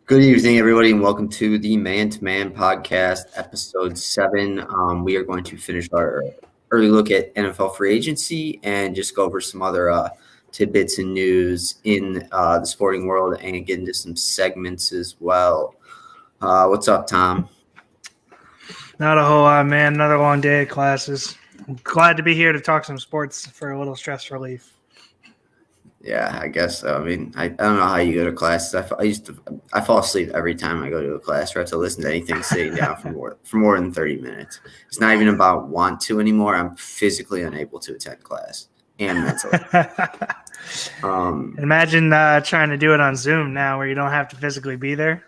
Good evening, everybody, and welcome to the Man to Man podcast, episode 7. We are going to finish our early look at NFL free agency and just go over some other tidbits and news in the sporting world and get into some segments as well. What's up, Tom? Not a whole lot, man. Another long day of classes. I'm glad to be here to talk some sports for a little stress relief. Yeah, I guess so. I mean, I don't know how you go to classes. I fall asleep every time I go to a class or have to listen to anything sitting down for more than 30 minutes. It's not even about want to anymore. I'm physically unable to attend class and mentally. Imagine trying to do it on Zoom now where you don't have to physically be there.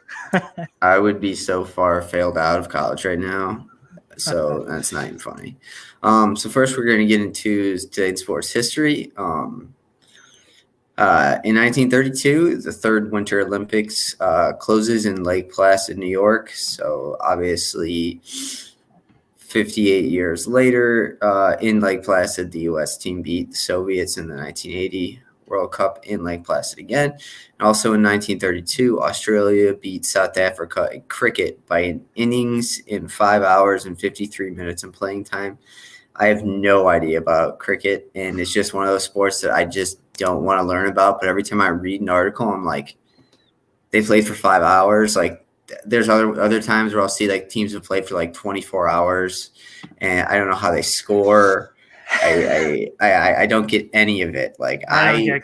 I would be so far failed out of college right now. So that's not even funny. So first we're going to get into today's sports history. In 1932, the third Winter Olympics closes in Lake Placid, New York. So obviously, 58 years later, in Lake Placid, the U.S. team beat the Soviets in the 1980 World Cup in Lake Placid again. And also in 1932, Australia beat South Africa in cricket by an innings in 5 hours and 53 minutes in playing time. I have no idea about cricket, and it's just one of those sports that I just don't want to learn about. But every time I read an article, I'm like, they played for 5 hours. Like, there's other times where I'll see like teams have played for like 24 hours, and I don't know how they score. I don't get any of it. Like I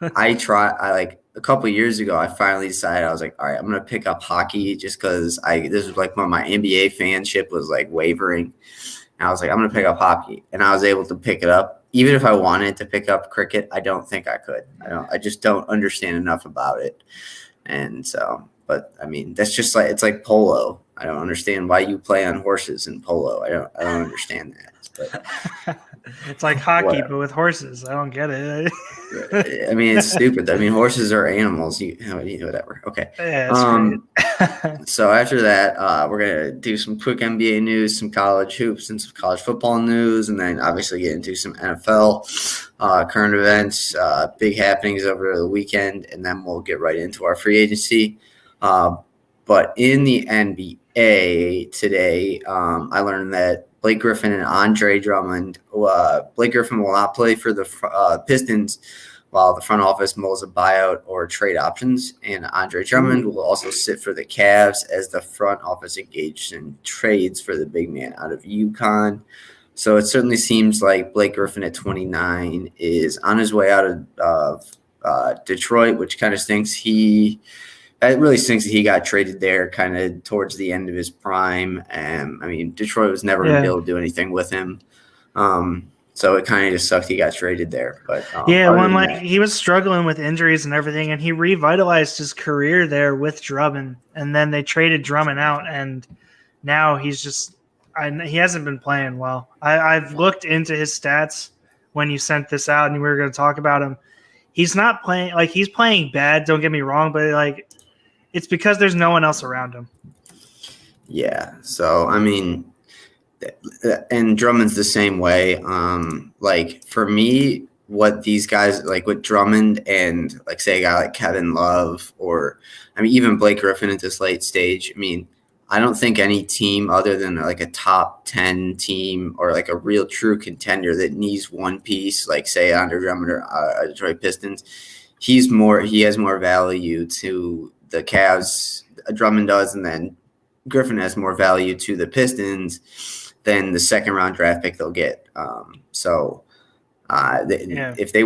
like a couple of years ago, I finally decided I was like, all right, I'm gonna pick up hockey just because this was like when my NBA fanship was like wavering. And I was like, I'm going to pick up hockey. And I was able to pick it up. Even if I wanted to pick up cricket, I don't think I could. I just don't understand enough about it. And so, but I mean, that's just like, it's like polo. I don't understand why you play on horses in polo. I don't understand that. But it's like hockey, but with horses. I don't get it. I mean, it's stupid. I mean, horses are animals. Whatever. Okay. Yeah, so after that, we're going to do some quick NBA news, some college hoops, and some college football news, and then obviously get into some NFL current events, big happenings over the weekend, and then we'll get right into our free agency. But in the NBA today, I learned that Blake Griffin and Andre Drummond. Blake Griffin will not play for the Pistons while the front office mulls a buyout or trade options. And Andre Drummond will also sit for the Cavs as the front office engaged in trades for the big man out of UConn. So it certainly seems like Blake Griffin at 29 is on his way out of Detroit, which kind of stinks. It really stinks that he got traded there kind of towards the end of his prime. And I mean, Detroit was never going to be able to do anything with him. So it kind of just sucked he got traded there. But he was struggling with injuries and everything, and he revitalized his career there with Drummond. And then they traded Drummond out, and now he hasn't been playing well. I've looked into his stats when you sent this out, and we were going to talk about him. He's not playing – like, he's playing bad, don't get me wrong, but, like – it's because there's no one else around him. Yeah. So, I mean, and Drummond's the same way. Like, for me, what these guys, like with Drummond and, like, say a guy like Kevin Love or, I mean, even Blake Griffin at this late stage, I mean, I don't think any team other than, like, a top 10 team or, like, a real true contender that needs one piece, like, say, Andre Drummond or Detroit Pistons, he has more value to the Cavs, Drummond does, and then Griffin has more value to the Pistons than the second round draft pick they'll get. If they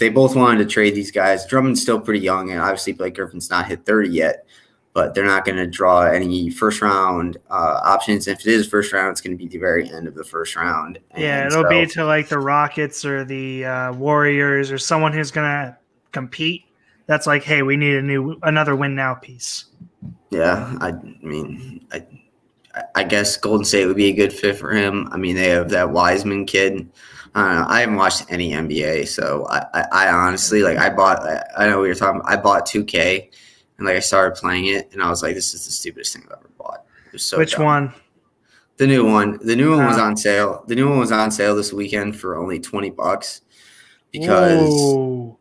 both wanted to trade these guys, Drummond's still pretty young, and obviously Blake Griffin's not hit 30 yet, but they're not going to draw any first round options. If it is first round, it's going to be the very end of the first round. It'll be to like the Rockets or the Warriors or someone who's going to compete. That's like, hey, we need another win now piece. Yeah, I mean, I guess Golden State would be a good fit for him. I mean, they have that Wiseman kid. I don't know. I haven't watched any NBA, so I honestly, like, I know we were talking. I bought 2K, and like I started playing it, and I was like, this is the stupidest thing I've ever bought. It was so Which dumb. one? The new one. The new one was on sale. The new one was on sale this weekend for only $20 because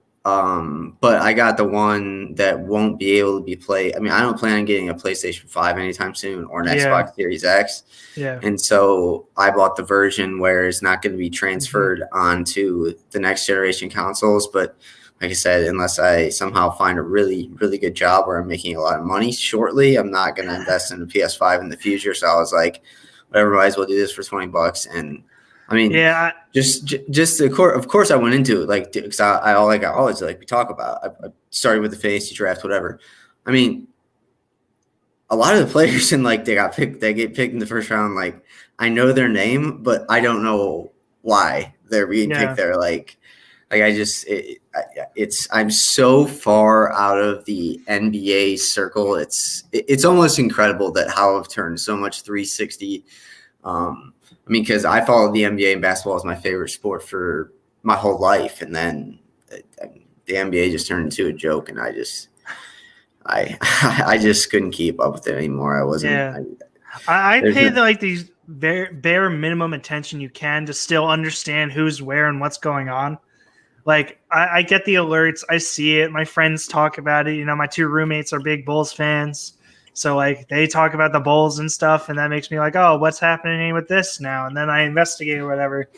But I got the one that won't be able to be played. I mean, I don't plan on getting a PlayStation 5 anytime soon or an Xbox Series X. Yeah. And so I bought the version where it's not going to be transferred onto the next generation consoles. But like I said, unless I somehow find a really, really good job where I'm making a lot of money shortly, I'm not going to invest in a PS5 in the future. So I was like, whatever, might as well do this for $20. And I mean, of course I went into it like, because I always like we talk about. I started with the fantasy draft, whatever. I mean, a lot of the players in like they get picked in the first round. Like I know their name, but I don't know why they're being picked there. I'm so far out of the NBA circle. It's almost incredible that how I've turned so much 360. I mean, because I followed the NBA and basketball as my favorite sport for my whole life, and then the NBA just turned into a joke, and I just couldn't keep up with it anymore. I wasn't. Yeah. I pay these bare minimum attention you can to still understand who's where and what's going on. Like I get the alerts, I see it. My friends talk about it. You know, my 2 roommates are big Bulls fans. So like they talk about the Bulls and stuff, and that makes me like, oh, what's happening with this now? And then I investigate or whatever.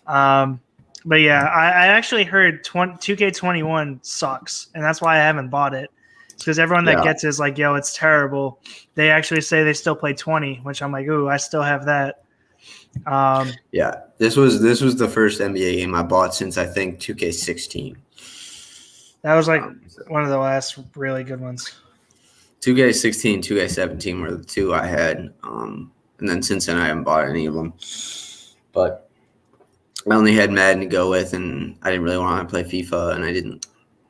But yeah, I actually heard 2K21 sucks, and that's why I haven't bought it. It's because everyone that gets it is like, yo, it's terrible. They actually say they still play 20, which I'm like, ooh, I still have that. This was the first NBA game I bought since I think 2K16. That was like one of the last really good ones. 2K16, 2K17 were the 2 I had, and then since then I haven't bought any of them. But I only had Madden to go with, and I didn't really want to play FIFA, and I didn't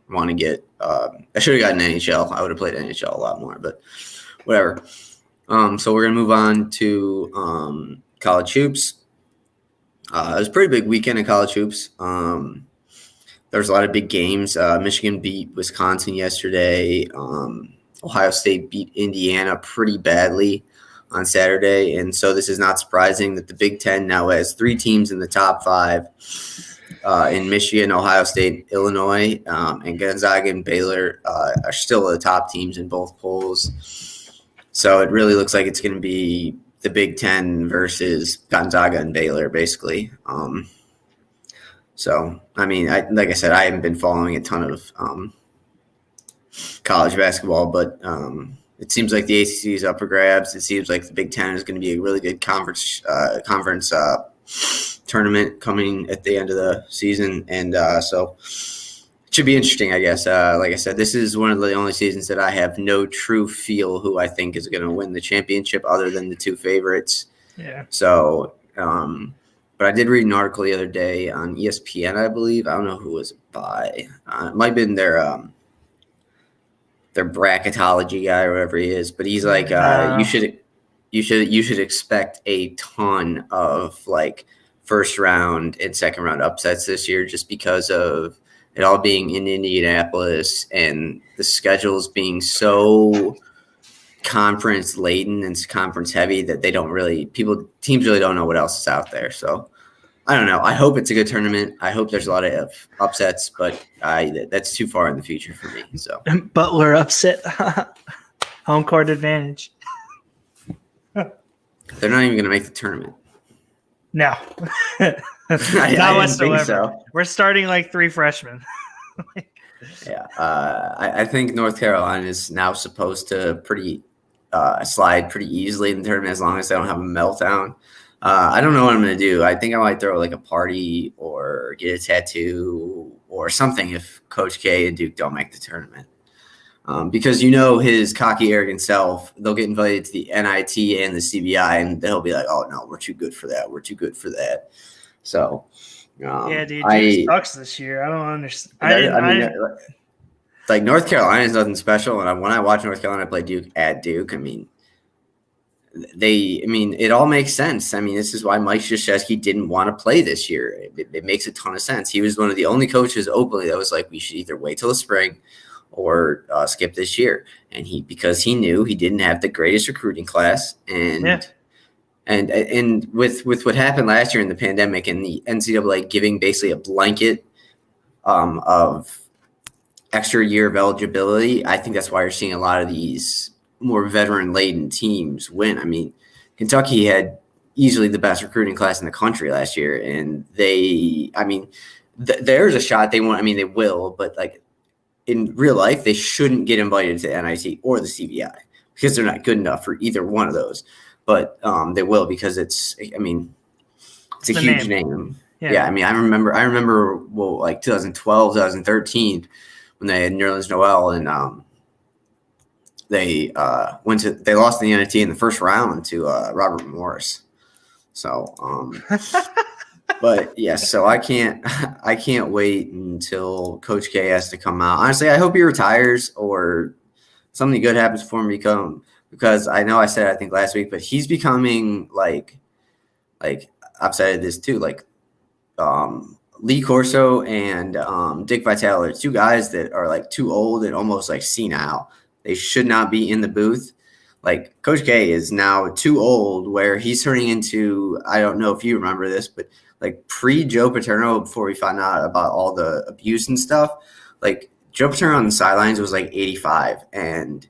want to get. I should have gotten NHL. I would have played NHL a lot more, but whatever. So we're gonna move on to college hoops. It was a pretty big weekend of college hoops. There was a lot of big games. Michigan beat Wisconsin yesterday. Ohio State beat Indiana pretty badly on Saturday. And so this is not surprising that the Big Ten now has 3 teams in the top 5 in Michigan, Ohio State, Illinois, and Gonzaga and Baylor are still the top teams in both polls. So it really looks like it's going to be the Big Ten versus Gonzaga and Baylor, basically. So, I mean, like I said, I haven't been following a ton of college basketball, but it seems like the ACC is up for grabs. It seems like the Big Ten is going to be a really good conference tournament coming at the end of the season, and so it should be interesting, I guess. Like I said, this is one of the only seasons that I have no true feel who I think is going to win the championship other than the 2 favorites. Yeah. So, but I did read an article the other day on ESPN, I believe. I don't know who it was by. It might have been their bracketology guy or whatever he is, but he's like, you should expect a ton of like first round and second round upsets this year, just because of it all being in Indianapolis and the schedules being so conference laden and conference heavy that teams really don't know what else is out there. So I don't know. I hope it's a good tournament. I hope there's a lot of upsets, but that's too far in the future for me. So Butler upset, home court advantage. They're not even going to make the tournament. No, not whatsoever. So. We're starting like 3 freshmen. I think North Carolina is now supposed to slide pretty easily in the tournament as long as they don't have a meltdown. I don't know what I'm going to do. I think I might throw like a party or get a tattoo or something if Coach K and Duke don't make the tournament. Because his cocky, arrogant self, they'll get invited to the NIT and the CBI, and they'll be like, oh, no, we're too good for that. We're too good for that. So, yeah, dude, Duke sucks this year. I don't understand. Like North Carolina is nothing special, and when I watch North Carolina play Duke at Duke, it all makes sense. I mean, this is why Mike Krzyzewski didn't want to play this year. It makes a ton of sense. He was one of the only coaches openly that was like, we should either wait till the spring or skip this year. And because he knew he didn't have the greatest recruiting class, and with what happened last year in the pandemic and the NCAA giving basically a blanket of extra year of eligibility. I think that's why you're seeing a lot of these more veteran-laden teams win. I mean, Kentucky had easily the best recruiting class in the country last year, and there's a shot they won't. I mean, they will, but like in real life, they shouldn't get invited to NIT or the CBI because they're not good enough for either one of those. But they will because it's a huge name. Yeah, I mean, I remember like 2012, 2013 when they had Nerlens Noel and they lost in the NIT in the first round to Robert Morris. So, but yes, so I can't wait until Coach K has to come out. Honestly, I hope he retires or something good happens for him because I know I said I think last week, but he's becoming like I've said this too, like Lee Corso and Dick Vitale are two guys that are like too old and almost like senile. They should not be in the booth. Like Coach K is now too old where he's turning into, I don't know if you remember this, but like pre-Joe Paterno, before we found out about all the abuse and stuff, like Joe Paterno on the sidelines was like 85. And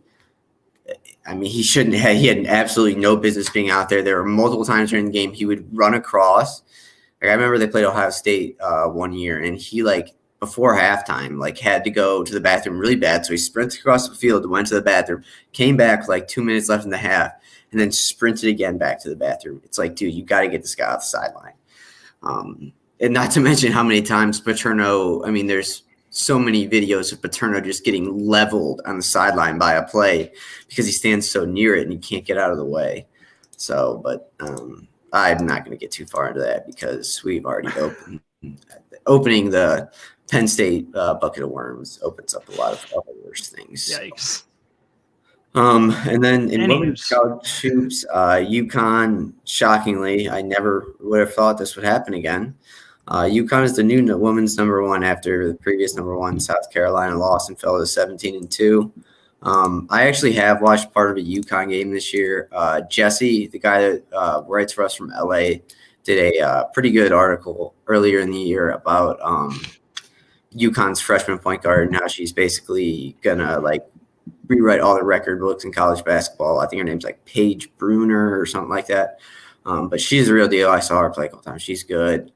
I mean, he had absolutely no business being out there. There were multiple times during the game he would run across. Like I remember they played Ohio State one year, and he like before halftime like had to go to the bathroom really bad, so he sprinted across the field, went to the bathroom, came back like 2 minutes left in the half, and then sprinted again back to the bathroom. It's like, dude, you got to get this guy off the sideline. And not to mention how many times Paterno. I mean, there's so many videos of Paterno just getting leveled on the sideline by a play because he stands so near it and you can't get out of the way. So, but I'm not going to get too far into that because we've already opening the Penn State bucket of worms opens up a lot of other worse things. Yikes. And then in women's college hoops, UConn, shockingly, I never would have thought this would happen again. UConn is the new women's number one after the previous number one, South Carolina, lost and fell to 17-2. I actually have watched part of a UConn game this year. Jesse, the guy that writes for us from LA, did a pretty good article earlier in the year about UConn's freshman point guard and how she's basically gonna like rewrite all the record books in college basketball. I think her name's like Paige Bruner or something like that. But she's the real deal. I saw her play a couple times. She's good.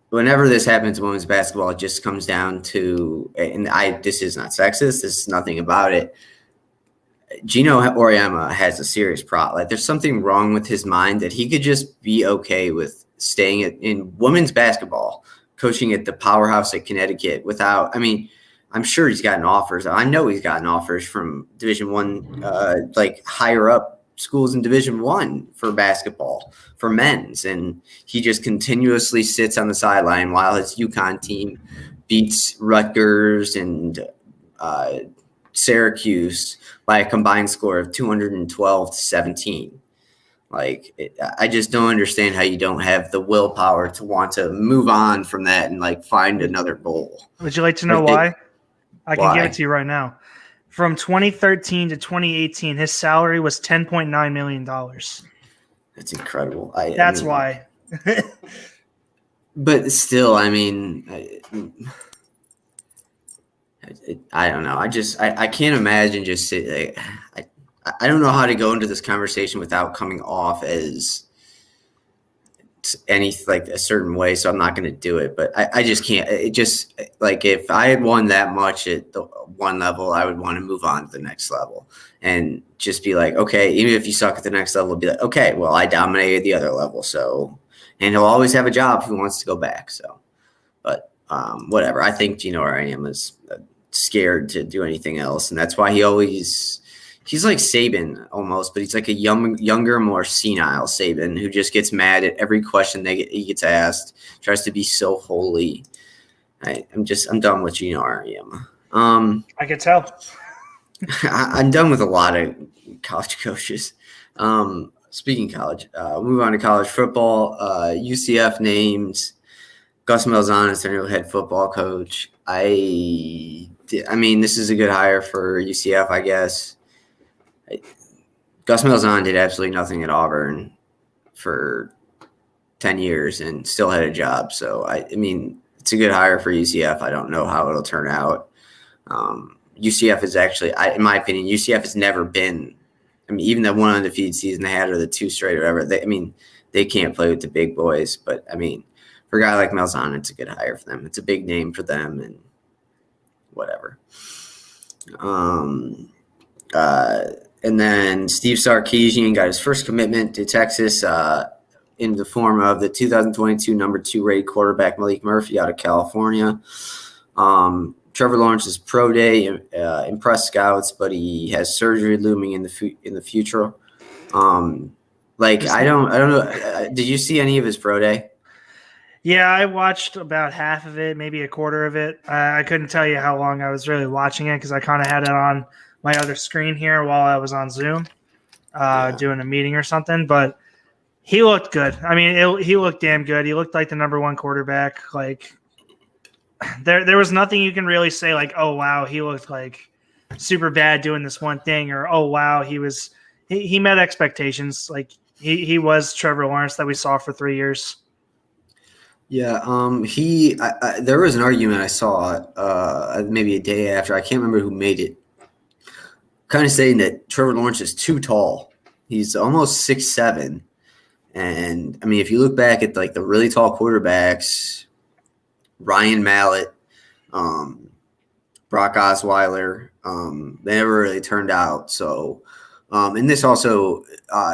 Whenever this happens in women's basketball, it just comes down to, and this is not sexist, this is nothing about it. Gino Auriemma has a serious problem. Like, there's something wrong with his mind that he could just be okay with staying in women's basketball, coaching at the powerhouse at Connecticut without, I mean, I'm sure he's gotten offers. I know he's gotten offers from Division I, like higher up schools in Division I for basketball, for men's. And he just continuously sits on the sideline while his UConn team beats Rutgers and Syracuse by a combined score of 212-17. Like, I just don't understand how you don't have the willpower to want to move on from that and like find another goal. Would you like to know why? I can give it to you right now. From 2013 to 2018, his salary was $10.9 million. That's incredible. That's why. But still, I mean, I don't know. I can't imagine just sitting. I don't know how to go into this conversation without coming off as any like a certain way, so I'm not going to do it. But I just can't. It just like if I had won that much at the one level, I would want to move on to the next level and just be like, okay, even if you suck at the next level, be like, okay, well, I dominated the other level, so and he'll always have a job if he wants to go back. So, but whatever. I think Gino Auriemma is scared to do anything else, and that's why he's like Saban almost, but he's like a younger, more senile Saban who just gets mad at every question he gets asked, tries to be so holy. I'm done with Gino Auriemma. I can tell. I'm done with a lot of college coaches. Speaking college, move on to college football. UCF named Gus Malzahn as their new head football coach. I mean, this is a good hire for UCF, I guess. Gus Malzahn did absolutely nothing at Auburn for 10 years and still had a job. So, I mean, it's a good hire for UCF. I don't know how it'll turn out. UCF is actually, in my opinion, UCF has never been. I mean, even that one undefeated season they had, or the 2 straight, or whatever. They can't play with the big boys. But I mean, for a guy like Malzahn, it's a good hire for them. It's a big name for them, and whatever. And then Steve Sarkisian got his first commitment to Texas in the form of the 2022 number 2 rated quarterback Malik Murphy out of California. Trevor Lawrence's pro day impressed scouts, but he has surgery looming in the future. I don't know. Did you see any of his pro day? Yeah, I watched about half of it, maybe a quarter of it. I couldn't tell you how long I was really watching it because I kind of had it on my other screen here while I was on Zoom doing a meeting or something. But he looked good. I mean, he looked damn good. He looked like the number 1 quarterback. Like there was nothing you can really say like, oh, wow, he looked like super bad doing this one thing, or, oh, wow, he met expectations. Like he was Trevor Lawrence that we saw for 3 years. Yeah, there was an argument I saw maybe a day after. I can't remember who made it. Kind of saying that Trevor Lawrence is too tall. He's almost 6'7". And I mean, if you look back at like the really tall quarterbacks, Ryan Mallett, Brock Osweiler, they never really turned out. So, and this also,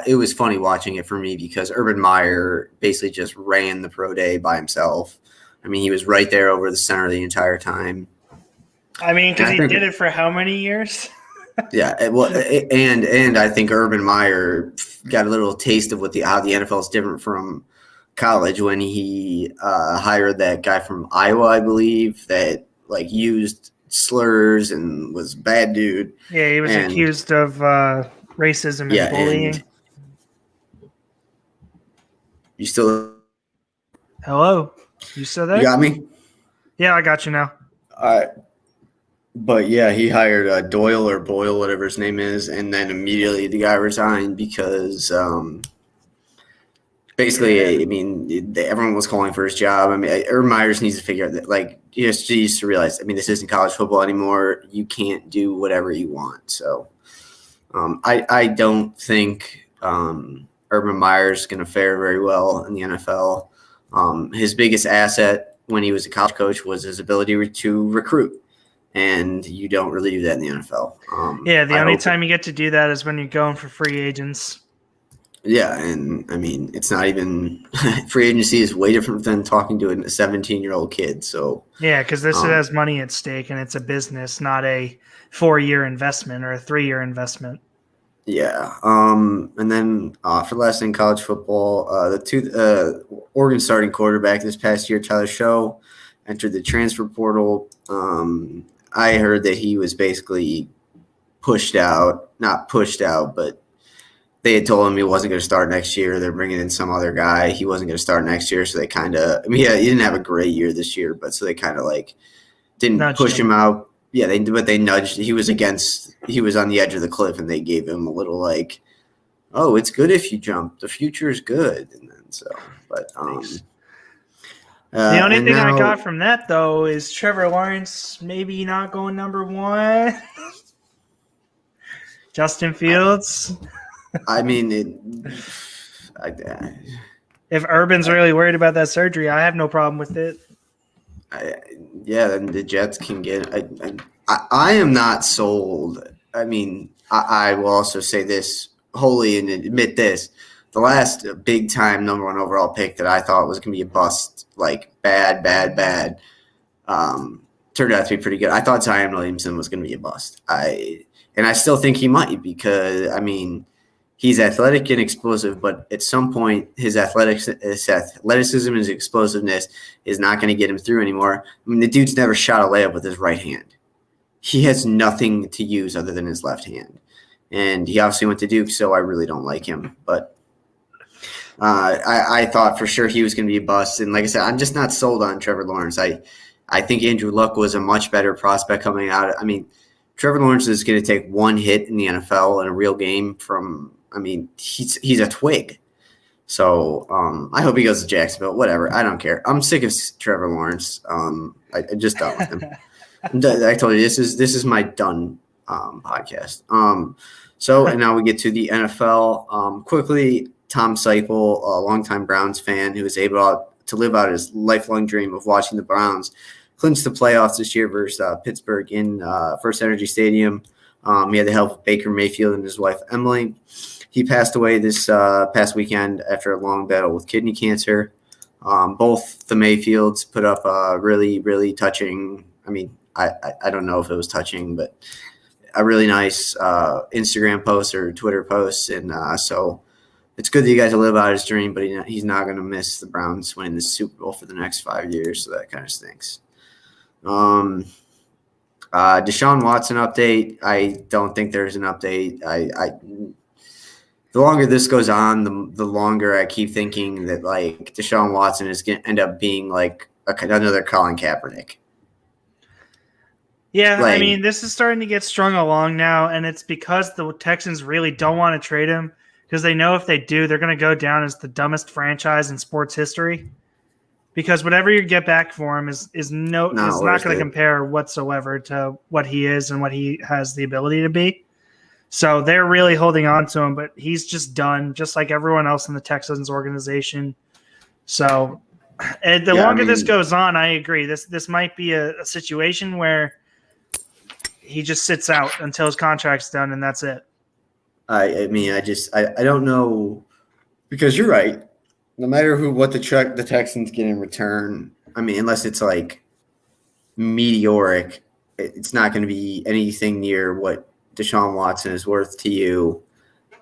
it was funny watching it for me because Urban Meyer basically just ran the pro day by himself. I mean, he was right there over the center the entire time. I mean, because he did it for how many years? Yeah, well, and I think Urban Meyer got a little taste of how the NFL is different from college when he hired that guy from Iowa, I believe, that like used slurs and was a bad dude. Yeah, he was accused of racism and bullying. And you still? Hello, you still there? You got me? Yeah, I got you now. All right. But yeah, he hired Doyle or Boyle, whatever his name is, and then immediately the guy resigned because basically, I mean, everyone was calling for his job. I mean, Urban Myers needs to figure out that, like, he needs to realize, I mean, this isn't college football anymore. You can't do whatever you want. So I don't think Urban Myers is going to fare very well in the NFL. His biggest asset when he was a college coach was his ability to recruit. And you don't really do that in the NFL. The only time you get to do that is when you're going for free agents. Yeah, and I mean, it's not even – free agency is way different than talking to a 17-year-old kid. So yeah, because this has money at stake, and it's a business, not a 4-year investment or a 3-year investment. Yeah, and then for last in college football, the Oregon starting quarterback this past year, Tyler Show, entered the transfer portal. I heard that he was basically not pushed out, but they had told him he wasn't going to start next year. They're bringing in some other guy. He wasn't going to start next year. So they kind of, I mean, yeah, he didn't have a great year this year, but so they kind of like didn't push him out. Yeah, they nudged. He was on the edge of the cliff, and they gave him a little like, oh, it's good if you jump. The future is good. And then the only thing I got from that, though, is Trevor Lawrence maybe not going number 1. Justin Fields. I mean, if Urban's really worried about that surgery, I have no problem with it. Then the Jets can get I am not sold. I mean, I will also say this wholly and admit this. The last big-time number 1 overall pick that I thought was going to be a bust, like bad, turned out to be pretty good. I thought Zion Williamson was going to be a bust. And I still think he might because, I mean, he's athletic and explosive, but at some point his athleticism and his explosiveness is not going to get him through anymore. I mean, the dude's never shot a layup with his right hand. He has nothing to use other than his left hand. And he obviously went to Duke, so I really don't like him. But I thought for sure he was going to be a bust. And like I said, I'm just not sold on Trevor Lawrence. I think Andrew Luck was a much better prospect coming out. I mean, Trevor Lawrence is going to take one hit in the NFL in a real game from – I mean, he's a twig. So I hope he goes to Jacksonville. Whatever. I don't care. I'm sick of Trevor Lawrence. I just done with him. I told you this is my done podcast. So and now we get to the NFL. Quickly, Tom Seipel, a longtime Browns fan who was able to live out his lifelong dream of watching the Browns clinch the playoffs this year versus Pittsburgh in First Energy Stadium. He had the help of Baker Mayfield and his wife Emily. He passed away this past weekend after a long battle with kidney cancer. Both the Mayfields put up a really, really touching. I mean, I don't know if it was touching, but a really nice Instagram post or Twitter post. And so it's good that you guys to live out his dream, but he's not going to miss the Browns winning the Super Bowl for the next 5 years. So that kind of stinks. Deshaun Watson update. I don't think there's an update. The longer this goes on, the longer I keep thinking that like Deshaun Watson is going to end up being like another Colin Kaepernick. Yeah, I mean, this is starting to get strung along now, and it's because the Texans really don't want to trade him because they know if they do, they're going to go down as the dumbest franchise in sports history. Because whatever you get back for him is not going to compare whatsoever to what he is and what he has the ability to be. So they're really holding on to him, but he's just done, just like everyone else in the Texans organization. So the longer this goes on, I agree. This might be a situation where he just sits out until his contract's done, and that's it. I don't know, because you're right. No matter what the Texans get in return, I mean, unless it's like meteoric, it's not going to be anything near what Deshaun Watson is worth to you.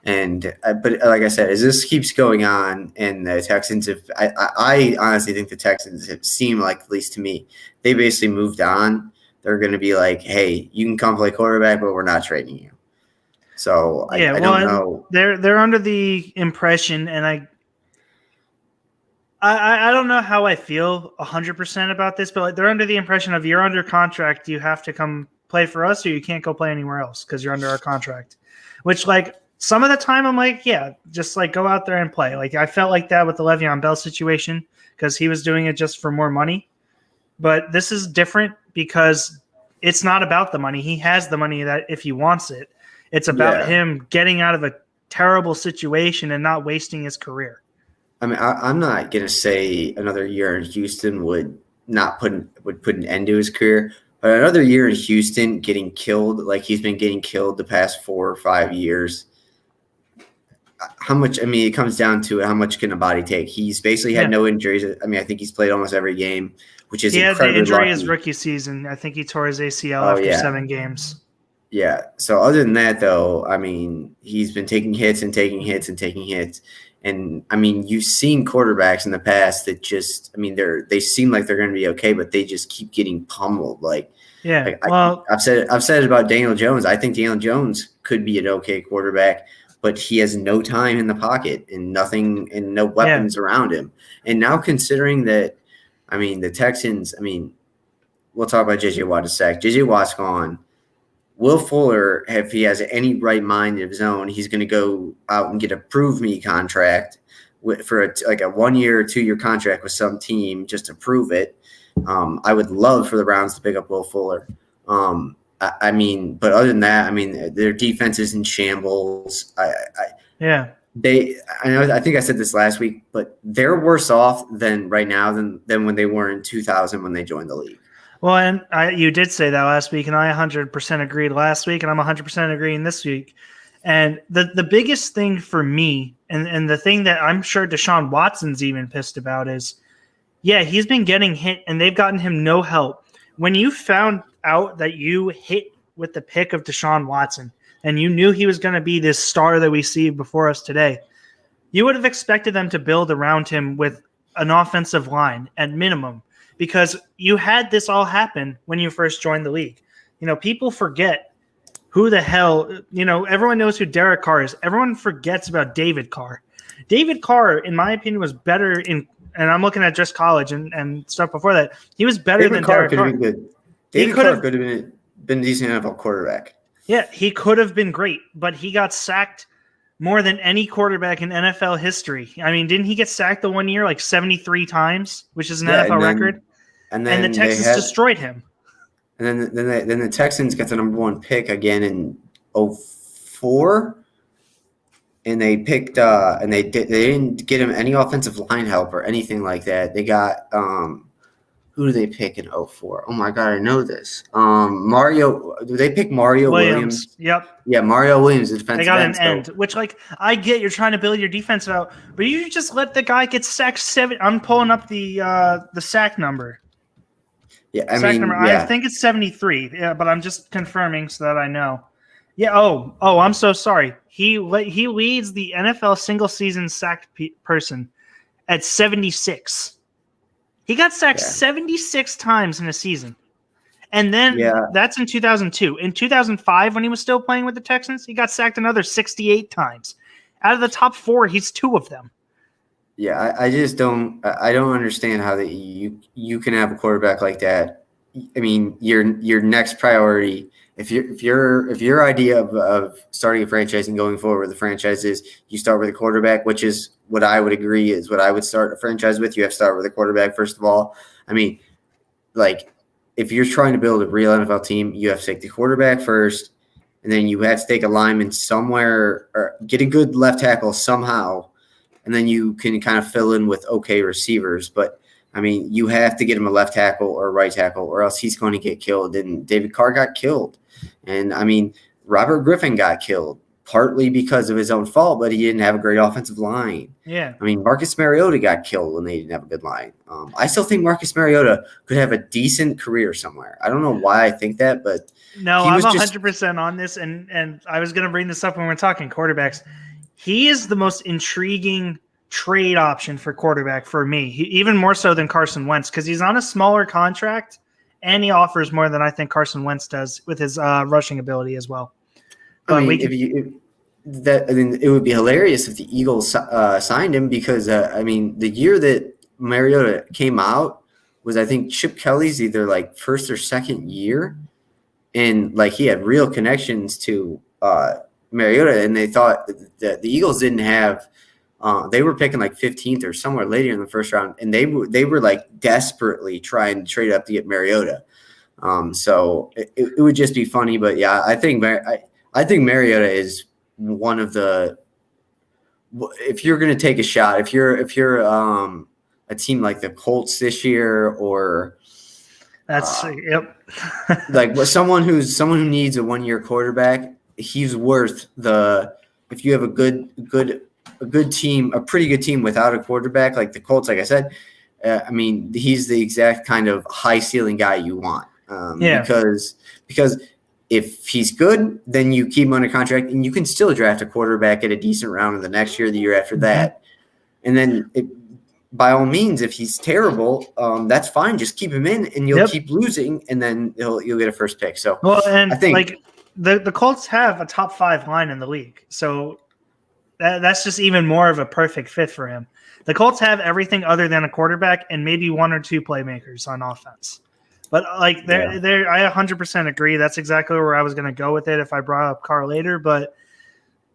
And but like I said, as this keeps going on, and the Texans, I honestly think the Texans have seemed like, at least to me, they basically moved on. They're going to be like, hey, you can come play quarterback, but we're not trading you. So I don't know. They're under the impression, and I don't know how I feel 100% about this, but like they're under the impression of you're under contract, you have to come play for us, or you can't go play anywhere else because you're under our contract. Which, like, some of the time I'm like, yeah, just like go out there and play. Like I felt like that with the Le'Veon Bell situation because he was doing it just for more money. But this is different because it's not about the money. He has the money that if he wants it. It's about him getting out of a terrible situation and not wasting his career. I mean, I'm not going to say another year in Houston would put an end to his career, but another year in Houston getting killed like he's been getting killed the past 4 or 5 years. How much? I mean, it comes down to how much can a body take. He's basically had no injuries. I mean, I think he's played almost every game, which is incredibly the injury lucky. His rookie season. I think he tore his ACL after 7 games. Yeah. So other than that, though, I mean, he's been taking hits and taking hits and taking hits. And I mean, you've seen quarterbacks in the past that just, I mean, they seem like they're going to be okay, but they just keep getting pummeled. I've said it about Daniel Jones. I think Daniel Jones could be an okay quarterback, but he has no time in the pocket and nothing and no weapons around him. And now considering that, I mean, the Texans, I mean, we'll talk about J.J. Watt in a sec. J.J. Watt's gone. Will Fuller, if he has any right mind of his own, he's going to go out and get a prove me contract for a 1 year or 2 year contract with some team just to prove it. I would love for the Browns to pick up Will Fuller. I mean, but other than that, I mean, their defense is in shambles. I think I said this last week, but they're worse off right now than when they were in 2000 when they joined the league. Well, and you did say that last week, and I 100% agreed last week, and I'm 100% agreeing this week. And the biggest thing for me, and the thing that I'm sure Deshaun Watson's even pissed about is, he's been getting hit, and they've gotten him no help. When you found out that you hit with the pick of Deshaun Watson, and you knew he was going to be this star that we see before us today, you would have expected them to build around him with an offensive line at minimum. Because you had this all happen when you first joined the league. You know, people forget who the hell, everyone knows who Derek Carr is. Everyone forgets about David Carr. David Carr, in my opinion, was better and I'm looking at just college and stuff before that. He was better than Derek Carr. David Carr could have been a decent NFL quarterback. Yeah, he could have been great, but he got sacked more than any quarterback in NFL history. I mean, didn't he get sacked the one year like 73 times, which is an NFL record? And the Texans destroyed him. And then the Texans got the number 1 pick again in 2004. And they picked and they didn't get him any offensive line help or anything like that. They got who do they pick in 2004? Oh my god, I know this. Mario. Do they pick Mario Williams? Yep. Yeah, Mario Williams, the defensive end. They got an end, which like I get you're trying to build your defense out, but you just let the guy get sacked 7. I'm pulling up the sack number. Yeah, I think it's 73. Yeah, but I'm just confirming so that I know. Yeah. Oh, I'm so sorry. He leads the NFL single season sacked person at 76. He got sacked 76 times in a season. And then that's in 2002. In 2005, when he was still playing with the Texans, he got sacked another 68 times. Out of the top 4, he's 2 of them. Yeah, I just don't understand how that you can have a quarterback like that. I mean, your next priority, if your idea of starting a franchise and going forward with the franchise is you start with a quarterback, which is what I would agree is what I would start a franchise with. You have to start with a quarterback first of all. I mean, like if you're trying to build a real NFL team, you have to take the quarterback first, and then you have to take a lineman somewhere or get a good left tackle somehow, and then you can kind of fill in with okay receivers. But I mean, you have to get him a left tackle or a right tackle, or else he's going to get killed. And David Carr got killed. And, I mean, Robert Griffin got killed partly because of his own fault, but he didn't have a great offensive line. Yeah. I mean, Marcus Mariota got killed when they didn't have a good line. I still think Marcus Mariota could have a decent career somewhere. I don't know why I think that, but no, I'm 100% on this, and I was going to bring this up when we're talking quarterbacks. He is the most intriguing trade option for quarterback for me, even more so than Carson Wentz, because he's on a smaller contract and he offers more than I think Carson Wentz does with his rushing ability as well. I mean, it would be hilarious if the Eagles signed him because I mean, the year that Mariota came out was I think Chip Kelly's either like first or second year, and like he had real connections to Mariota, and they thought that the Eagles didn't have. They were picking like 15th or somewhere later in the first round, and they were like desperately trying to trade up to get Mariota. So it would just be funny, but yeah, I think Mariota is one of the. If you're going to take a shot, if you're a team like the Colts this year, or that's yep, like someone who needs a 1-year quarterback, he's worth the. If you have a good team, a pretty good team without a quarterback like the Colts, like I said, I mean, he's the exact kind of high ceiling guy you want. Because if he's good, then you keep him under contract and you can still draft a quarterback at a decent round in the next year, the year after that. And then by all means, if he's terrible, that's fine. Just keep him in and you'll keep losing, and then you'll get a first pick. So and I think like the Colts have a top 5 line in the league. So that's just even more of a perfect fit for him. The Colts have everything other than a quarterback and maybe 1 or 2 playmakers on offense. But like I 100% agree. That's exactly where I was going to go with it if I brought up Carr later. But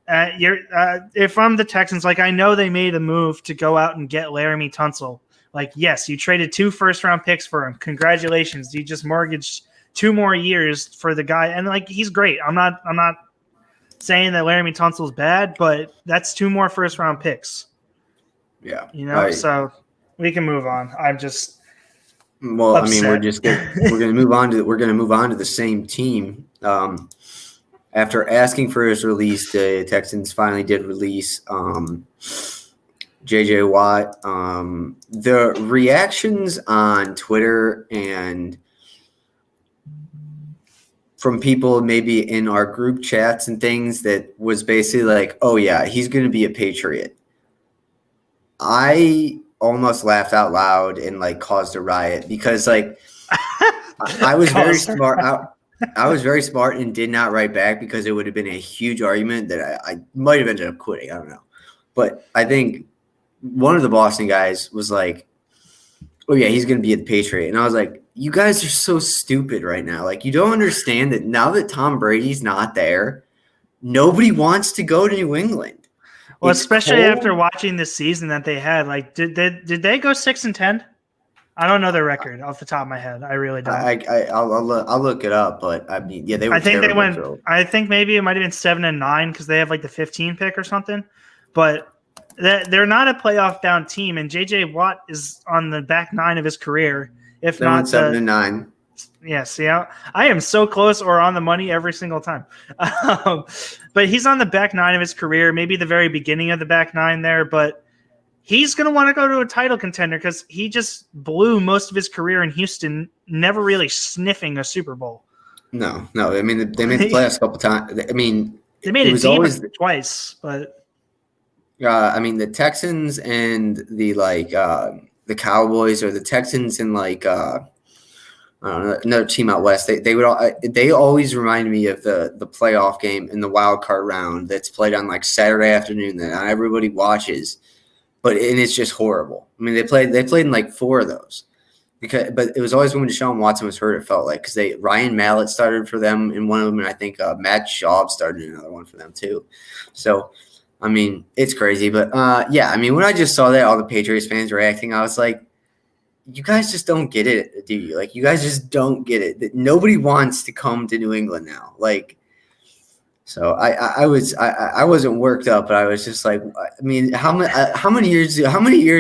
if I'm the Texans, like I know they made a move to go out and get Laramie Tunsil. Like, yes, you traded 2 first-round picks for him. Congratulations. You just mortgaged 2 more years for the guy. And like he's great. I'm not saying that Laramie Tunsil is bad, but that's 2 more first-round picks. Yeah. So we can move on. I'm just upset. I mean, we're going to move on to the same team. After asking for his release, the Texans finally did release J.J. Watt. The reactions on Twitter and from people maybe in our group chats and things that was basically like, oh, yeah, he's going to be a Patriot. I almost laughed out loud and like caused a riot because like I was very smart. I was very smart and did not write back because it would have been a huge argument that I might have ended up quitting. I don't know. But I think one of the Boston guys was like, oh, yeah, he's going to be the Patriot. And I was like, you guys are so stupid right now. Like, you don't understand that now that Tom Brady's not there, nobody wants to go to New England. Well, It's especially after cold. watching the season that they had. Like, did they go 6-10? I don't know the record off the top of my head. I really don't. I'll look it up, but I mean, yeah, they were I think they terrible went. for. I think maybe it might have been 7-9 because they have like the 15 pick or something. But they're not a playoff bound team, and JJ Watt is on the back nine of his career, if They went not 7-9. Yeah, see, I am so close or on the money every single time. But he's on the back nine of his career, maybe the very beginning of the back nine there, but he's going to want to go to a title contender because he just blew most of his career in Houston, never really sniffing a Super Bowl. No. I mean, they made the playoffs a couple times. I mean, They made it it was deep always. twice, but I mean, the Texans and the Cowboys, or the Texans and I don't know, another team out west. They always remind me of the playoff game in the wild card round that's played on like Saturday afternoon that not everybody watches, and it's just horrible. I mean, they played in like 4 of those, but it was always when Deshaun Watson was hurt. It felt like because Ryan Mallett started for them in one of them, and I think Matt Schaub started another one for them too. So, I mean, it's crazy, but yeah. I mean, when I just saw that all the Patriots fans were acting, I was like, you guys just don't get it, do you? Like, you guys just don't get it. That nobody wants to come to New England now. Like, so I wasn't worked up, but I was just like, I mean, how many years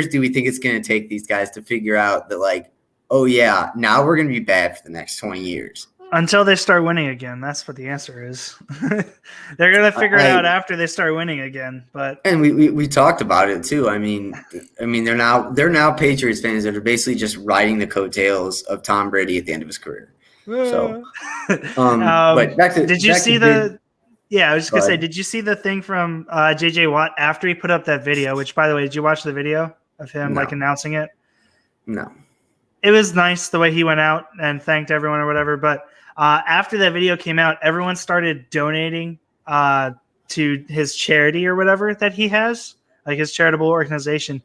do we think it's going to take these guys to figure out that, like, oh yeah, now we're going to be bad for the next 20 years? until they start winning again, that's what the answer is. They're going to figure it out after they start winning again. But and we talked about it too. I mean, they're now Patriots fans that are basically just riding the coattails of Tom Brady at the end of his career. So, but did you see the? Yeah, I was just gonna say, did you see the thing from JJ Watt after he put up that video? Which, by the way, did you watch the video of him like announcing it? No. It was nice the way he went out and thanked everyone or whatever. But after that video came out, everyone started donating to his charity or whatever that he has, like his charitable organization.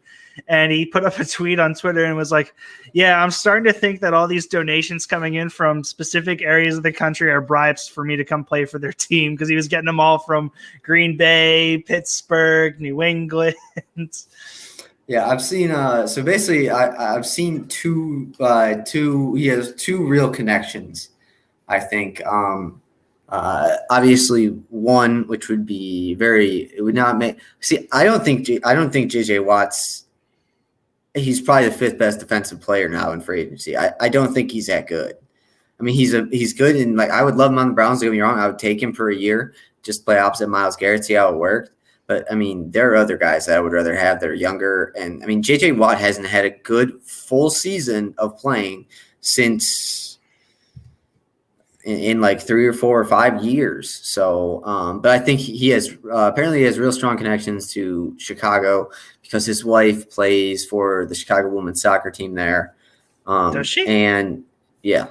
And he put up a tweet on Twitter and was like, yeah, I'm starting to think that all these donations coming in from specific areas of the country are bribes for me to come play for their team, because he was getting them all from Green Bay, Pittsburgh, New England. Yeah, I've seen so basically I've seen two he has 2 real connections, I think. Obviously one, which would be it would not make I don't think JJ Watt's, he's probably the 5th best defensive player now in free agency. I don't think he's that good. I mean, he's good, and like I would love him on the Browns. Don't get me wrong, I would take him for a year, just play opposite Myles Garrett, see how it worked. But I mean, there are other guys that I would rather have that are younger. And I mean, JJ Watt hasn't had a good full season of playing since in like 3 or 4 or 5 years. So, but I think he has apparently he has real strong connections to Chicago because his wife plays for the Chicago women's soccer team there. Does she? And yeah.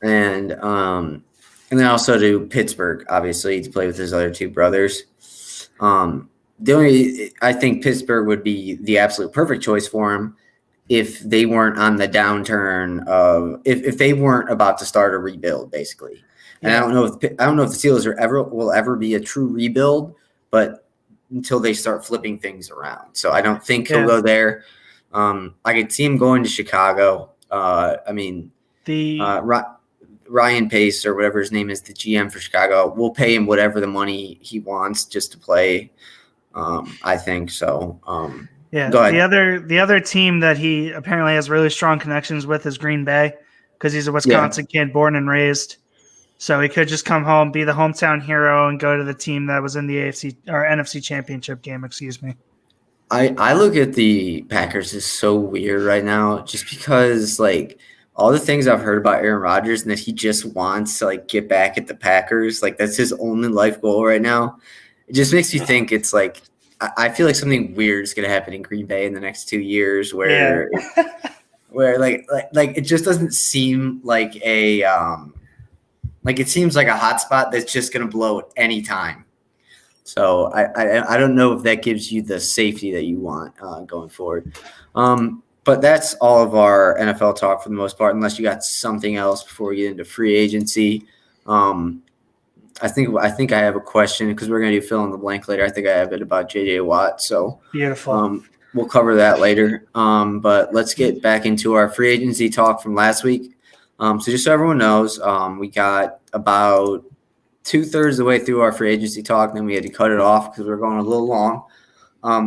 And then also to Pittsburgh, obviously, to play with his other 2 brothers. I think Pittsburgh would be the absolute perfect choice for him if they weren't on the downturn of if they weren't about to start a rebuild, basically. And I don't know if the Steelers will ever be a true rebuild, but until they start flipping things around. So I don't think he'll go there. I could see him going to Chicago. I mean, Ryan Pace or whatever his name is, the GM for Chicago, will pay him whatever the money he wants just to play. I think so. The other team that he apparently has really strong connections with is Green Bay, because he's a Wisconsin kid, born and raised. So he could just come home, be the hometown hero, and go to the team that was in the AFC or NFC Championship game. Excuse me. I look at the Packers as so weird right now, just because like all the things I've heard about Aaron Rodgers and that he just wants to like get back at the Packers, like that's his only life goal right now. It just makes you think it's like I feel like something weird is going to happen in Green Bay in the next 2 years, where like it just doesn't seem like a like it seems like a hot spot that's just going to blow at any time. So I don't know if that gives you the safety that you want going forward. But that's all of our NFL talk for the most part, unless you got something else before we get into free agency. I think I have a question because we're going to do fill in the blank later. I think I have it about J.J. Watt. So Beautiful. we'll cover that later. But let's get back into our free agency talk from last week. So just so everyone knows, we got about 2/3 of the way through our free agency talk. Then we had to cut it off because we were going a little long.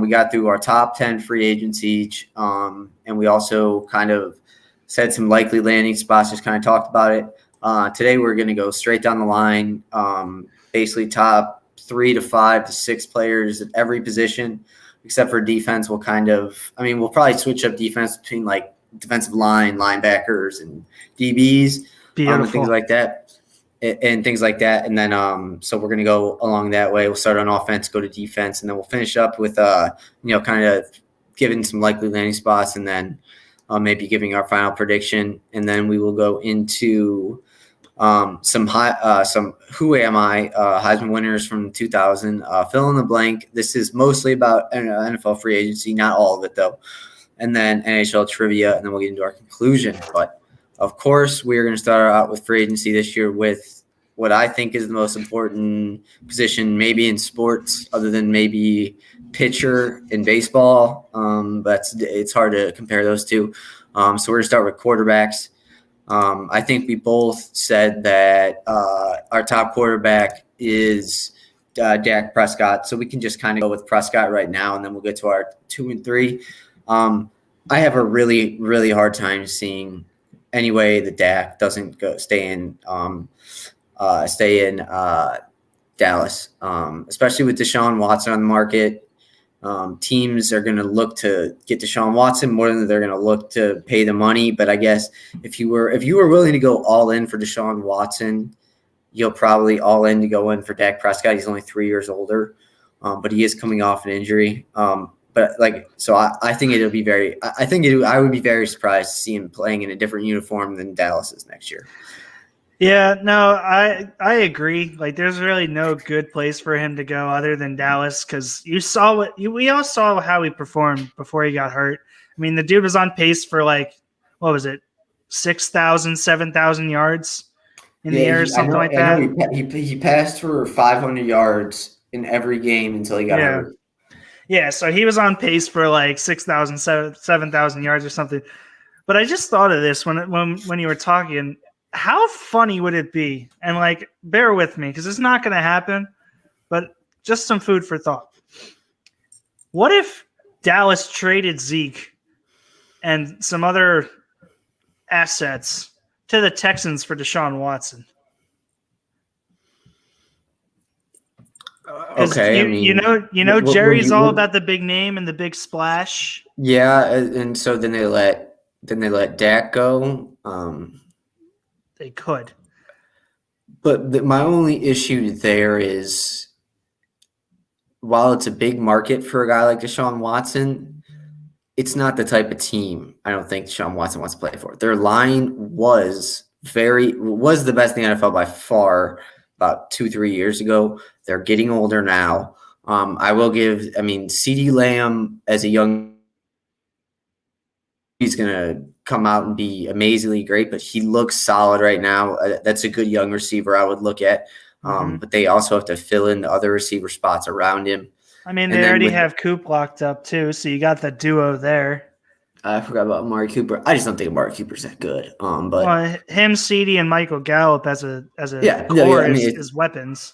We got through our top 10 free agents each. And we also kind of said some likely landing spots, just kind of talked about it. Today we're going to go straight down the line, basically top 3 to 5 to 6 players at every position, except for defense. We'll probably switch up defense between like defensive line, linebackers, and DBs, and things like that. And then, so we're going to go along that way. We'll start on offense, go to defense, and then we'll finish up with, kind of giving some likely landing spots, and then maybe giving our final prediction. And then we will go into some who am I Heisman winners from 2000. Fill in the blank. This is mostly about NFL free agency, not all of it though. And then NHL trivia, and then we'll get into our conclusion. But of course, we are going to start out with free agency this year with what I think is the most important position, maybe in sports, other than maybe pitcher in baseball. But it's hard to compare those two. So we're going to start with quarterbacks. I think we both said that our top quarterback is Dak Prescott. So we can just kind of go with Prescott right now, and then we'll get to our 2 and 3. I have a really, really hard time seeing any way that Dak doesn't stay in Dallas, especially with Deshaun Watson on the market. Teams are going to look to get Deshaun Watson more than they're going to look to pay the money. But I guess if you were willing to go all in for Deshaun Watson, you'll probably all in to go in for Dak Prescott. He's only 3 years older, but he is coming off an injury. I think it'll be I would be very surprised to see him playing in a different uniform than Dallas is next year. Yeah, no, I agree. Like, there's really no good place for him to go other than Dallas, because we all saw how he performed before he got hurt. I mean, the dude was on pace for 6,000, 7,000 yards in the air, something like that. He passed for 500 yards in every game until he got hurt. Yeah, so he was on pace for 6,000, 7,000 yards or something. But I just thought of this when you were talking. How funny would it be? And bear with me because it's not going to happen, but just some food for thought. What if Dallas traded Zeke and some other assets to the Texans for Deshaun Watson? Okay, Jerry's all about the big name and the big splash. Yeah, and so then they let Dak go. They could. But my only issue there is, while it's a big market for a guy like Deshaun Watson, it's not the type of team I don't think Deshaun Watson wants to play for. Their line was the best in the NFL by far about 2-3 years ago. They're getting older now. CeeDee Lamb as a young, he's going to come out and be amazingly great, but he looks solid right now. That's a good young receiver I would look at. But they also have to fill in the other receiver spots around him. I mean, they already have Coop locked up too, so you got the duo there. I forgot about Amari Cooper. I just don't think Amari Cooper's that good. Him, CeeDee, and Michael Gallup as a core is weapons.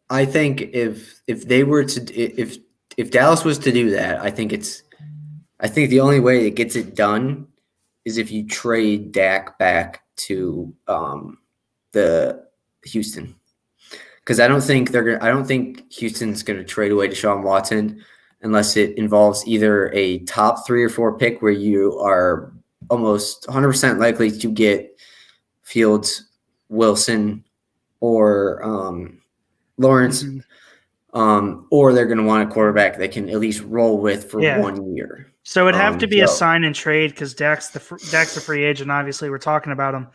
I think if they were to if Dallas was to do that, I think the only way it gets it done is if you trade Dak back to the Houston, because I don't think Houston's going to trade away Deshaun Watson unless it involves either a top 3 or 4 pick where you are almost 100% likely to get Fields, Wilson, or Lawrence. Or they're going to want a quarterback they can at least roll with for 1 year. So it'd have to be a sign and trade because Dak's the free agent. Obviously, we're talking about him,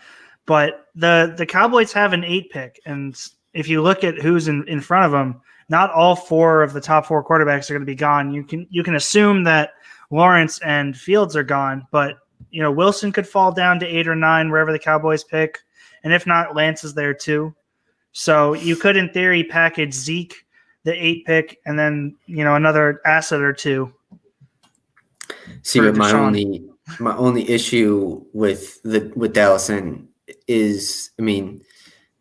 but the Cowboys have an 8 pick, and if you look at who's in front of them, not all 4 of the top 4 quarterbacks are going to be gone. You can assume that Lawrence and Fields are gone, but Wilson could fall down to 8 or 9 wherever the Cowboys pick, and if not, Lance is there too. So you could, in theory, package Zeke, the 8 pick, and then another asset or two. See, but my only issue with Dallas is, I mean,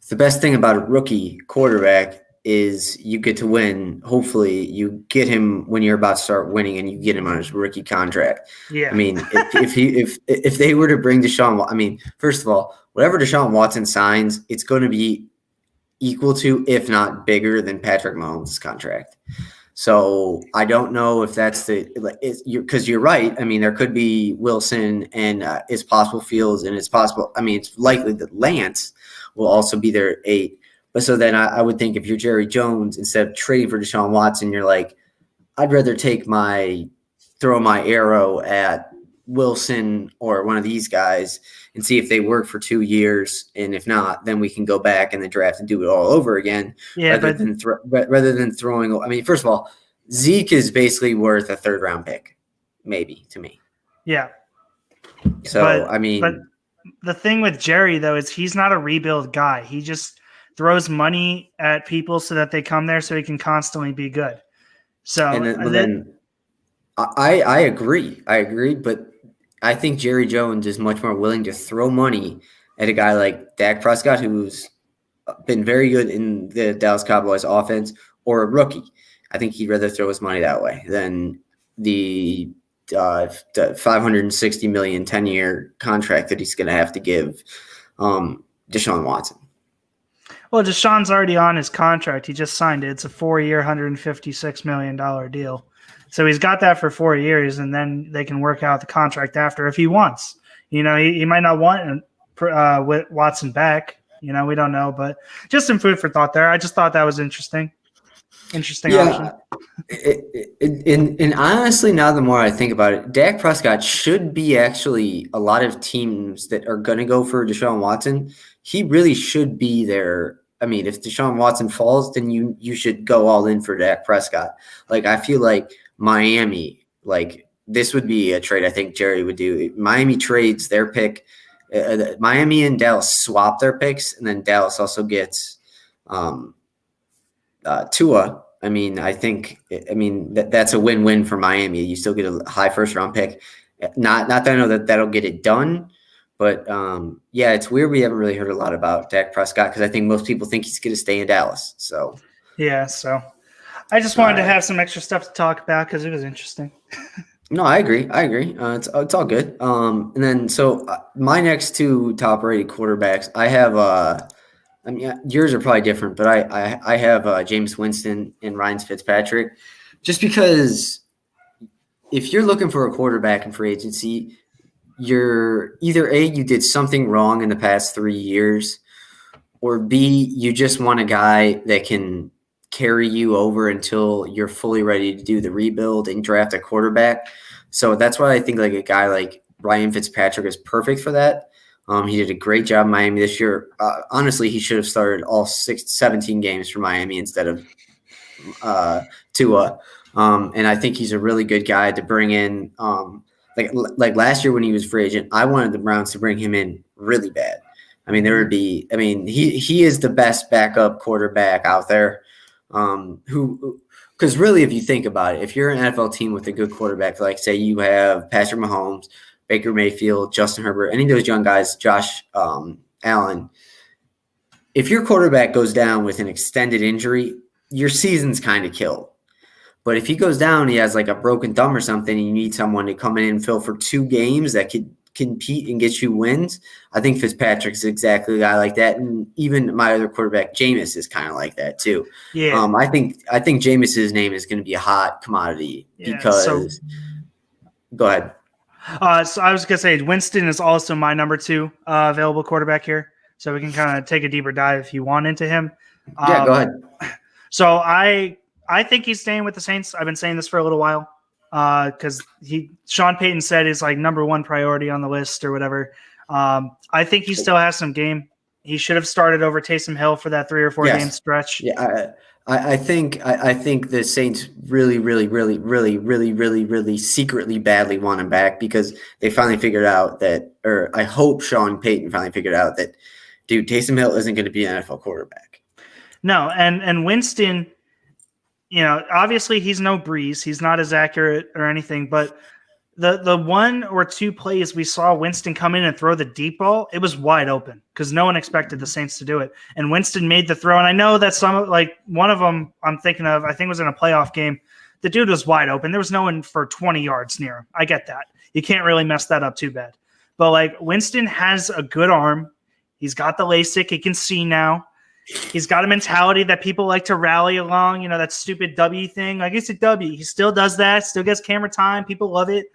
the best thing about a rookie quarterback is you get to win. Hopefully, you get him when you're about to start winning, and you get him on his rookie contract. Yeah. I mean, if they were to bring Deshaun, I mean, first of all, whatever Deshaun Watson signs, it's going to be equal to, if not bigger than, Patrick Mahomes' contract. So I don't know if that's because you're right. I mean, there could be Wilson, and it's possible Fields, and it's possible. I mean, it's likely that Lance will also be there at 8. But so then I would think if you're Jerry Jones, instead of trading for Deshaun Watson, you're like, I'd rather throw my arrow at Wilson or one of these guys and see if they work for 2 years. And if not, then we can go back in the draft and do it all over again. Yeah, rather than throwing. I mean, first of all, Zeke is basically worth a 3rd-round pick, maybe, to me. Yeah. So, but the thing with Jerry, though, is he's not a rebuild guy. He just throws money at people so that they come there so he can constantly be good. So I agree. But I think Jerry Jones is much more willing to throw money at a guy like Dak Prescott, who's been very good in the Dallas Cowboys offense, or a rookie. I think he'd rather throw his money that way than the $560 million 10-year contract that he's going to have to give Deshaun Watson. Well, Deshaun's already on his contract. He just signed it. It's a 4-year, $156 million deal. So he's got that for 4 years, and then they can work out the contract after if he wants. He might not want Watson back. We don't know, but just some food for thought there. I just thought that was interesting. Interesting option. And honestly, now the more I think about it, Dak Prescott should be actually a lot of teams that are going to go for Deshaun Watson. He really should be there. I mean, if Deshaun Watson falls, then you should go all in for Dak Prescott. Like, I feel like Miami, like, this would be a trade I think Jerry would do. Miami trades their pick. Miami and Dallas swap their picks, and then Dallas also gets Tua. I mean, that's a win-win for Miami. You still get a high first-round pick. Not that I know that'll get it done, but yeah, it's weird. We haven't really heard a lot about Dak Prescott because I think most people think he's going to stay in Dallas. So yeah, so I just wanted to have some extra stuff to talk about because it was interesting. No, I agree. It's all good. And then so my next 2 top-rated quarterbacks, I have yours are probably different, but I have James Winston and Ryan Fitzpatrick, just because if you're looking for a quarterback in free agency, you're either A, you did something wrong in the past 3 years, or B, you just want a guy that can carry you over until you're fully ready to do the rebuild and draft a quarterback. So that's why I think like a guy like Ryan Fitzpatrick is perfect for that. He did a great job in Miami this year. Honestly, he should have started all 17 games for Miami instead of Tua. And I think he's a really good guy to bring in. Like last year when he was free agent, I wanted the Browns to bring him in really bad. I mean, he is the best backup quarterback out there. Because really, if you think about it, if you're an NFL team with a good quarterback, like say you have Patrick Mahomes, Baker Mayfield, Justin Herbert, any of those young guys, Josh Allen, if your quarterback goes down with an extended injury, your season's kind of killed. But if he goes down, he has like a broken thumb or something, and you need someone to come in and fill for 2 games that could compete and get you wins, I think Fitzpatrick's exactly a guy like that. And even my other quarterback, Jameis, is kind of like that too. Yeah. I think Jameis's name is going to be a hot commodity because go ahead. So I was going to say Winston is also my number 2 available quarterback here. So we can kind of take a deeper dive if you want into him. Yeah, go ahead. So I think he's staying with the Saints. I've been saying this for a little while because Sean Payton said is like number 1 priority on the list or whatever. I think he still has some game. He should have started over Taysom Hill for that 3 or 4 game stretch. Yeah, I think the Saints really, really, really, really, really, really, really secretly badly want him back because they finally figured out that, or I hope Sean Payton finally figured out that, dude, Taysom Hill isn't going to be an NFL quarterback. No, and Winston, obviously he's no Breeze. He's not as accurate or anything, but the one or two plays we saw Winston come in and throw the deep ball, it was wide open because no one expected the Saints to do it. And Winston made the throw. And I know that one of them I'm thinking of, I think was in a playoff game. The dude was wide open. There was no one for 20 yards near him. I get that. You can't really mess that up too bad. But Winston has a good arm. He's got the LASIK. He can see now. He's got a mentality that people like to rally along, that stupid W thing. It's a W. He still does that, still gets camera time. People love it.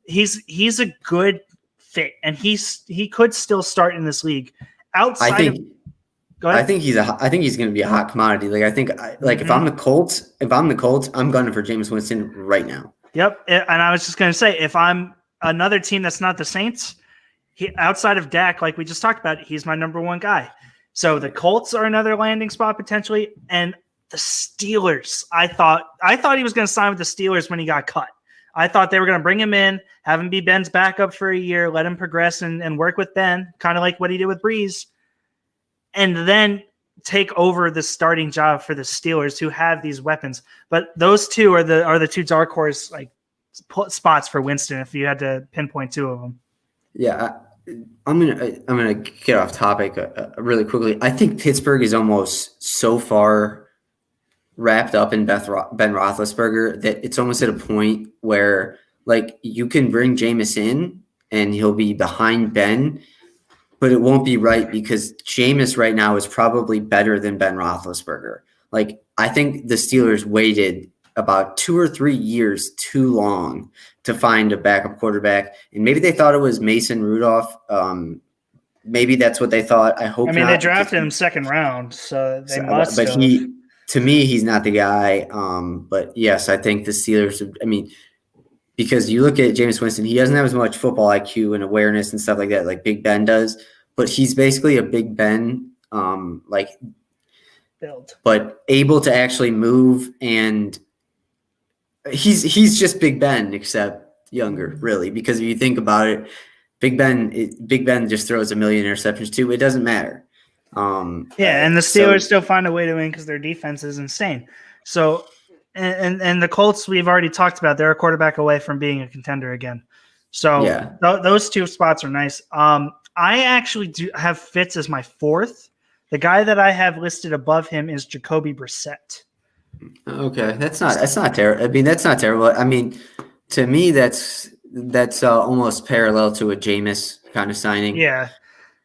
He's a good fit, and he could still start in this league. Go ahead. I think he's going to be a hot commodity. If I'm the Colts, I'm gunning for Jameis Winston right now. Yep, and I was just going to say, if I'm another team that's not the Saints, outside of Dak, like we just talked about, he's my number one guy. So the Colts are another landing spot potentially, and the Steelers. I thought he was going to sign with the Steelers when he got cut. I thought they were going to bring him in, have him be Ben's backup for a year, let him progress and work with Ben, kind of like what he did with Breeze, and then take over the starting job for the Steelers, who have these weapons. But those two are the two dark horse spots for Winston if you had to pinpoint two of them. Yeah, I'm gonna get off topic really quickly. I think Pittsburgh is almost so far wrapped up in Ben Roethlisberger that it's almost at a point where you can bring Jameis in and he'll be behind Ben, but it won't be right because Jameis right now is probably better than Ben Roethlisberger. I think the Steelers waited about 2 or 3 years too long to find a backup quarterback, and maybe they thought it was Mason Rudolph. Maybe that's what they thought. I hope. They drafted him second round, so they must. But to me, he's not the guy. But yes, I think the Steelers. Because you look at Jameis Winston, he doesn't have as much football IQ and awareness and stuff like that, like Big Ben does. But he's basically a Big Ben, build, but able to actually move, and he's just Big Ben except younger, really. Because if you think about it, Big Ben just throws a million interceptions too. It doesn't matter. And the Steelers still find a way to win because their defense is insane. So, and the Colts, we've already talked about, they're a quarterback away from being a contender again. So those two spots are nice. I actually do have Fitz as my fourth. The guy that I have listed above him is Jacoby Brissett. Okay, that's not terrible. That's not terrible. To me, that's almost parallel to a Jameis kind of signing. Yeah.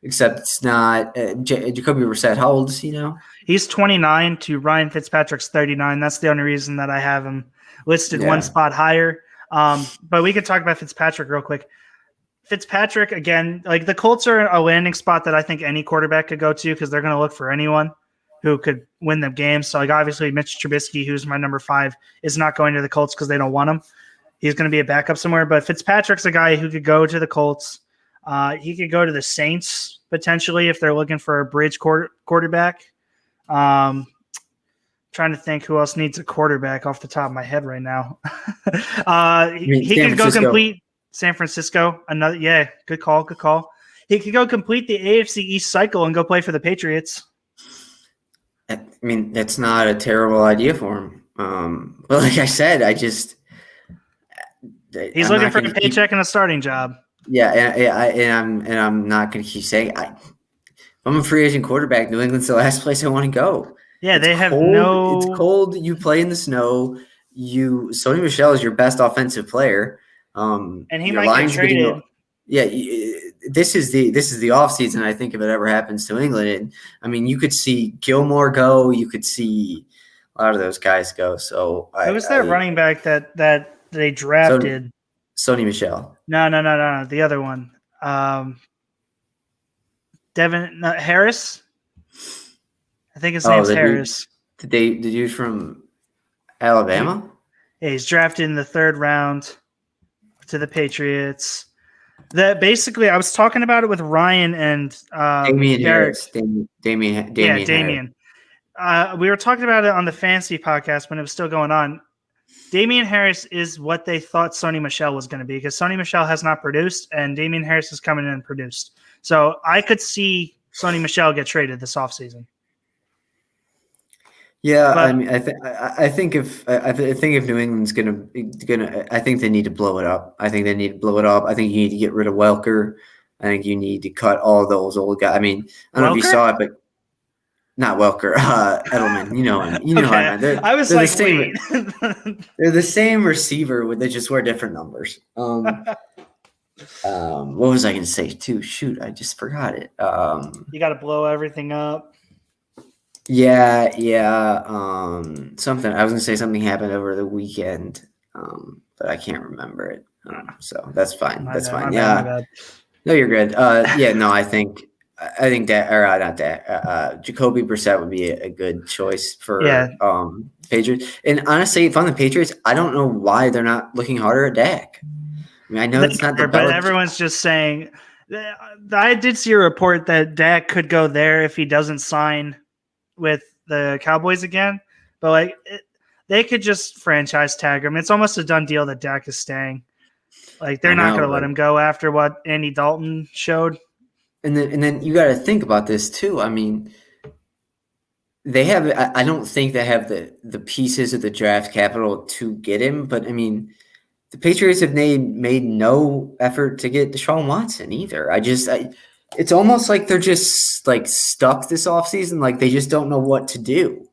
Except it's not Jacoby Brissett. How old is he now? He's 29 to Ryan Fitzpatrick's 39. That's the only reason that I have him listed one spot higher. But we could talk about Fitzpatrick real quick. Fitzpatrick, again, the Colts are a landing spot that I think any quarterback could go to because they're going to look for anyone who could win the game. So, obviously, Mitch Trubisky, who's my number 5, is not going to the Colts because they don't want him. He's going to be a backup somewhere. But Fitzpatrick's a guy who could go to the Colts. He could go to the Saints potentially if they're looking for a bridge quarterback. Trying to think who else needs a quarterback off the top of my head right now. He could go complete San Francisco. Good call. He could go complete the AFC East cycle and go play for the Patriots. That's not a terrible idea for him. But like I said, he's looking for a paycheck and a starting job. Yeah, and I'm not going to keep saying if I'm a free agent quarterback, New England's the last place I want to go. Yeah, it's cold. You play in the snow. Sony Michel is your best offensive player. And he might get traded. This is the offseason, I think, if it ever happens to England. And, you could see Gilmore go. You could see a lot of those guys go. So who was that running back that they drafted? Sony Michel. No. The other one. Harris. I think his name's Harris. The dude from Alabama? Yeah, he's drafted in the 3rd round to the Patriots. Basically, I was talking about it with Ryan and Damian Harris. Damian. We were talking about it on the Fantasy podcast when it was still going on. Damian Harris is what they thought Sony Michel was going to be because Sony Michel has not produced, and Damian Harris is coming in and produced. So I could see Sony Michel get traded this offseason. Yeah, I But mean, I think if New England's gonna, I think they need to blow it up. I think they need to blow it up. I think you need to get rid of Welker. I think you need to cut all those old guys. I mean, I don't know if you Welker? saw it, but not Welker, Edelman. You know who I Okay. meant. I was They're the like, same. wait. They're the same receiver. They just wear different numbers. What was I going to say too? Shoot, I just forgot it. You got to blow everything up. Yeah. Something I was going to say something happened over the weekend, but I can't remember it. So that's fine. My That's bad, fine. my Yeah. bad. No, you're good. Yeah. No, I think that, or not that. Jacoby Brissett would be a good choice for Patriots. And honestly, if I'm the Patriots, I don't know why they're not looking harder at Dak. I mean, I know it's not the but everyone's just saying. I did see a report that Dak could go there if he doesn't sign with the Cowboys again. But they could just franchise tag him. It's almost a done deal that Dak is staying. Like they're not going to let him go after what Andy Dalton showed. And then you got to think about this too. I mean, they have. I don't think they have the pieces of the draft capital to get him. But I mean, the Patriots have made no effort to get Deshaun Watson either. It's almost like they're just like stuck this offseason. Like they just don't know what to do.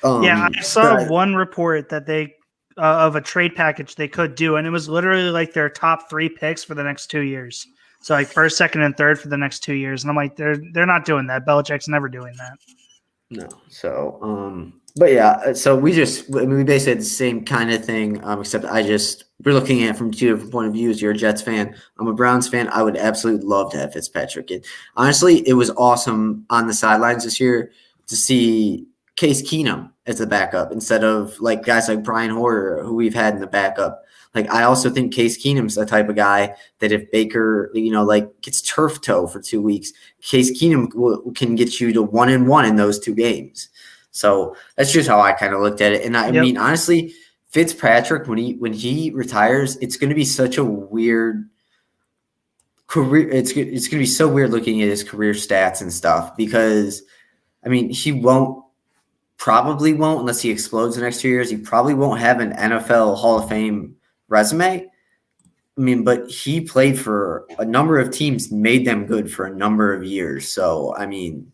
I saw one report that they of a trade package they could do, and it was literally like their top 3 picks for the next 2 years. So like first, second, and third for the next 2 years. And I'm like, they're not doing that. Belichick's never doing that. No. So, but yeah, so we basically had the same kind of thing, except we're looking at it from 2 different point of views. You're a Jets fan. I'm a Browns fan. I would absolutely love to have Fitzpatrick. Honestly, it was awesome on the sidelines this year to see Case Keenum as the backup instead of like guys like Brian Hoyer, who we've had in the backup. Like, I also think Case Keenum's the type of guy that if Baker, gets turf toe for 2 weeks, Case Keenum can get you to 1-1 in those 2 games. So that's just how I kind of looked at it. And I mean, honestly, Fitzpatrick, when he retires, it's going to be such a weird career. It's going to be so weird looking at his career stats and stuff because, I mean, he probably won't unless he explodes the next 2 years. He probably won't have an NFL Hall of Fame resume. I mean, but he played for a number of teams, made them good for a number of years. So, I mean,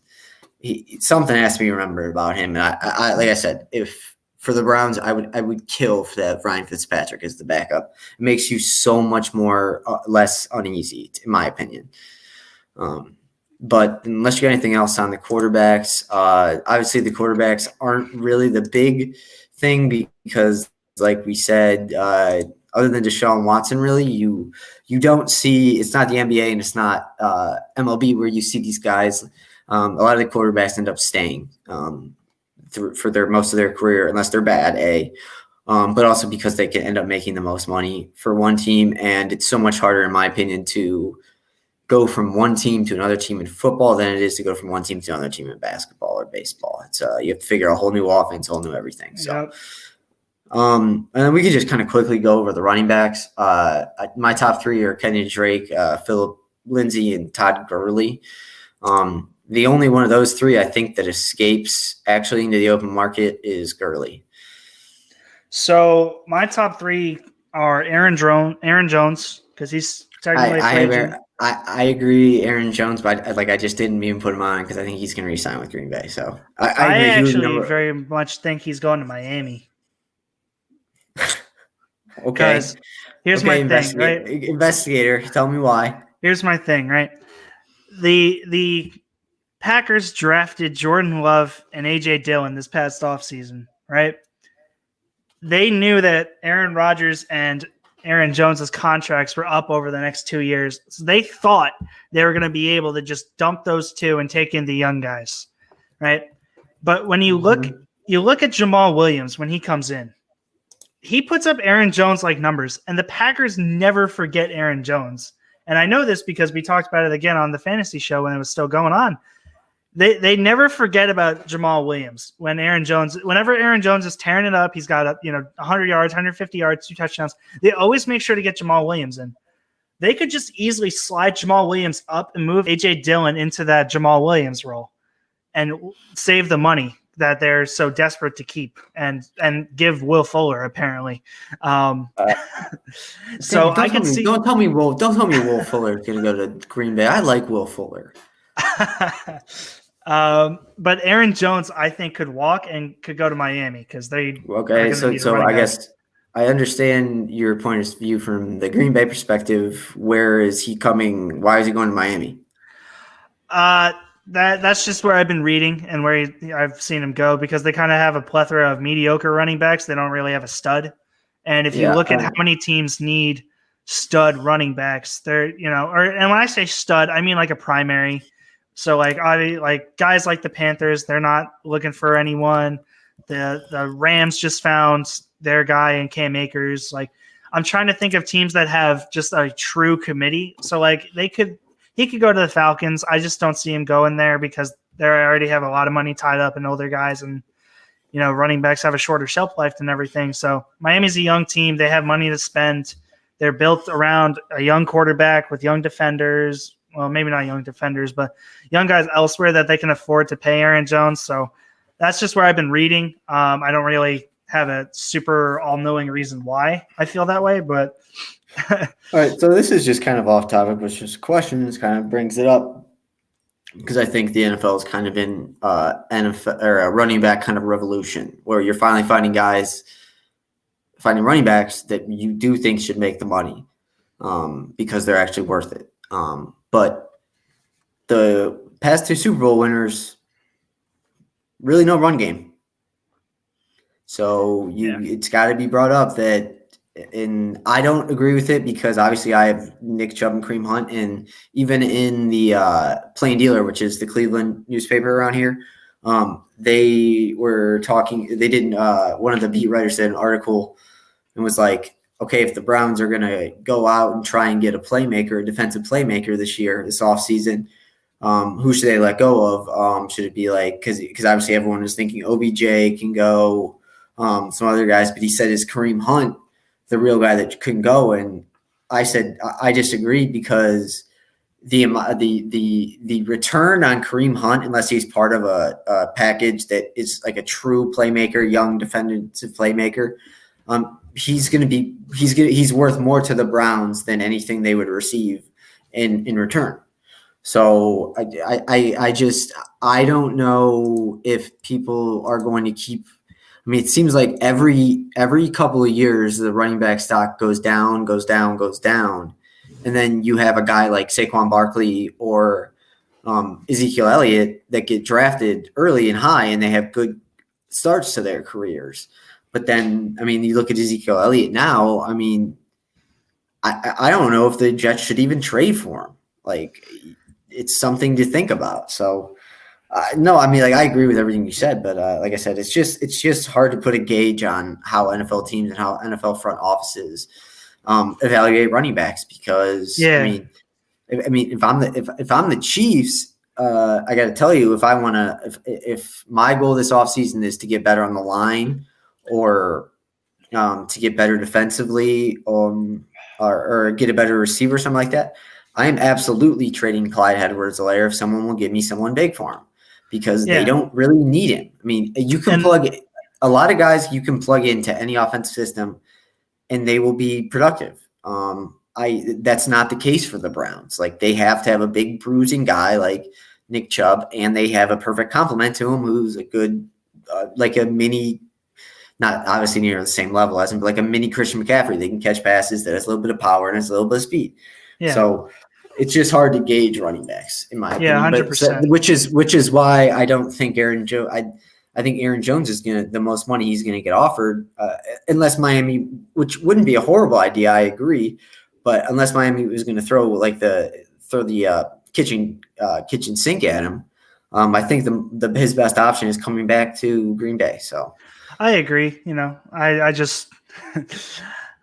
something has to be remembered about him. And I like I said, if for the Browns, I would kill for that Ryan Fitzpatrick as the backup. It makes you so much more less uneasy, in my opinion. But unless you got anything else on the quarterbacks, obviously the quarterbacks aren't really the big thing because, like we said, other than Deshaun Watson, really, you don't see – it's not the NBA and it's not MLB where you see these guys. A lot of the quarterbacks end up staying for most of their career unless they're bad, but also because they can end up making the most money for one team. And it's so much harder, in my opinion, to go from one team to another team in football than it is to go from one team to another team in basketball or baseball. It's you have to figure a whole new offense, whole new everything. So, and then we can just kind of quickly go over the running backs. My top 3 are Kenyon Drake, Phillip Lindsay, and Todd Gurley. The only one of those 3 I think that escapes actually into the open market is Gurley. So my top 3 are Aaron Jones because he's technically I agree, Aaron Jones, but I just didn't even put him on because I think he's going to re-sign with Green Bay. So I agree. Actually very much think he's going to Miami. Okay. Here's my thing, right? Investigator, tell me why. Here's my thing, right? The Packers drafted Jordan Love and A.J. Dillon this past offseason, right? They knew that Aaron Rodgers and Aaron Jones's contracts were up over the next 2 years. So they thought they were going to be able to just dump those 2 and take in the young guys, right? But when you look at Jamal Williams when he comes in, he puts up Aaron Jones-like numbers, and the Packers never forget Aaron Jones. And I know this because we talked about it again on the fantasy show when it was still going on. They never forget about Jamal Williams whenever Aaron Jones is tearing it up, he's got 100 yards, 150 yards, 2 touchdowns. They always make sure to get Jamal Williams in. They could just easily slide Jamal Williams up and move A.J. Dillon into that Jamal Williams role and save the money. that they're so desperate to keep and give Will Fuller apparently. So I can see. Don't tell me Will Fuller is going to go to Green Bay. I like Will Fuller. But Aaron Jones, I think, could walk and could go to Miami because they. Okay, so I guess I understand your point of view from the Green Bay perspective. Where is he coming? Why is he going to Miami? That's just where I've been reading and where I've seen him go because they kind of have a plethora of mediocre running backs. They don't really have a stud. And if you look at how many teams need stud running backs, and when I say stud, I mean like a primary. So like guys like the Panthers, they're not looking for anyone. The Rams just found their guy in Cam Akers. Like I'm trying to think of teams that have just a true committee. So like he could go to the Falcons. I just don't see him going there because they already have a lot of money tied up in older guys, and running backs have a shorter shelf life than everything. So Miami's a young team. They have money to spend. They're built around a young quarterback with young defenders. Well, maybe not young defenders, but young guys elsewhere that they can afford to pay Aaron Jones. So that's just where I've been reading. I don't really have a super all-knowing reason why I feel that way, but all right, so this is just kind of off topic, but just a question. This kind of brings it up because I think the NFL is kind of in NFL or a running back kind of revolution where you're finally finding running backs that you do think should make the money because they're actually worth it. But the past 2 Super Bowl winners, really no run game. So it's got to be brought up that. And I don't agree with it because obviously I have Nick Chubb and Kareem Hunt, and even in the Plain Dealer, which is the Cleveland newspaper around here, they were talking. They didn't. One of the beat writers did an article and was like, "Okay, if the Browns are going to go out and try and get a defensive playmaker this offseason, who should they let go of? Should it be like because obviously everyone was thinking OBJ can go, some other guys, but he said is Kareem Hunt the real guy that couldn't go, and I said I disagreed because the return on Kareem Hunt, unless he's part of a package that is like a true playmaker, young defensive playmaker, he's worth more to the Browns than anything they would receive in return. So I don't know if people are going to keep. I mean, it seems like every couple of years the running back stock goes down, and then you have a guy like Saquon Barkley or Ezekiel Elliott that get drafted early and high, and they have good starts to their careers. But then, I mean, you look at Ezekiel Elliott now. I mean, I don't know if the Jets should even trade for him. Like, it's something to think about. So. No, I mean, like I agree with everything you said, but like I said, it's just hard to put a gauge on how NFL teams and how NFL front offices evaluate running backs because I mean, if I'm the Chiefs, I got to tell you, if my goal this offseason is to get better on the line or to get better defensively or get a better receiver, something like that, I am absolutely trading Clyde Edwards-Helaire if someone will give me someone big for him. Because they don't really need him. I mean, you can plug a lot of guys you can plug into any offensive system, and they will be productive. That's not the case for the Browns. Like they have to have a big bruising guy like Nick Chubb, and they have a perfect complement to him who's a good, like a mini, not obviously near the same level as him, but like a mini Christian McCaffrey. They can catch passes that has a little bit of power and has a little bit of speed. Yeah. So it's just hard to gauge running backs, in my opinion. 100%. Which is why I don't think Aaron Jones. I think Aaron Jones is the most money he's gonna get offered, unless Miami, which wouldn't be a horrible idea. I agree, but unless Miami was going to throw the kitchen sink at him, I think his best option is coming back to Green Bay. So I agree. I just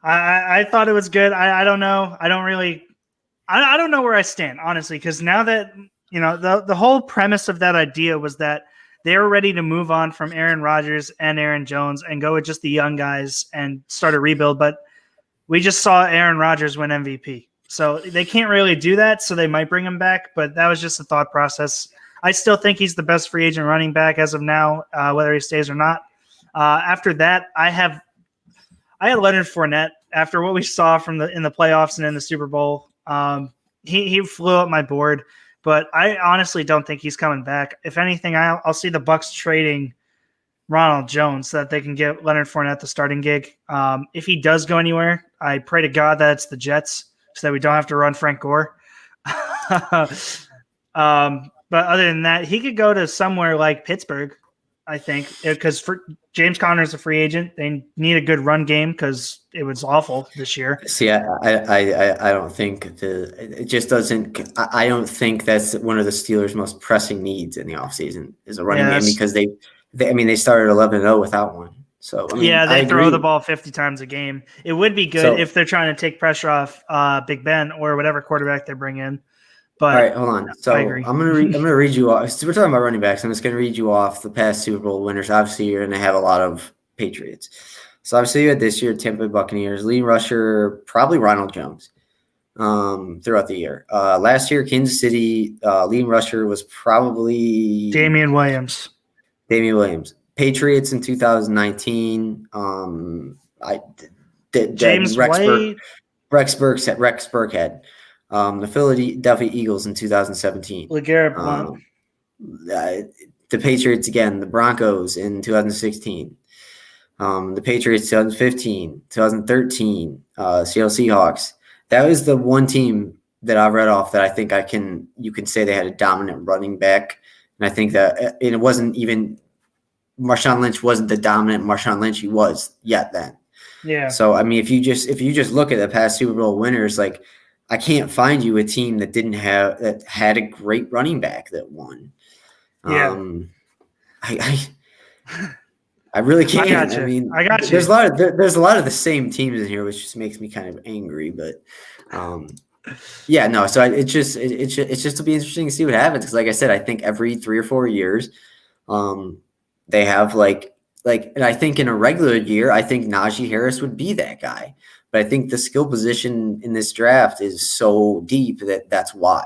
I thought it was good. I don't know. I don't know where I stand, honestly, because now that, the whole premise of that idea was that they were ready to move on from Aaron Rodgers and Aaron Jones and go with just the young guys and start a rebuild. But we just saw Aaron Rodgers win MVP. So they can't really do that. So they might bring him back. But that was just a thought process. I still think he's the best free agent running back as of now, whether he stays or not. After that, I had Leonard Fournette. After what we saw in the playoffs and in the Super Bowl, he flew up my board. But I honestly don't think he's coming back. If anything, I'll see the Bucs trading Ronald Jones so that they can get Leonard Fournette the starting gig. If he does go anywhere, I pray to God that it's the Jets so that we don't have to run Frank Gore. But other than that, he could go to somewhere like Pittsburgh, I think, because James Conner's a free agent. They need a good run game because it was awful this year. See, I don't think it just doesn't. I don't think that's one of the Steelers' most pressing needs in the offseason is a running game because they started 11-0 without one. So they throw the ball 50 times a game. It would be good if they're trying to take pressure off Big Ben or whatever quarterback they bring in. But all right, hold on. So I'm gonna read you off. So we're talking about running backs. I'm just gonna read you off the past Super Bowl winners. Obviously, you're gonna have a lot of Patriots. So obviously, you had this year Tampa Bay Buccaneers leading rusher probably Ronald Jones throughout the year. Last year, Kansas City leading rusher was probably Damian Williams. Patriots in 2019. James White. Rex Burkhead. The Philadelphia Eagles in 2017. LeGarrette Blount. The Patriots again. The Broncos in 2016. The Patriots 2015, 2013. Seattle Seahawks. That was the one team that I read off that I think you can say they had a dominant running back, and I think that it wasn't even Marshawn Lynch wasn't the dominant Marshawn Lynch he was yet then. Yeah. So I mean, if you just look at the past Super Bowl winners, like. I can't find you a team that had a great running back that won. Yeah. I really can't. I got you. There's a lot of the same teams in here, which just makes me kind of angry. But yeah, no. So it's just to be interesting to see what happens because, like I said, I think every 3 or 4 years, they have like, and I think in a regular year, I think Najee Harris would be that guy. But I think the skill position in this draft is so deep that's why.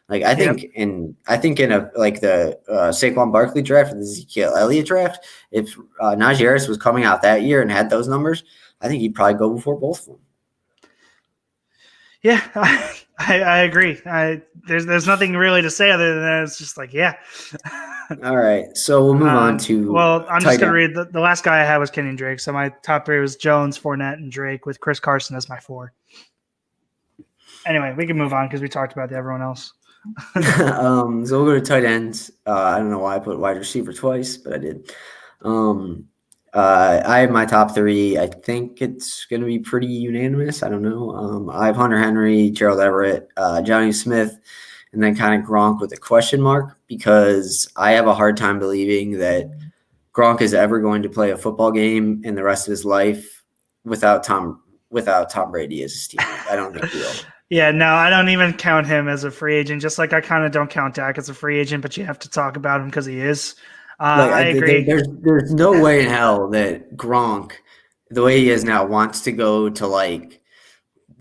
Like I think in the Saquon Barkley draft and the Ezekiel Elliott draft, if Najee Harris was coming out that year and had those numbers, I think he'd probably go before both of them. Yeah, I agree. There's nothing really to say other than that. It's just like, yeah. All right, so we'll move on to. Well, I'm just going to read the last guy I had was Kenyon Drake. So my top 3 was Jones, Fournette, and Drake with Chris Carson as my 4. Anyway, we can move on because we talked about everyone else. So we'll go to tight ends. I don't know why I put wide receiver twice, but I did. I have my top 3. I think it's going to be pretty unanimous. I don't know. I have Hunter Henry, Gerald Everett, Johnny Smith, and then kind of Gronk with a question mark because I have a hard time believing that Gronk is ever going to play a football game in the rest of his life without Tom Brady as his teammate. I don't think he will. Yeah, no, I don't even count him as a free agent, just like I kind of don't count Dak as a free agent, but you have to talk about him because he is. I agree. There's no way in hell that Gronk, the way he is now, wants to go to like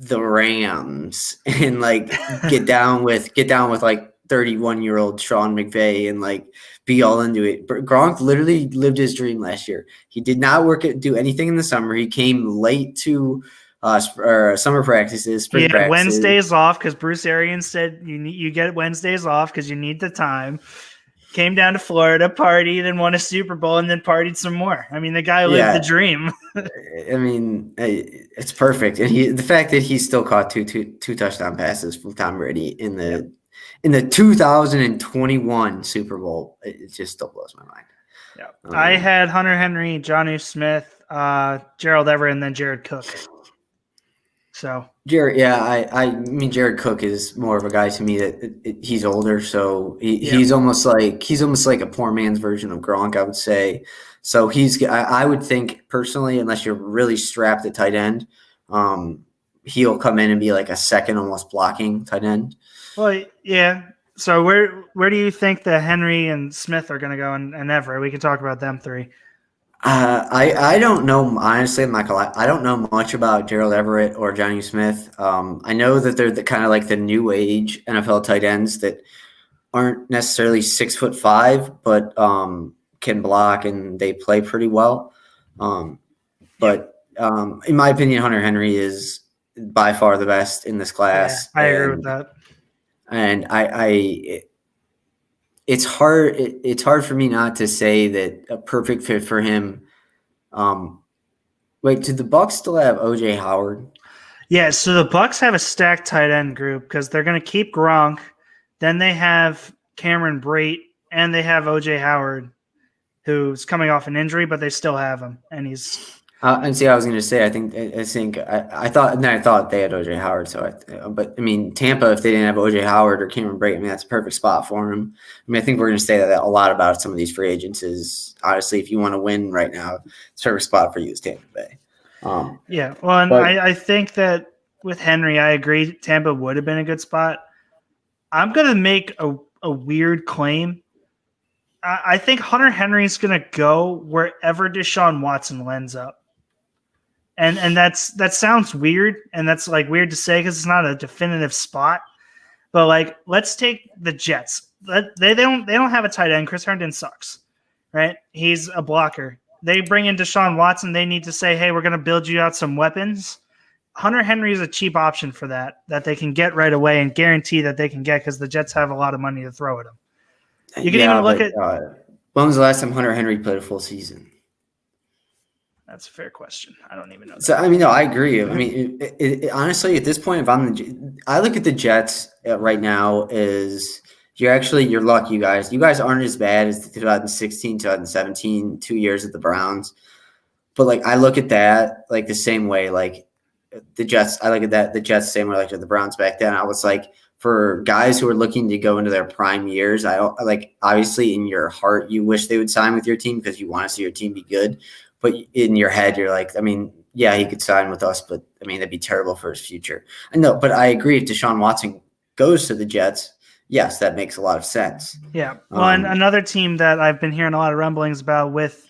the Rams and like get down with like 31-year-old Sean McVay and like be all into it. But Gronk literally lived his dream last year. He did not do anything in the summer. He came late to summer practices, spring practices. Wednesdays off because Bruce Arians said you get Wednesdays off because you need the time. Came down to Florida, partied, and won a Super Bowl, and then partied some more. I mean, the guy lived the dream. I mean, it's perfect. And the fact that he still caught two touchdown passes from Tom Brady in the 2021 Super Bowl, it just still blows my mind. Yeah, I had Hunter Henry, Jonnu Smith, Gerald Everett, and then Jared Cook. So Jared, I mean Jared Cook is more of a guy to me that he's older, so he's almost like a poor man's version of Gronk, I would say. So I would think personally, unless you're really strapped at tight end, he'll come in and be like a second, almost blocking tight end. Well, yeah. So where do you think the Henry and Smith are going to go and Everett? We can talk about them 3. I don't know, honestly, Michael. I don't know much about Gerald Everett or Johnny Smith. I know that they're kind of like the new age NFL tight ends that aren't necessarily 6'5", but can block and they play pretty well. But in my opinion, Hunter Henry is by far the best in this class. Yeah, I agree with that. And it's hard. It's hard for me not to say that a perfect fit for him. Wait, do the Bucks still have OJ Howard? Yeah, so the Bucks have a stacked tight end group because they're going to keep Gronk. Then they have Cameron Brate, and they have OJ Howard, who's coming off an injury, but they still have him, and he's. And see, I was going to say, I thought they had OJ Howard. But I mean, Tampa, if they didn't have OJ Howard or Cameron Brate, I mean, that's a perfect spot for him. I mean, I think we're going to say that a lot about some of these free agents is honestly, if you want to win right now, it's a perfect spot for you is Tampa Bay. Yeah, well, and I think that with Henry, I agree. Tampa would have been a good spot. I'm going to make a weird claim. I think Hunter Henry's going to go wherever Deshaun Watson ends up. And that sounds weird, and that's like weird to say because it's not a definitive spot. But like, let's take the Jets. They don't have a tight end. Chris Herndon sucks, right? He's a blocker. They bring in Deshaun Watson. They need to say, hey, we're going to build you out some weapons. Hunter Henry is a cheap option for that they can get right away and guarantee that they can get because the Jets have a lot of money to throw at him. You can even look at when was the last time Hunter Henry played a full season? That's a fair question. I don't even know. So I mean, no, I agree. I mean, honestly, at this point, I look at the Jets right now as you're lucky, you guys. You guys aren't as bad as the 2016, 2017, 2 years at the Browns. But like, I look at that like the same way, like the Jets. I look at the Jets the same way like the Browns back then. I was like, for guys who are looking to go into their prime years, I like obviously in your heart you wish they would sign with your team because you want to see your team be good. But in your head, you're like, I mean, yeah, he could sign with us, but I mean, that'd be terrible for his future. I know, but I agree. If Deshaun Watson goes to the Jets, yes, that makes a lot of sense. Yeah. Well, and another team that I've been hearing a lot of rumblings about with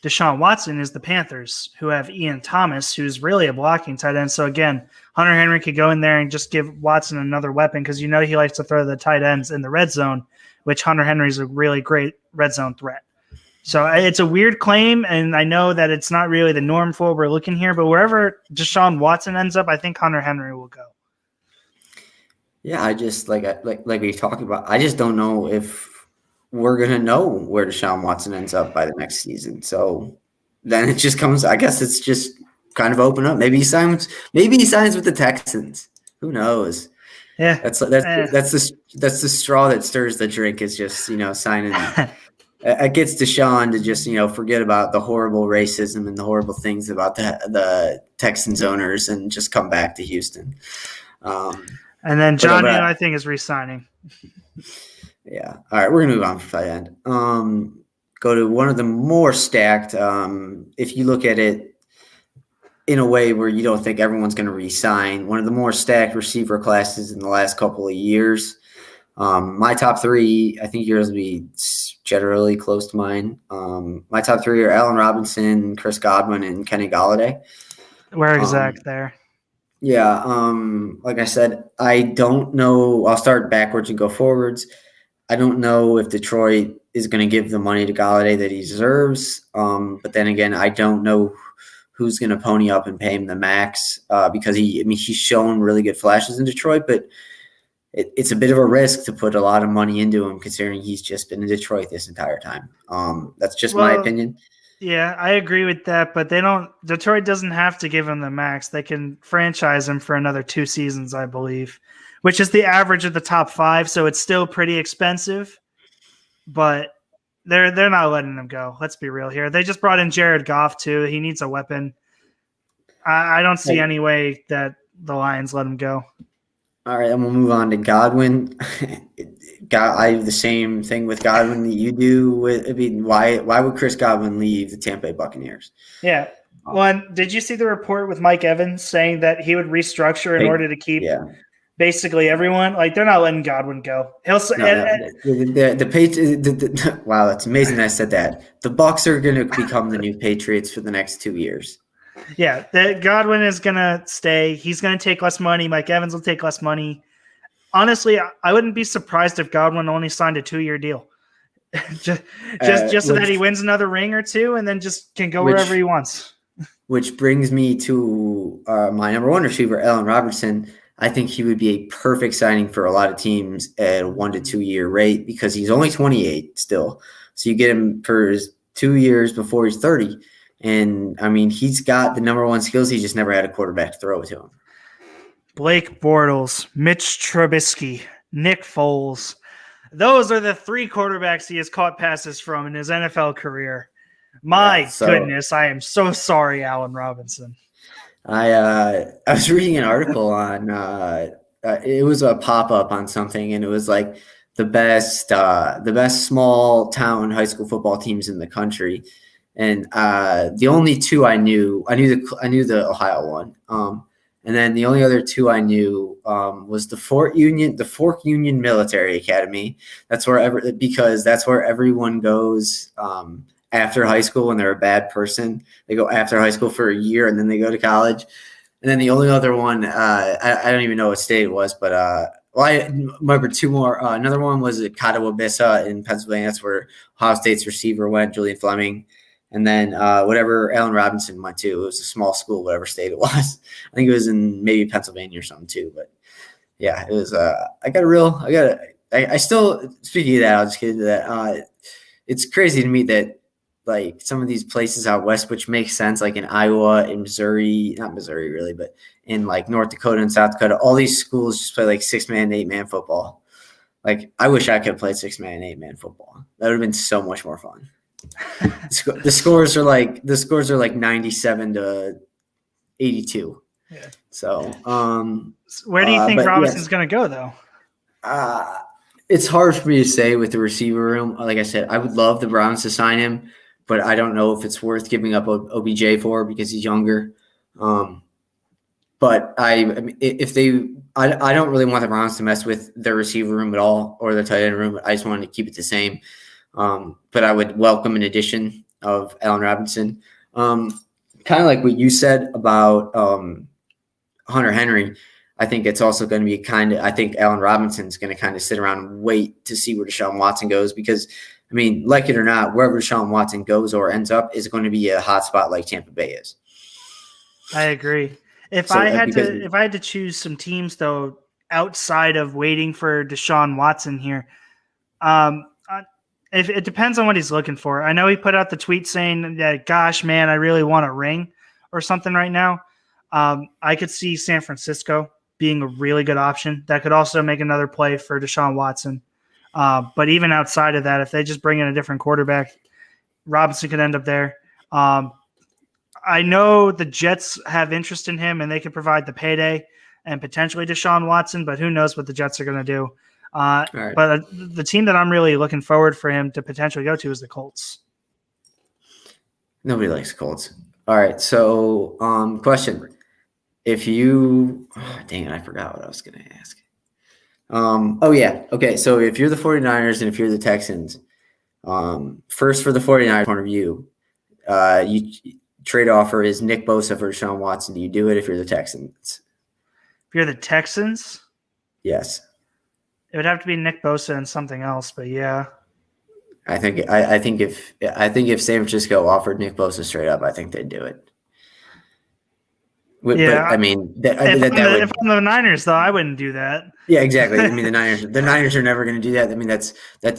Deshaun Watson is the Panthers, who have Ian Thomas, who's really a blocking tight end. So again, Hunter Henry could go in there and just give Watson another weapon because he likes to throw the tight ends in the red zone, which Hunter Henry is a really great red zone threat. So it's a weird claim, and I know that it's not really the norm for what we're looking here, but wherever Deshaun Watson ends up, I think Hunter Henry will go. Yeah, I just like we talked about, I just don't know if we're going to know where Deshaun Watson ends up by the next season. So then it just comes, I guess it's just kind of open up. Maybe he signs with the Texans. Who knows? Yeah. That's the straw that stirs the drink is just, signing. It gets Deshaun to just, forget about the horrible racism and the horrible things about the Texans owners and just come back to Houston. And then John, I think, is re-signing. Yeah. All right, we're going to move on from tight end. Go to one of the more stacked, if you look at it in a way where you don't think everyone's going to re-sign, one of the more stacked receiver classes in the last couple of years. My top three, I think yours will be generally close to mine. My top three are Allen Robinson, Chris Godwin, and Kenny Golladay. We're exact there. Yeah. Like I said, I don't know. I'll start backwards and go forwards. I don't know if Detroit is going to give the money to Golladay that he deserves. But then again, I don't know who's going to pony up and pay him the max because he's shown really good flashes in Detroit, but it's a bit of a risk to put a lot of money into him considering he's just been in Detroit this entire time. That's just my opinion. Yeah, I agree with that, but Detroit doesn't have to give him the max. They can franchise him for another 2 seasons, I believe, which is the average of the top 5. So it's still pretty expensive, but they're not letting him go. Let's be real here. They just brought in Jared Goff too. He needs a weapon. I don't see any way that the Lions let him go. All right, and we'll move on to Godwin. I have the same thing with Godwin that you do. Why would Chris Godwin leave the Tampa Bay Buccaneers? Yeah. Did you see the report with Mike Evans saying that he would restructure in order to keep basically everyone? Like, they're not letting Godwin go. Wow, that's amazing I said that. The Bucs are going to become the new Patriots for the next 2 years. Yeah, Godwin is going to stay. He's going to take less money. Mike Evans will take less money. honestly, I wouldn't be surprised if Godwin only signed a 2-year deal. just so that he wins another ring or two and then just can go wherever he wants. Which brings me to my number one receiver, Allen Robertson. I think he would be a perfect signing for a lot of teams at a 1 to 2 year rate because he's only 28 still. So you get him for his 2 years before he's 30. And, I mean, he's got the number one skills. He just never had a quarterback to throw it to him. Blake Bortles, Mitch Trubisky, Nick Foles. Those are the 3 quarterbacks he has caught passes from in his NFL career. My goodness, I am so sorry, Allen Robinson. I was reading an article on it was a pop-up on something, and it was like the best small town high school football teams in the country. And the only 2 I knew the Ohio one. And then the only other 2 I knew was the Fork Union Military Academy. Because that's where everyone goes after high school when they're a bad person. They go after high school for a year and then they go to college. And then the only other one, I don't even know what state it was, but I remember 2 more. Another one was at Catawba in Pennsylvania. That's where Ohio State's receiver went, Julian Fleming. And then whatever Allen Robinson went to, it was a small school, whatever state it was. I think it was in maybe Pennsylvania or something too. But yeah, it was. I still, speaking of that, I'll just get into that. It's crazy to me that like some of these places out west, which makes sense, like in Iowa, in Missouri, not Missouri really, but in like North Dakota and South Dakota, all these schools just play like 6-man, 8-man football. Like I wish I could have played 6-man, 8-man football. That would have been so much more fun. The scores are like 97 to 82. Yeah. So where do you think Robinson's going to go though? It's hard for me to say with the receiver room. Like I said, I would love the Browns to sign him, but I don't know if it's worth giving up OBJ for because he's younger. But I don't really want the Browns to mess with their receiver room at all or the tight end room. I just wanted to keep it the same. But I would welcome an addition of Allen Robinson. Kind of like what you said about Hunter Henry. I think it's also going to be I think Allen Robinson's going to kind of sit around and wait to see where Deshaun Watson goes because, I mean, like it or not, wherever Deshaun Watson goes or ends up is going to be a hot spot like Tampa Bay is. I agree. If I had to choose some teams, though, outside of waiting for Deshaun Watson here, it depends on what he's looking for. I know he put out the tweet saying that, gosh, man, I really want a ring or something right now. I could see San Francisco being a really good option. That could also make another play for Deshaun Watson. But even outside of that, if they just bring in a different quarterback, Robinson could end up there. I know the Jets have interest in him and they could provide the payday and potentially Deshaun Watson, but who knows what the Jets are going to do. Right. But the team that I'm really looking forward for him to potentially go to is the Colts. Nobody likes Colts. All right. So question. If you dang it, I forgot what I was going to ask. Okay. So if you're the 49ers and if you're the Texans, first for the 49ers point of view, trade offer is Nick Bosa for Deshaun Watson. Do you do it if you're the Texans? If you're the Texans? Yes. It would have to be Nick Bosa and something else, but yeah. I think if San Francisco offered Nick Bosa straight up, I think they'd do it. But I mean, if I'm the Niners, though, I wouldn't do that. Yeah, exactly. I mean, the Niners are never going to do that. I mean, that's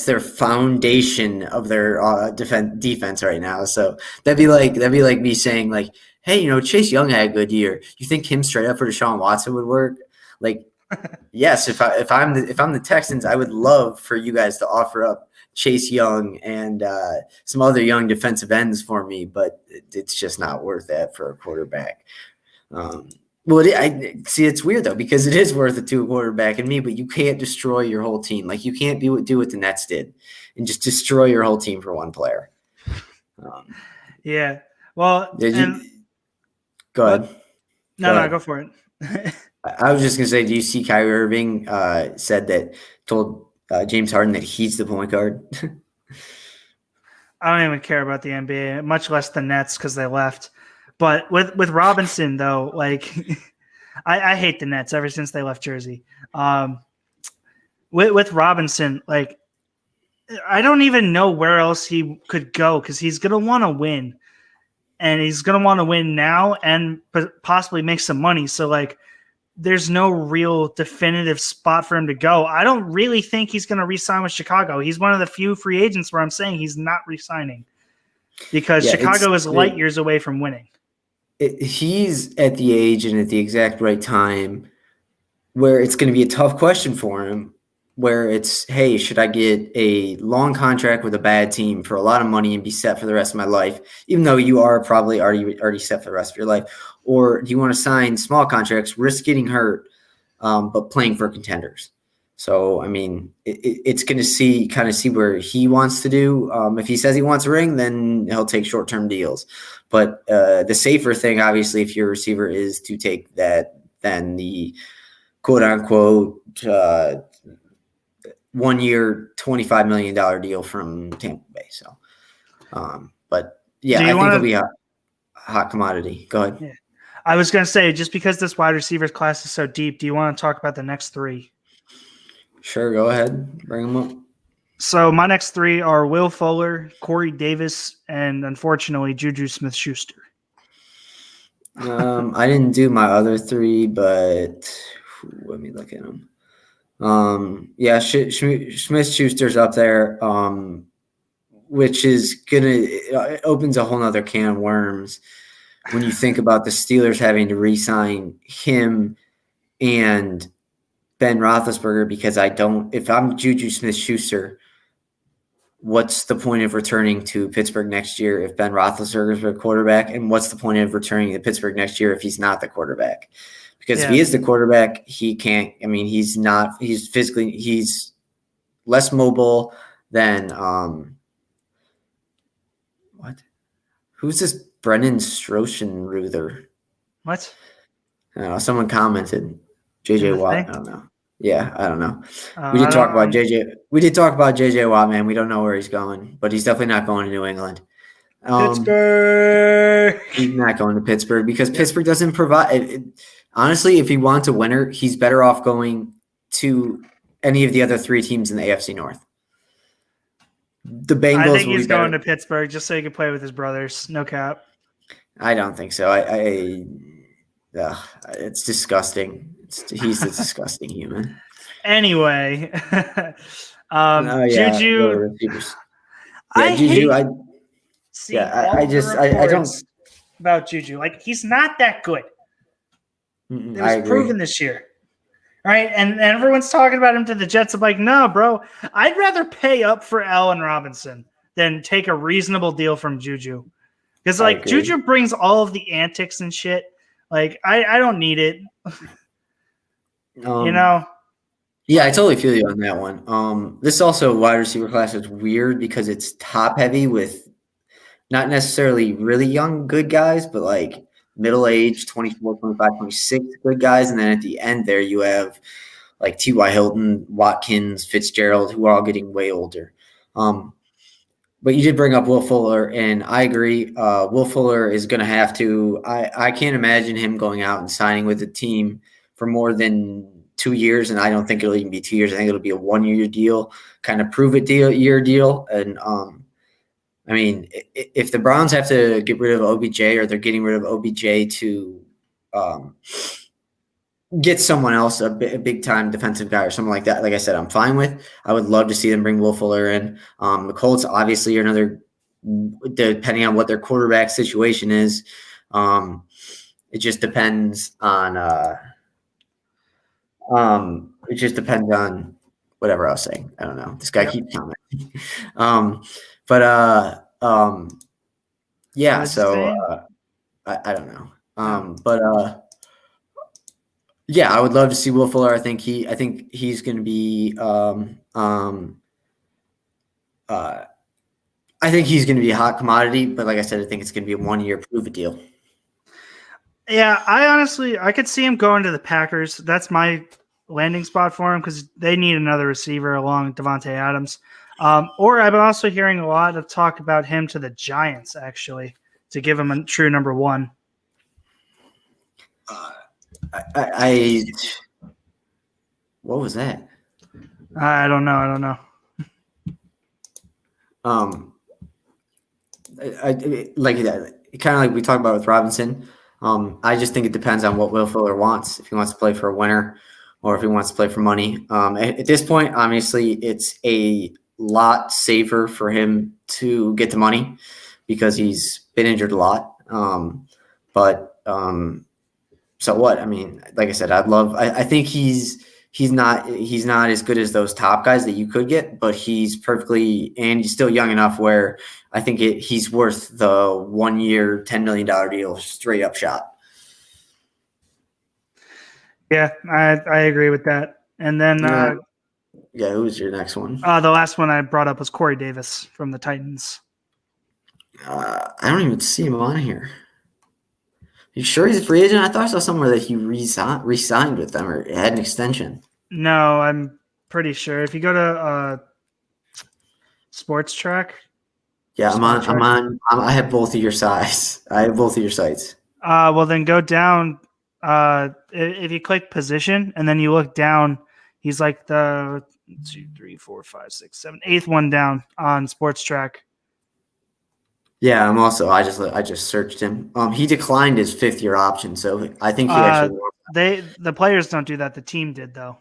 their foundation of their defense right now. So that'd be like me saying like, hey, Chase Young had a good year. You think him straight up for Deshaun Watson would work? Like, yes, if I'm the Texans, I would love for you guys to offer up Chase Young and some other young defensive ends for me, but it's just not worth that for a quarterback. It's weird though because it is worth it to a quarterback and me, but you can't destroy your whole team. Like you can't do what the Nets did and just destroy your whole team for one player. Yeah. Well, go ahead. No, go for it. I was just gonna say, do you see Kyrie Irving told James Harden that he's the point guard? I don't even care about the NBA, much less the Nets because they left. But with Robinson, though, like I hate the Nets ever since they left Jersey. with Robinson, like I don't even know where else he could go because he's gonna want to win, and he's gonna want to win now and possibly make some money. So like, there's no real definitive spot for him to go. I don't really think he's gonna re-sign with Chicago. He's one of the few free agents where I'm saying he's not re-signing because Chicago is light years away from winning. He's at the age and at the exact right time where it's going to be a tough question for him, where it's, hey, should I get a long contract with a bad team for a lot of money and be set for the rest of my life, even though you are probably already set for the rest of your life? Or do you want to sign small contracts, risk getting hurt, but playing for contenders? So, I mean, it's going to see where he wants to do. If he says he wants a ring, then he'll take short-term deals. But the safer thing, obviously, if you're a receiver, is to take that than the quote-unquote 1 year, $25 million deal from Tampa Bay. So, but yeah, I think it'll be a hot commodity. Go ahead. Yeah. I was going to say, just because this wide receivers class is so deep, do you want to talk about the next three? Sure, go ahead. Bring them up. So my next three are Will Fuller, Corey Davis, and unfortunately Juju Smith-Schuster. I didn't do my other three, but let me look at them. Yeah, Smith-Schuster's up there, which is it opens a whole nother can of worms when you think about the Steelers having to re-sign him and Ben Roethlisberger, because if I'm Juju Smith-Schuster, what's the point of returning to Pittsburgh next year if Ben Roethlisberger is the quarterback? And what's the point of returning to Pittsburgh next year if he's not the quarterback? Because if he is the quarterback, he can't. I mean, he's less mobile than what? Who's this Brennan Strochenruther? What? I don't know. Someone commented. JJ Watt. I don't know. Yeah, I don't know. We did talk about JJ Watt, man. We don't know where he's going, but he's definitely not going to New England. Pittsburgh. He's not going to Pittsburgh because Pittsburgh doesn't provide. Honestly, if he wants a winner, he's better off going to any of the other three teams in the AFC North. The Bengals. I think he's going to Pittsburgh just so he can play with his brothers. No cap. I don't think so. It's disgusting. He's a disgusting human. Anyway, Juju. Juju. I don't about Juju. Like, he's not that good. It was proven this year. All right, and everyone's talking about him to the Jets. I'm like, no, bro. I'd rather pay up for Allen Robinson than take a reasonable deal from Juju. Because, like, Juju brings all of the antics and shit. Like, I don't need it. You know? Yeah, I totally feel you on that one. This also wide receiver class is weird because it's top heavy with not necessarily really young good guys, but like middle-aged, 24, 25, 26 good guys. And then at the end there you have like T.Y. Hilton, Watkins, Fitzgerald, who are all getting way older. But you did bring up Will Fuller, and I agree. Will Fuller is going to have to – I can't imagine him going out and signing with a team for more than 2 years, and I don't think it'll even be 2 years. I think it'll be a 1 year deal, kind of prove it year deal. And I mean, if the Browns have to get rid of OBJ or they're getting rid of OBJ to get someone else, a big time defensive guy or something like that, like I said, I'm fine with. I would love to see them bring Will Fuller in. The Colts obviously are another, depending on what their quarterback situation is. It just depends on whatever I was saying. I don't know. This guy keeps commenting. Yeah. So I don't know. Yeah, I would love to see Will Fuller. I think he's going to be. I think he's going to be a hot commodity, but like I said, I think it's going to be a 1 year prove it deal. Yeah, I could see him going to the Packers. That's my landing spot for him because they need another receiver along Devontae Adams. Or I've been also hearing a lot of talk about him to the Giants, actually, to give him a true number one. What was that? I don't know. I don't know. Like kind of like we talked about with Robinson. I just think it depends on what Will Fuller wants. If he wants to play for a winner, or if he wants to play for money. At this point, obviously, it's a lot safer for him to get the money because he's been injured a lot. So what? I mean, like I said, I think he's not as good as those top guys that you could get, but he's still young enough where I think he's worth the 1 year, $10 million deal straight up shot. Yeah, I agree with that. And then who's your next one? The last one I brought up was Corey Davis from the Titans. I don't even see him on here. You sure he's a free agent? I thought I saw somewhere that he re-signed with them or had an extension. No, I'm pretty sure. If you go to Sports Track. Yeah, I have both of your sites. I have both of your sites. Well, then go down. If you click position and then you look down, he's like the 2, 3, 4, 5, 6, 7, 8th one down on Sports Track. Yeah, I'm also. I just searched him. He declined his 5th-year option, so I think he actually. The players don't do that. The team did though.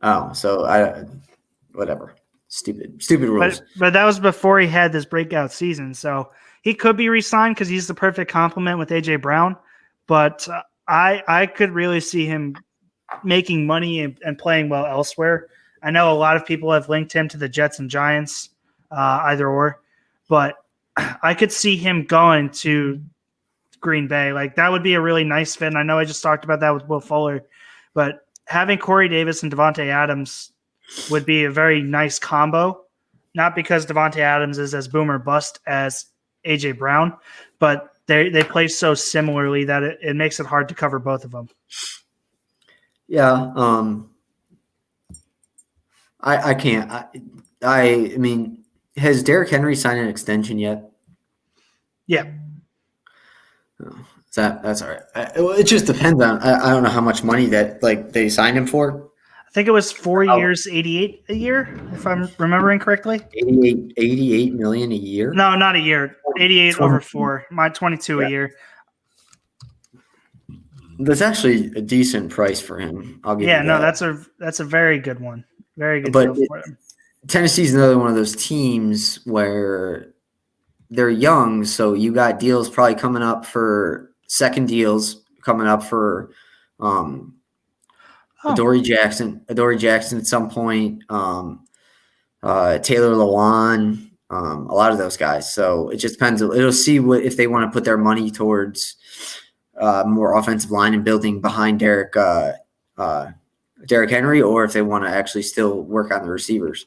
Oh, so whatever. Stupid rules. But that was before he had this breakout season, so he could be re-signed because he's the perfect complement with AJ Brown. But I could really see him making money and playing well elsewhere. I know a lot of people have linked him to the Jets and Giants, either or, but I could see him going to Green Bay. Like that would be a really nice fit. And I know I just talked about that with Will Fuller, but having Corey Davis and Devontae Adams would be a very nice combo. Not because Devontae Adams is as boom or bust as AJ Brown, but they play so similarly that it makes it hard to cover both of them. Yeah. I can't. I mean, has Derrick Henry signed an extension yet? Yeah. Oh, that's all right. It just depends on. I don't know how much money that they signed him for. I think it was 4 years, 88 a year, if I'm remembering correctly. 88 million a year? No, not a year. 88 over 4. My 22 a year. That's actually a decent price for him. I'll give you that. No, that's a very good one. Very good deal for him. Tennessee's another one of those teams where they're young, so you got deals probably coming up for second deals coming up for Adoree Jackson at some point, Taylor Lewan, a lot of those guys. So it just depends. It'll see if they want to put their money towards more offensive line and building behind Derrick Henry, or if they want to actually still work on the receivers.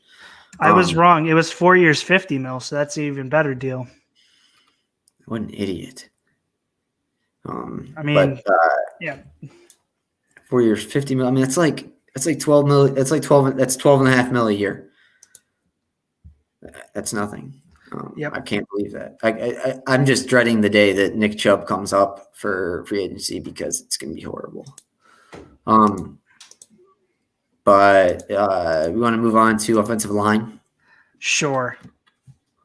I was wrong. It was 4 years, 50 mil, so that's an even better deal. What an idiot. Yeah. 4 years, 50 mil. I mean, it's like 12 mil. It's like 12. That's 12.5 mil a year. That's nothing. I can't believe that. I'm just dreading the day that Nick Chubb comes up for free agency because it's going to be horrible. But we want to move on to offensive line. Sure.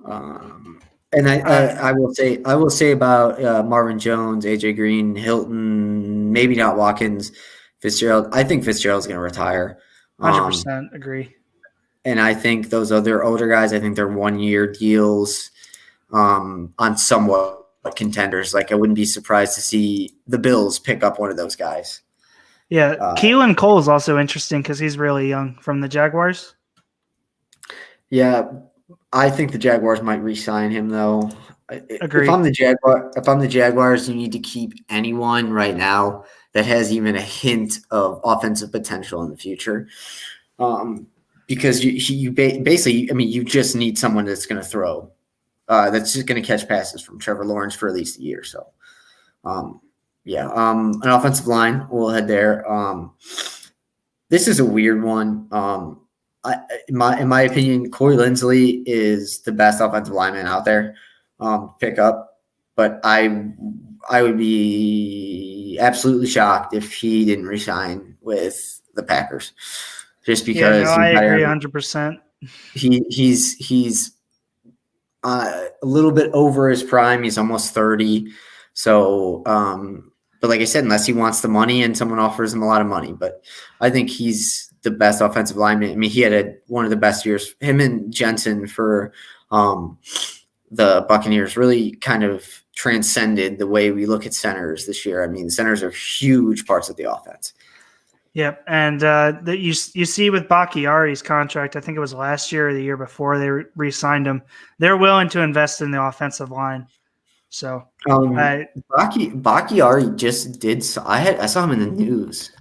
And I will say about Marvin Jones, AJ Green, Hilton, maybe not Watkins, Fitzgerald. I think Fitzgerald's going to retire. 100% agree. And I think those other older guys, I think they're 1 year deals on somewhat contenders. Like I wouldn't be surprised to see the Bills pick up one of those guys. Yeah, Keelan Cole is also interesting because he's really young from the Jaguars. Yeah, I think the Jaguars might re-sign him though. Agreed. If I'm the Jaguars, you need to keep anyone right now that has even a hint of offensive potential in the future, because you basically, I mean, you just need someone that's going to throw, that's just going to catch passes from Trevor Lawrence for at least a year. So, an offensive line, we'll head there. This is a weird one. In my opinion, Corey Linsley is the best offensive lineman out there. Pick up, but I would be absolutely shocked if he didn't resign with the Packers. just Yeah, no, because I agree 100%. he's a little bit over his prime. He's almost 30. So, but like I said, unless he wants the money and someone offers him a lot of money, but I think he's the best offensive lineman. I mean, he had one of the best years. Him and Jensen for the Buccaneers really kind of transcended the way we look at centers this year. I mean, centers are huge parts of the offense. Yep, and you see with Bakhtiari's contract, I think it was last year or the year before they re-signed him. They're willing to invest in the offensive line. So Bakhtiari just did. I saw him in the news.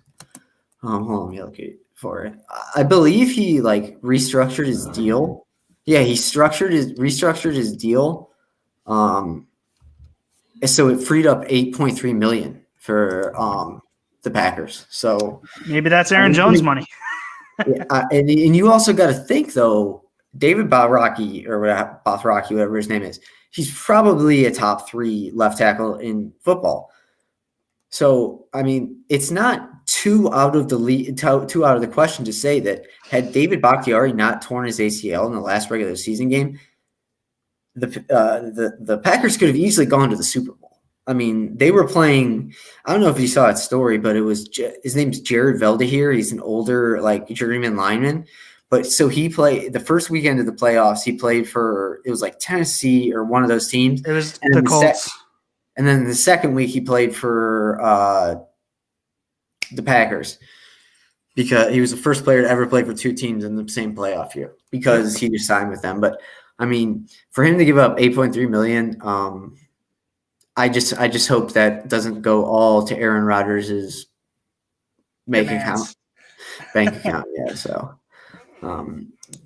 Hold on, let me look for it. I believe he restructured his deal. Yeah, he restructured his deal. So it freed up $8.3 million for the Packers. So maybe that's Aaron Jones' money. and you also got to think though, David Bothrocki whatever his name is, he's probably a top 3 left tackle in football. So I mean, it's not too out of the question to say that had David Bakhtiari not torn his ACL in the last regular season game, the Packers could have easily gone to the Super Bowl. I mean, they were playing. I don't know if you saw that story, but it was his name's Jared Veldheer. He's an older journeyman lineman, but so he played the first weekend of the playoffs. He played for it was Tennessee or one of those teams. It was the Colts. And then the second week he played for the Packers because he was the first player to ever play for 2 teams in the same playoff year because he just signed with them. But I mean, for him to give up $8.3 million. I just hope that doesn't go all to Aaron Rodgers' bank account. Yeah. So,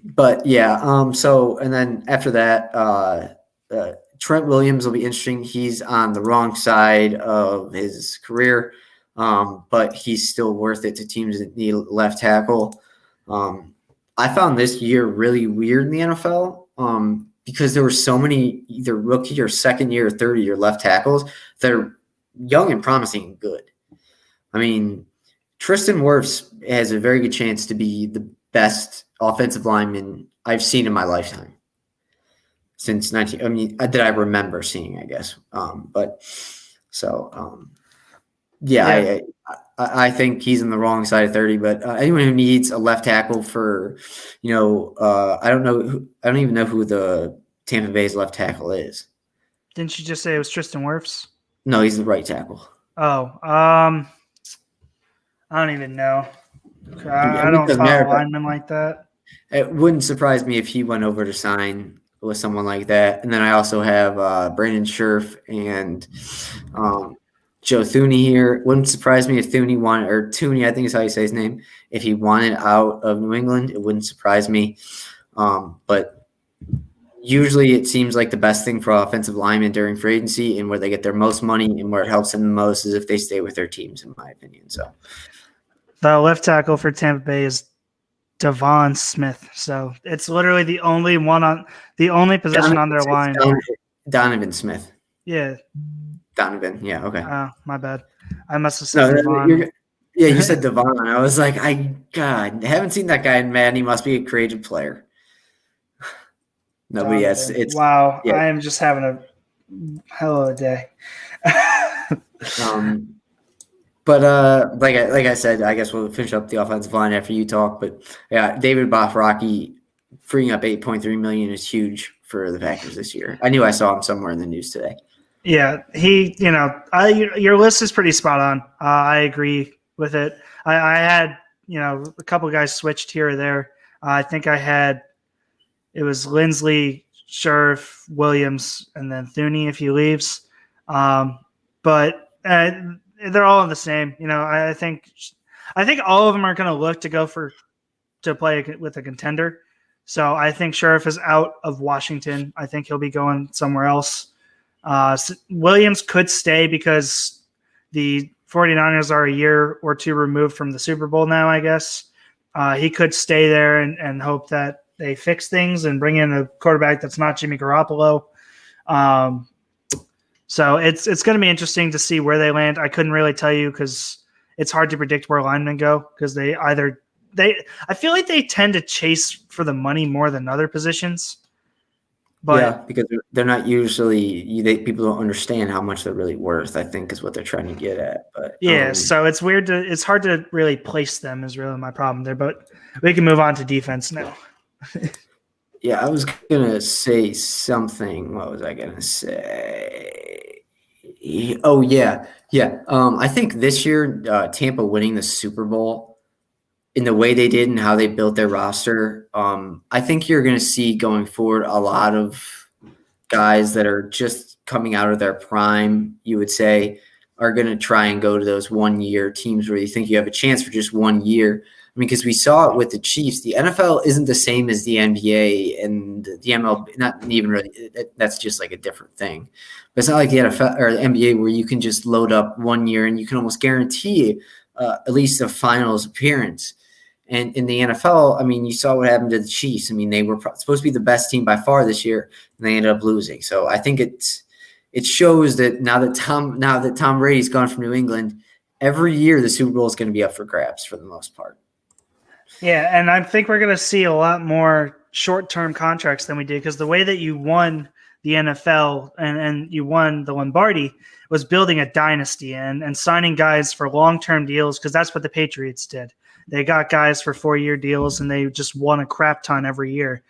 but yeah. So, and then after that, Trent Williams will be interesting. He's on the wrong side of his career, but he's still worth it to teams that need left tackle. I found this year really weird in the NFL. Because there were so many either rookie or second year or third year left tackles that are young and promising and good. I mean, Tristan Wirfs has a very good chance to be the best offensive lineman I've seen in my lifetime since that I remember seeing, I guess. I think he's on the wrong side of 30, but anyone who needs a left tackle for, I don't even know who the Tampa Bay's left tackle is. Didn't you just say it was Tristan Wirfs? No, he's the right tackle. Oh, I don't even know. I don't follow linemen like that. It wouldn't surprise me if he went over to sign with someone like that. And then I also have Brandon Scherf and Joe Thuney here. Wouldn't surprise me if Thuney wanted, or Thuney, I think is how you say his name, if he wanted out of New England. It wouldn't surprise me. But usually it seems like the best thing for offensive linemen during free agency and where they get their most money and where it helps them the most is if they stay with their teams, in my opinion. So the left tackle for Tampa Bay is Devon Smith. So it's literally the only position on their line. Donovan Smith. Yeah. Donovan. Yeah. Okay. My bad. I must have said Devon. Yeah, you said Devon. I was like, I haven't seen that guy in Madden. He must be a creative player. Nobody has. Wow. Yeah. I am just having a hell of a day. But like I said, I guess we'll finish up the offensive line after you talk. But yeah, David Bothrocki freeing up $8.3 million is huge for the Packers this year. I knew I saw him somewhere in the news today. Yeah, your list is pretty spot on. I agree with it. I had, a couple guys switched here or there. I think it was Lindsley, Scherf, Williams, and then Thuney if he leaves. But they're all the same. I think all of them are going to look to play with a contender. So I think Scherf is out of Washington. I think he'll be going somewhere else. Williams could stay because the 49ers are a year or two removed from the Super Bowl now, I guess. He could stay there and hope that they fix things and bring in a quarterback that's not Jimmy Garoppolo. So it's going to be interesting to see where they land. I couldn't really tell you because it's hard to predict where linemen go because they either I feel like they tend to chase for the money more than other positions. But yeah, because they're not usually people don't understand how much they're really worth, I think, is what they're trying to get at. But yeah, so it's hard to really place them is really my problem there. But we can move on to defense now. yeah, I was gonna say something. What was I gonna say? Oh yeah. I think this year Tampa winning the Super Bowl in the way they did and how they built their roster, I think you're going to see going forward a lot of guys that are just coming out of their prime, you would say, are going to try and go to those 1 year teams where you think you have a chance for just 1 year. I mean, because we saw it with the Chiefs. The NFL isn't the same as the NBA and the MLB. Not even really. That's just like a different thing. But it's not like the NFL or the NBA where you can just load up 1 year and you can almost guarantee at least a finals appearance. And in the NFL, I mean, you saw what happened to the Chiefs. I mean, they were supposed to be the best team by far this year, and they ended up losing. So I think it shows that now that Tom Brady's gone from New England, every year the Super Bowl is going to be up for grabs for the most part. Yeah, and I think we're going to see a lot more short-term contracts than we did because the way that you won the NFL and you won the Lombardi was building a dynasty and signing guys for long-term deals because that's what the Patriots did. They got guys for 4-year deals, and they just won a crap ton every year.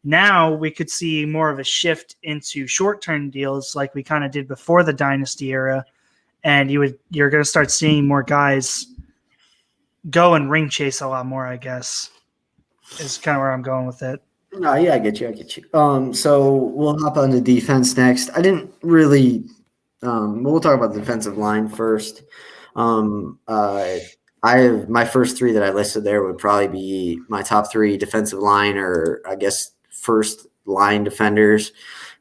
Now we could see more of a shift into short-term deals like we kind of did before the dynasty era, and you're going to start seeing more guys go and ring chase a lot more, I guess, is kind of where I'm going with it. No, yeah, I get you. So we'll hop on to defense next. I didn't really we'll talk about the defensive line first. I have my first three that I listed there would probably be my top three defensive line or I guess first line defenders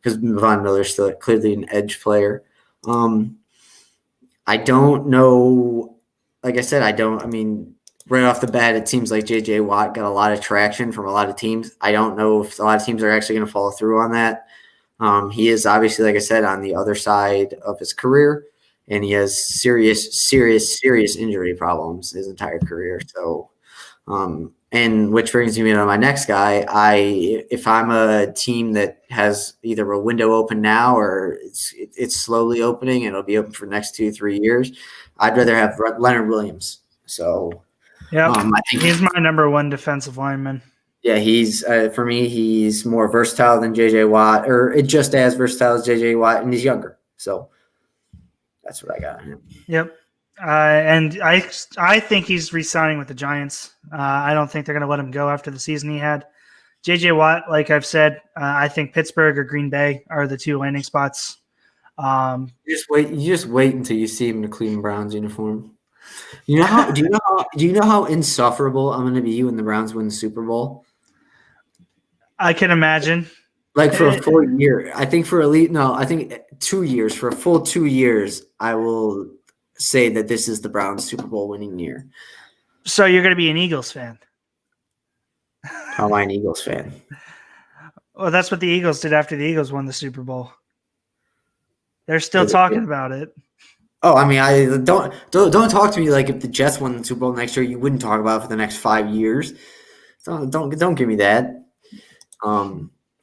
because Von Miller's still clearly an edge player. I don't know. Like I said, I mean, right off the bat, it seems like J.J. Watt got a lot of traction from a lot of teams. I don't know if a lot of teams are actually going to follow through on that. He is obviously, like I said, on the other side of his career. And he has serious injury problems his entire career. So, and which brings me to my next guy. If I'm a team that has either a window open now or it's slowly opening and it'll be open for the next 2-3 years, I'd rather have Leonard Williams. So, yeah, I think he's my number one defensive lineman. Yeah, he's for me, he's more versatile than J.J. Watt, or just as versatile as J.J. Watt, and he's younger. So. That's what I got on him. Yep. And I think he's re-signing with the Giants. I don't think they're going to let him go after the season he had. J.J. Watt, like I've said, I think Pittsburgh or Green Bay are the two landing spots. You just wait until you see him in the Cleveland Browns uniform. Do you know how insufferable I'm going to be when the Browns win the Super Bowl? I can imagine. Like for a full year, I think 2 years. For a full 2 years, I will say that this is the Browns Super Bowl winning year. So you're going to be an Eagles fan? How am I an Eagles fan? Well, that's what the Eagles did after the Eagles won the Super Bowl. They're still talking about it. Oh, I mean, I don't talk to me like if the Jets won the Super Bowl next year, you wouldn't talk about it for the next 5 years. Don't give me that.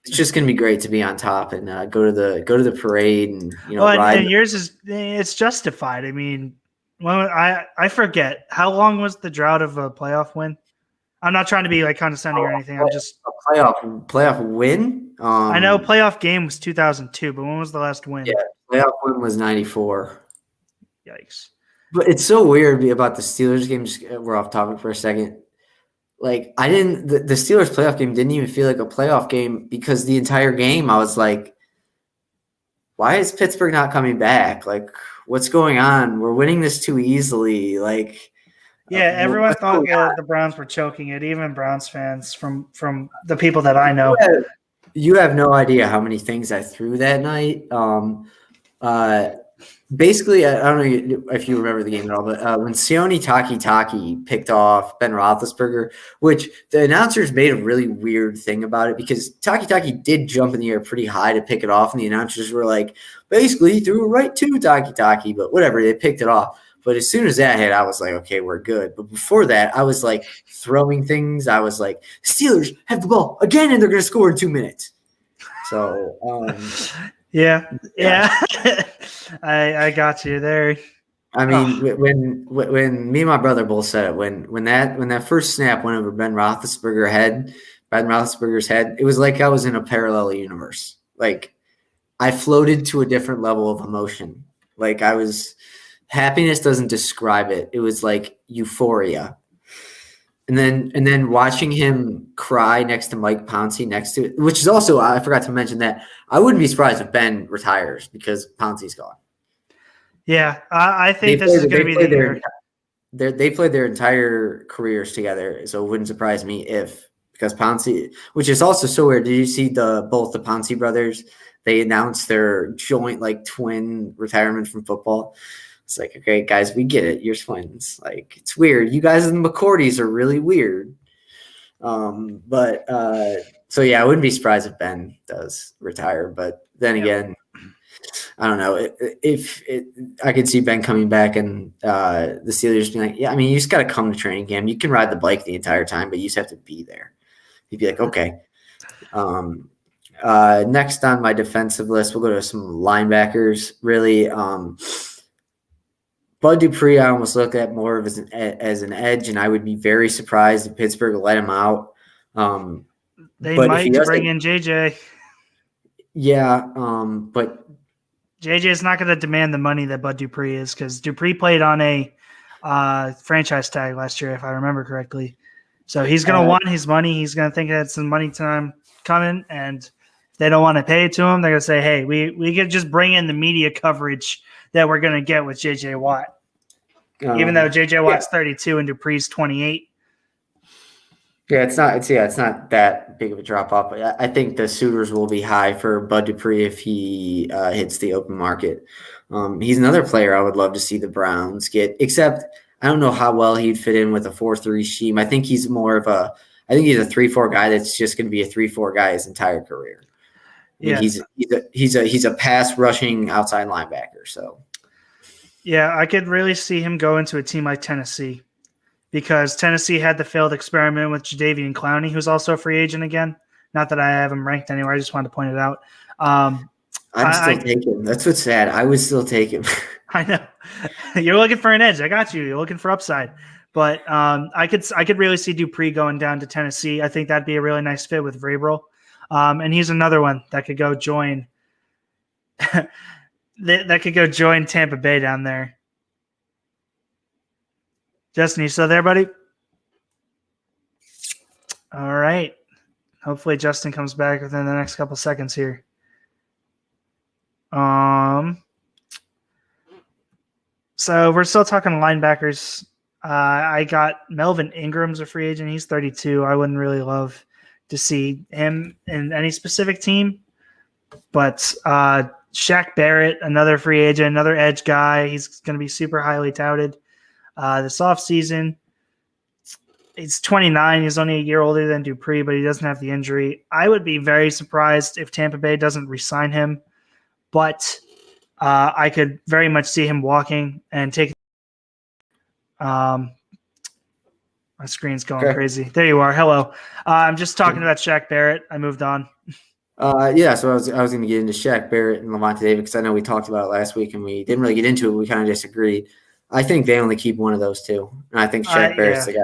It's just going to be great to be on top and go to the parade and ride. And yours it's justified. I mean, well, I forget how long was the drought of a playoff win. I'm not trying to be like condescending or anything. I'm just a playoff win. I know playoff game was 2002, but when was the last win? Yeah, playoff win was 94. Yikes! But it's so weird about the Steelers game. We're off topic for a second. Like the Steelers playoff game didn't even feel like a playoff game because the entire game I was like, why is Pittsburgh not coming back? Like, what's going on? We're winning this too easily. Like, yeah, everyone thought the Browns were choking it, even Browns fans from the people that I know. You have no idea how many things I threw that night. Basically, I don't know if you remember the game at all, but when Sione Taki picked off Ben Roethlisberger, which the announcers made a really weird thing about it because Taki did jump in the air pretty high to pick it off, and the announcers were like, basically, he threw it right to Taki, but whatever, they picked it off. But as soon as that hit, I was like, okay, we're good. But before that, I was like throwing things. I was like, Steelers have the ball again, and they're going to score in 2 minutes. So, yeah. I got you there. I mean, when me and my brother both said it, when that first snap went over Ben Roethlisberger's head, it was like I was in a parallel universe. Like I floated to a different level of emotion. Like happiness doesn't describe it. It was like euphoria. And then watching him cry next to Mike Pouncey next to it, which is also, I forgot to mention that I wouldn't be surprised if Ben retires because Pouncey's gone. Yeah, I think this is going to be the year. They played their entire careers together, so it wouldn't surprise me because Pouncey, which is also so weird. Did you see both the Pouncey brothers? They announced their joint twin retirement from football. It's like, okay, guys, we get it. You're twins. Like, it's weird. You guys in the McCourties are really weird. So yeah, I wouldn't be surprised if Ben does retire. But then again, I don't know if I could see Ben coming back and the Steelers being like, yeah, I mean, you just got to come to training camp. You can ride the bike the entire time, but you just have to be there. You'd be like, okay. Next on my defensive list, we'll go to some linebackers. Really, Bud Dupree, I almost look at more of as an edge, and I would be very surprised if Pittsburgh let him out. They might bring in JJ. Yeah, but JJ is not going to demand the money that Bud Dupree is because Dupree played on a franchise tag last year, if I remember correctly. So he's going to want his money. He's going to think that some money time coming, and they don't want to pay it to him. They're going to say, hey, we can just bring in the media coverage that we're going to get with J.J. Watt. Even though J.J. Watt's 32 and Dupree's 28. Yeah, it's not that big of a drop off. I think the suitors will be high for Bud Dupree if he hits the open market. He's another player I would love to see the Browns get, except I don't know how well he'd fit in with a 4-3 scheme. I think he's more of a 3-4 guy that's just going to be a 3-4 guy his entire career. I mean, he's a pass rushing outside linebacker. So, yeah, I could really see him go into a team like Tennessee because Tennessee had the failed experiment with Jadeveon Clowney, who's also a free agent again. Not that I have him ranked anywhere. I just wanted to point it out. I'm still taking him. That's what's sad. I would still take him. I know. You're looking for an edge. I got you. You're looking for upside. But I could really see Dupree going down to Tennessee. I think that'd be a really nice fit with Vrabel. And he's another one that could go join that could go join Tampa Bay down there. Justin, you still there, buddy? All right. Hopefully Justin comes back within the next couple seconds here. So we're still talking linebackers. I got Melvin Ingram's a free agent. He's 32. I wouldn't really love to see him in any specific team. But Shaq Barrett, another free agent, another edge guy. He's going to be super highly touted this offseason. He's 29. He's only a year older than Dupree, but he doesn't have the injury. I would be very surprised if Tampa Bay doesn't re-sign him. But I could very much see him walking and taking my screen's going crazy. There you are. Hello. I'm just talking about Shaq Barrett. I moved on. So I was going to get into Shaq Barrett and Lavonte David because I know we talked about it last week and we didn't really get into it. We kind of disagreed. I think they only keep one of those two. And I think Shaq Barrett's the guy.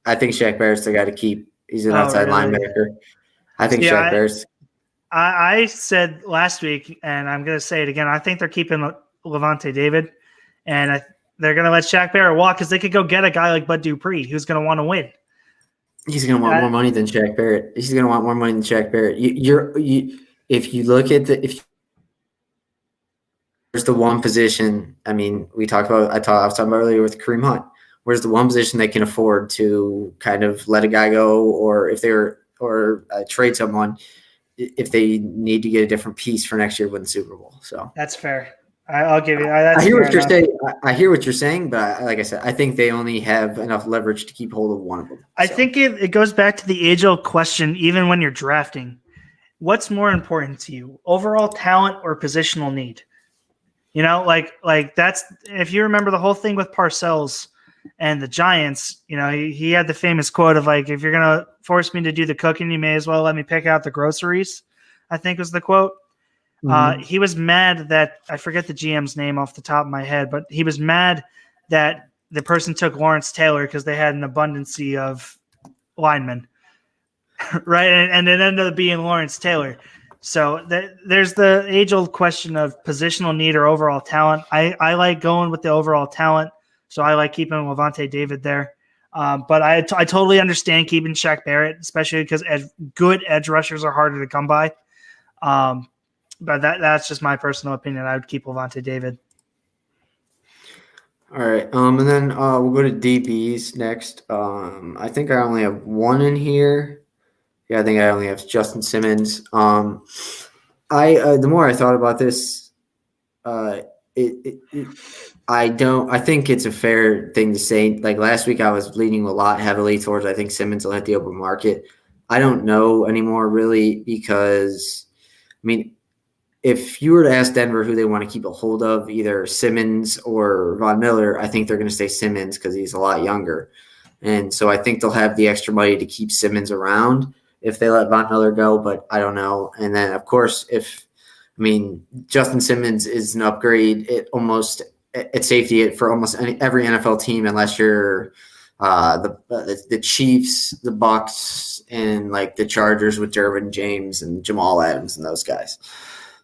I think Shaq Barrett's the guy to keep. He's an outside linebacker. I think Shaq Barrett's. I said last week, and I'm going to say it again, I think they're keeping Lavonte David, and they're going to let Shaq Barrett walk because they could go get a guy like Bud Dupree who's going to want to win. He's going to want more money than Shaq Barrett. He's going to want more money than Shaq Barrett. If you look at there's the one position. I mean, I was talking about earlier with Kareem Hunt. Where's the one position they can afford to kind of let a guy go, or if trade someone if they need to get a different piece for next year win the Super Bowl. So that's fair. I'll give you. I hear what you're saying. I hear what you're saying, but like I said, I think they only have enough leverage to keep hold of one of them. I think it goes back to the age-old question, even when you're drafting. What's more important to you, overall talent or positional need? You know, like that's if you remember the whole thing with Parcells and the Giants. You know, he had the famous quote of like, "If you're gonna force me to do the cooking, you may as well let me pick out the groceries." I think was the quote. Mm-hmm. He was mad that I forget the GM's name off the top of my head, but he was mad that the person took Lawrence Taylor because they had an abundance of linemen, right? And it ended up being Lawrence Taylor. So there's the age-old question of positional need or overall talent. I like going with the overall talent, so I like keeping Levante David there. But I totally understand keeping Shaq Barrett, especially because good edge rushers are harder to come by. But that's just my personal opinion. I would keep Levante David. All right. And then we'll go to DBs next. I think I only have one in here. Yeah, I think I only have Justin Simmons. The more I thought about this, I think it's a fair thing to say. Like last week, I was leaning a lot heavily towards I think Simmons will hit the open market. I don't know anymore really because, I mean, if you were to ask Denver who they want to keep a hold of, either Simmons or Von Miller, I think they're going to say Simmons because he's a lot younger. And so I think they'll have the extra money to keep Simmons around if they let Von Miller go, but I don't know. And then, of course, Justin Simmons is an upgrade at safety for almost every NFL team unless you're the Chiefs, the Bucks, and like the Chargers with Derwin James and Jamal Adams and those guys.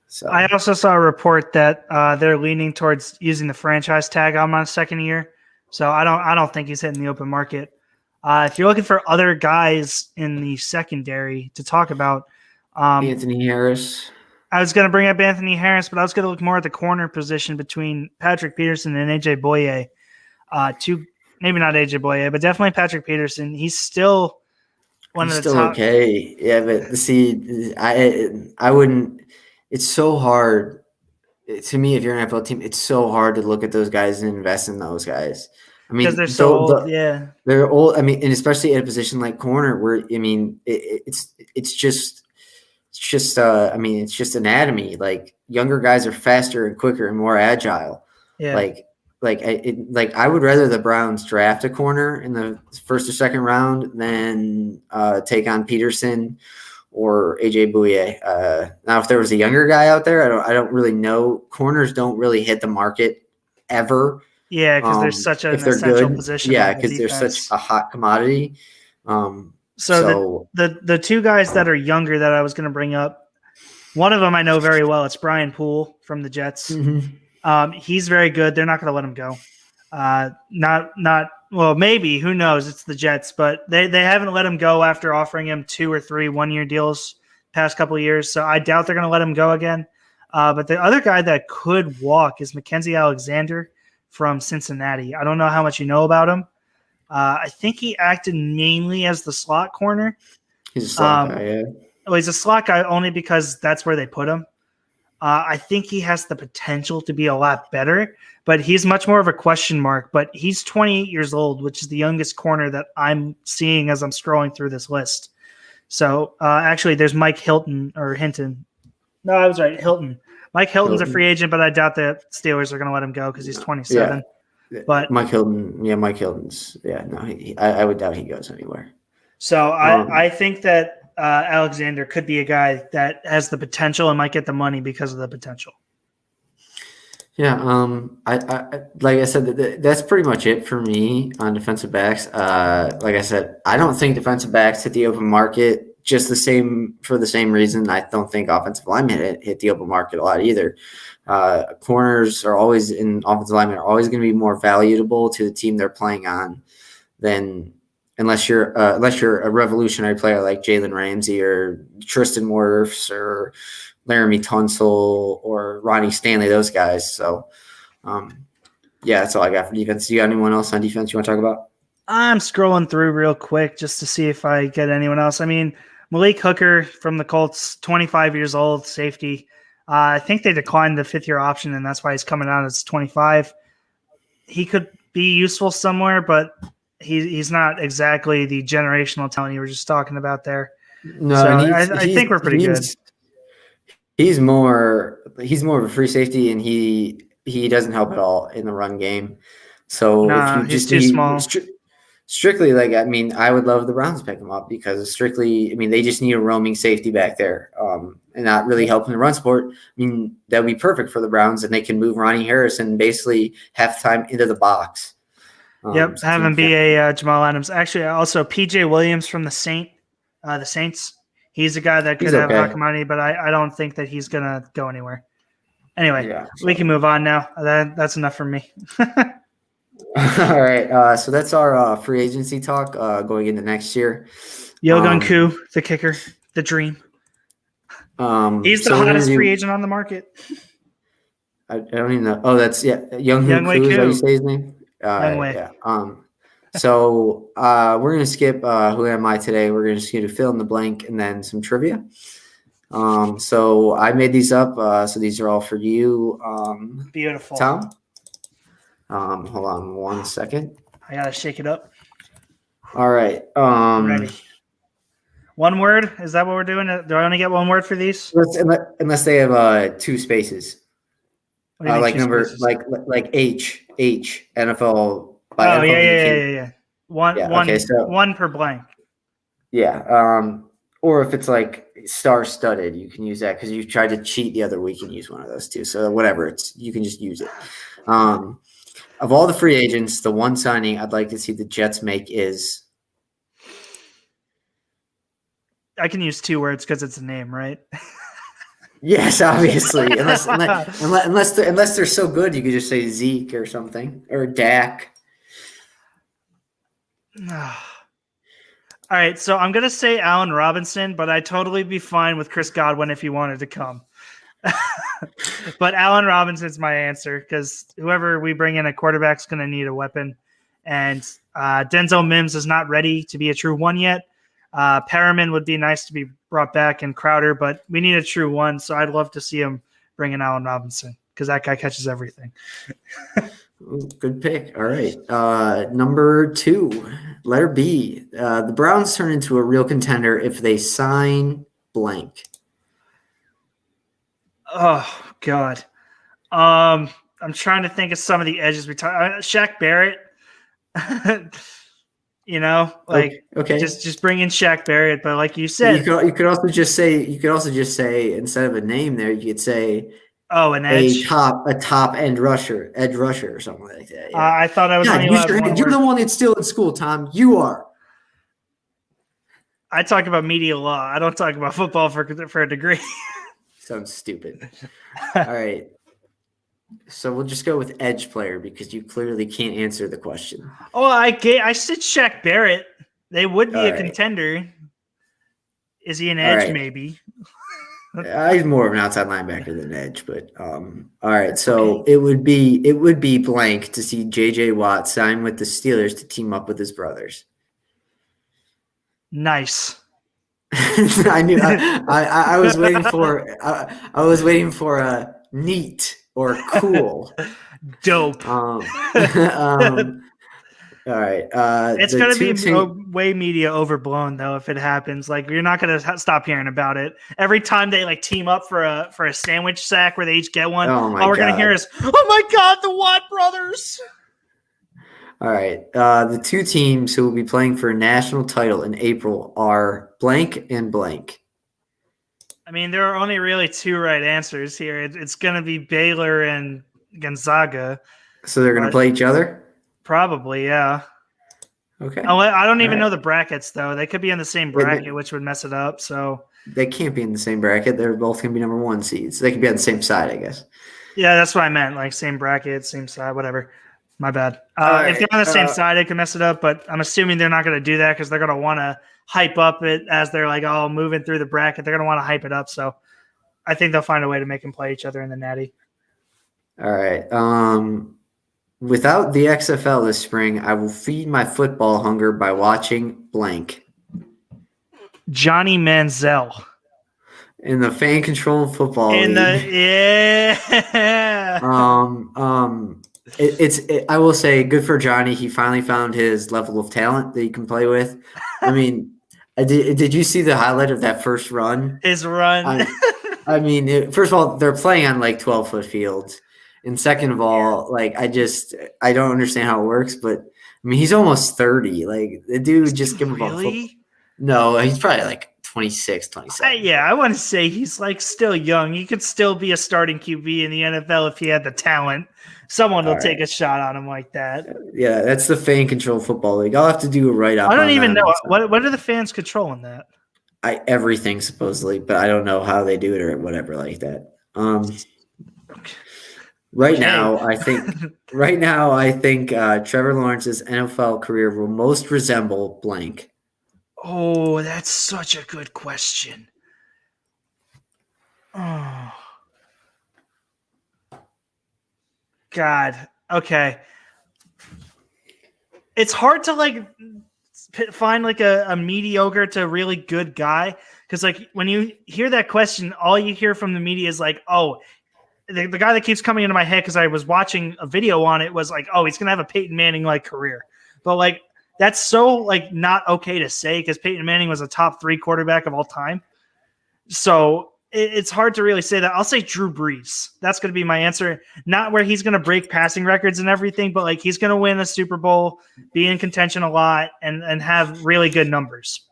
So I also saw a report that they're leaning towards using the franchise tag on his second year. So I don't think he's hitting the open market. If you're looking for other guys in the secondary to talk about, Anthony Harris. I was going to bring up Anthony Harris, but I was going to look more at the corner position between Patrick Peterson and AJ Boye. Maybe not AJ Boye, but definitely Patrick Peterson. He's still one of the top. Okay. Yeah, but see, I wouldn't. It's so hard to me. If you're an NFL team, it's so hard to look at those guys and invest in those guys. I mean, because they're so old, yeah. They're old. I mean, and especially at a position like corner, where I mean, it's just anatomy. Like younger guys are faster and quicker and more agile. Yeah. I would rather the Browns draft a corner in the first or second round than take on Peterson or AJ Bouye. Now, if there was a younger guy out there, I don't really know. Corners don't really hit the market ever. Yeah, because there's such an essential position. Yeah, because they're such a hot commodity. So the two guys that are younger that I was going to bring up, one of them I know very well. It's Brian Poole from the Jets. Mm-hmm. He's very good. They're not going to let him go. Well, maybe, who knows? It's the Jets, but they haven't let him go after offering him 2 or 3 one-year deals past couple of years. So I doubt they're going to let him go again. But the other guy that could walk is Mackenzie Alexander from Cincinnati. I don't know how much you know about him. I think he acted mainly as the slot corner. He's a slot guy, yeah. Well, he's a slot guy only because that's where they put him. I think he has the potential to be a lot better, but he's much more of a question mark. But he's 28 years old, which is the youngest corner that I'm seeing as I'm scrolling through this list. So actually, there's Mike Hilton or Hinton. No, I was right. Hilton. Mike Hilton's a free agent, but I doubt the Steelers are going to let him go because he's 27. Yeah. But Mike Hilton's. Yeah, no, I would doubt he goes anywhere. So I think that Alexander could be a guy that has the potential and might get the money because of the potential. Yeah, I like I said, that's pretty much it for me on defensive backs. Like I said, I don't think defensive backs hit the open market just for the same reason. I don't think offensive linemen hit the open market a lot either. Corners are always in offensive linemen are always going to be more valuable to the team they're playing on than unless you're a revolutionary player like Jalen Ramsey or Tristan Wirfs or Laramie Tunsil or Ronnie Stanley, those guys. So, yeah, that's all I got for defense. You got anyone else on defense you want to talk about? I'm scrolling through real quick just to see if I get anyone else. I mean, Malik Hooker from the Colts, 25 years old, safety. I think they declined the 5th-year option, and that's why he's coming out as 25. He could be useful somewhere, but he's not exactly the generational talent you were just talking about there. No, so I think we're pretty good. He's more of a free safety, and he he doesn't help at all in the run game. So if Nah, you he's just too need small. strictly, like, I mean, I would love the Browns to pick him up because strictly, I mean, they just need a roaming safety back there, and not really helping the run support. I mean, that would be perfect for the Browns, and they can move Ronnie Harrison basically half time into the box. Yep, have him be a Jamal Adams. Actually, also PJ Williams from the Saints. He's a guy that could have okay. Hakamani, but I don't think that he's gonna go anywhere. Anyway, Yeah, we can move on now. That's enough for me. All right. So that's our free agency talk going into next year. Yogun Koo, the kicker, the dream. He's the hottest free agent on the market. I don't even know. Oh, that's Younghoe Koo. Is that how you Koo. say his name? Younghoe. Yeah. So we're gonna skip who am I today? We're gonna skip to fill in the blank and then some trivia. So I made these up. So these are all for you. Beautiful. Tom. Hold on 1 second. I gotta shake it up. All right. Ready. One word? Is that what we're doing? Do I only get one word for these? Unless they have 2 spaces. Like number spaces? like H NFL. Oh yeah. One per blank. Yeah. Or if it's like star-studded, you can use that because you tried to cheat the other week and use one of those too. So whatever, you can just use it. Of all the free agents, the one signing I'd like to see the Jets make is. I can use 2 words because it's a name, right? Yes, obviously. unless they're so good, you could just say Zeke or something or Dak. All right, so I'm gonna say Allen Robinson, but I'd totally be fine with Chris Godwin if he wanted to come. But Allen Robinson's my answer because whoever we bring in a quarterback's going to need a weapon. And Denzel Mims is not ready to be a true one yet. Perriman would be nice to be brought back and Crowder, but we need a true one. So I'd love to see him bring in Allen Robinson because that guy catches everything. Good pick. All right. Number 2, letter B. The Browns turn into a real contender if they sign blank. Oh God. I'm trying to think of some of the edges we talked. Shaq Barrett. Okay. Just bring in Shaq Barrett, but like you said, you could also just say instead of a name there, you could say an edge, a top edge rusher or something like that. Yeah. I thought I was only allowed one word. You're the one that's still in school, Tom. You are. I talk about media law. I don't talk about football for a degree. Sounds stupid. All right. So we'll just go with edge player because you clearly can't answer the question. Oh, I said Shaq Barrett. They would be a contender. Is he an edge? Right. Maybe. He's more of an outside linebacker than edge, but all right. So it would be blank to see J.J. Watt sign with the Steelers to team up with his brothers. Nice. I knew. I was waiting for. I was waiting for a neat or cool. Dope. All right. It's going to be way media overblown though if it happens. Like you're not going to stop hearing about it. Every time they like team up for a sandwich sack where they each get one, all we're going to hear is, "Oh my God, the Watt brothers!" All right. The 2 teams who will be playing for a national title in April are blank and blank. I mean, there are only really 2 right answers here. It's going to be Baylor and Gonzaga. So they're going to play each other? Probably, yeah. Okay. Oh, I don't even know the brackets, though. They could be in the same bracket, which would mess it up. So they can't be in the same bracket. They're both going to be number 1 seeds. They could be on the same side, I guess. Yeah, that's what I meant. Like same bracket, same side, whatever. My bad. If they're on the same side, it can mess it up. But I'm assuming they're not going to do that because they're going to want to hype up it as they're like all moving through the bracket. They're going to want to hype it up. So I think they'll find a way to make them play each other in the Natty. All right. Without the XFL this spring, I will feed my football hunger by watching blank. Johnny Manziel. In the fan controlled football league. I will say good for Johnny. He finally found his level of talent that he can play with. I mean, did you see the highlight of that first run? His run. I mean, first of all, they're playing on like 12-foot fields. And second of all, like I don't understand how it works, but I mean he's almost 30. Like the dude just give him a football. Really? No, he's probably like 26, 27. I want to say he's like still young. He could still be a starting QB in the NFL if he had the talent. Someone will take a shot on him like that. Yeah, that's the fan control football league. I'll have to do a write up. I don't even know what are the fans controlling that. Everything supposedly, but I don't know how they do it or whatever like that. Right now, I think Trevor Lawrence's NFL career will most resemble blank. Oh, that's such a good question. Oh, God. Okay. It's hard to like find like a mediocre to really good guy because like when you hear that question, all you hear from the media is like, oh, the guy that keeps coming into my head because I was watching a video on it was like, oh, he's gonna have a Peyton Manning like career, but like that's so like not okay to say because Peyton Manning was a top 3 quarterback of all time, so it's hard to really say that. I'll say Drew Brees. That's going to be my answer. Not where he's going to break passing records and everything, but like he's going to win a Super Bowl, be in contention a lot, and have really good numbers.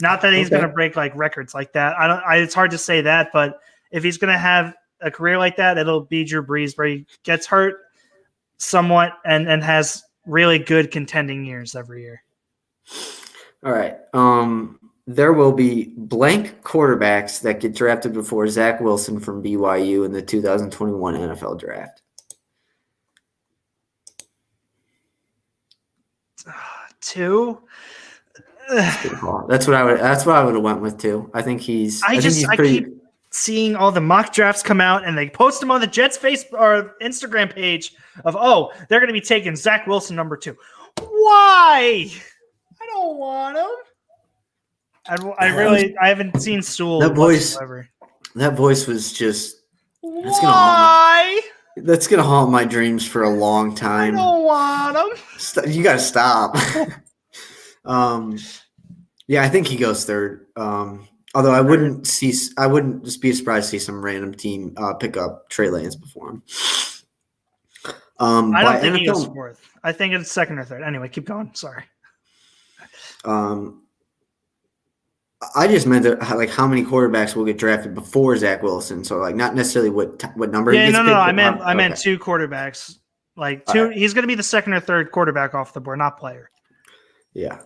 Not that he's going to break like records like that. It's hard to say that, but if he's going to have a career like that, it'll be Drew Brees, where he gets hurt somewhat and has really good contending years every year. All right. There will be blank quarterbacks that get drafted before Zach Wilson from BYU in the 2021 NFL draft. 2. That's what I would have went with too. I think he's. I keep seeing all the mock drafts come out and they post them on the Jets Facebook or Instagram page of, oh, they're going to be taking Zach Wilson number 2. Why? I don't want him. I haven't seen Sewell whatsoever. That voice was just. Why? That's gonna haunt my dreams for a long time. I don't want him. You gotta stop. Yeah, I think he goes 3rd. Although I wouldn't just be surprised to see some random team pick up Trey Lance before him. I don't think he goes 4th. I think it's 2nd or 3rd. Anyway, keep going. Sorry. I just meant that, like how many quarterbacks will get drafted before Zach Wilson. So like not necessarily what number. Yeah, no. I meant 2 quarterbacks. Like 2. Right. He's going to be the 2nd or 3rd quarterback off the board, not player. Yeah.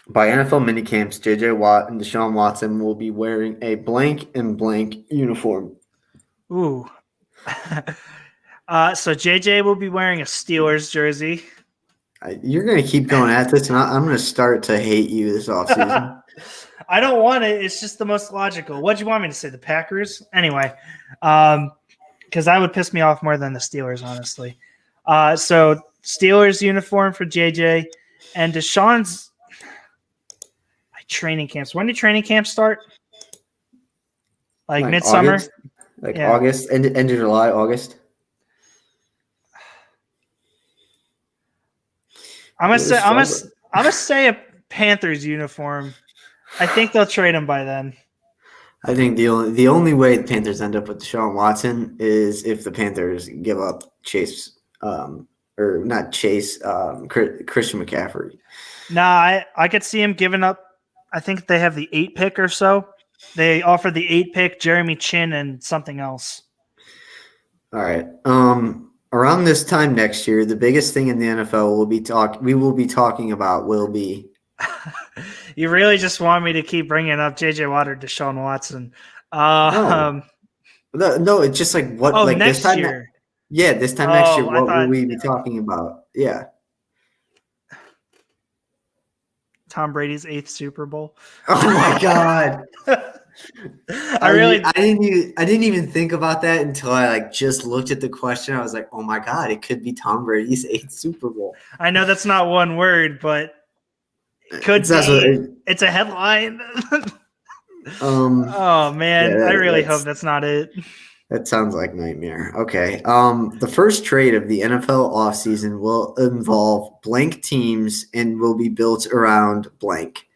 By NFL minicamps, J.J. Watt and Deshaun Watson will be wearing a blank and blank uniform. Ooh. So J.J. will be wearing a Steelers jersey. You're going to keep going at this, and I'm going to start to hate you this offseason. I don't want it. It's just the most logical. What do you want me to say? The Packers? Anyway, because that would piss me off more than the Steelers, honestly. So Steelers uniform for JJ and Deshaun's training camps. When do training camps start? Like midsummer? August? August, end of July, August. I'm gonna say a Panthers uniform. I think they'll trade him by then. I think the only way the Panthers end up with Deshaun Watson is if the Panthers give up Christian McCaffrey. Nah, I could see him giving up. I think they have the 8 pick or so. They offered the 8 pick, Jeremy Chin, and something else. All right. Around this time next year, the biggest thing in the NFL we will be talking about will be. You really just want me to keep bringing up J.J. Watt or Deshaun Watson? No, it's just like what? Oh, like next this time. year. Yeah, this time next year, what will we be talking about? Yeah. Tom Brady's 8th Super Bowl. Oh my God. I didn't even think about that until I just looked at the question. I was like, oh my God, it could be Tom Brady's 8th Super Bowl. I know that's not one word, but it could be. It's a headline. Oh man, yeah, I really hope that's not it. That sounds like nightmare. Okay. The first trade of the NFL offseason will involve blank teams and will be built around blank.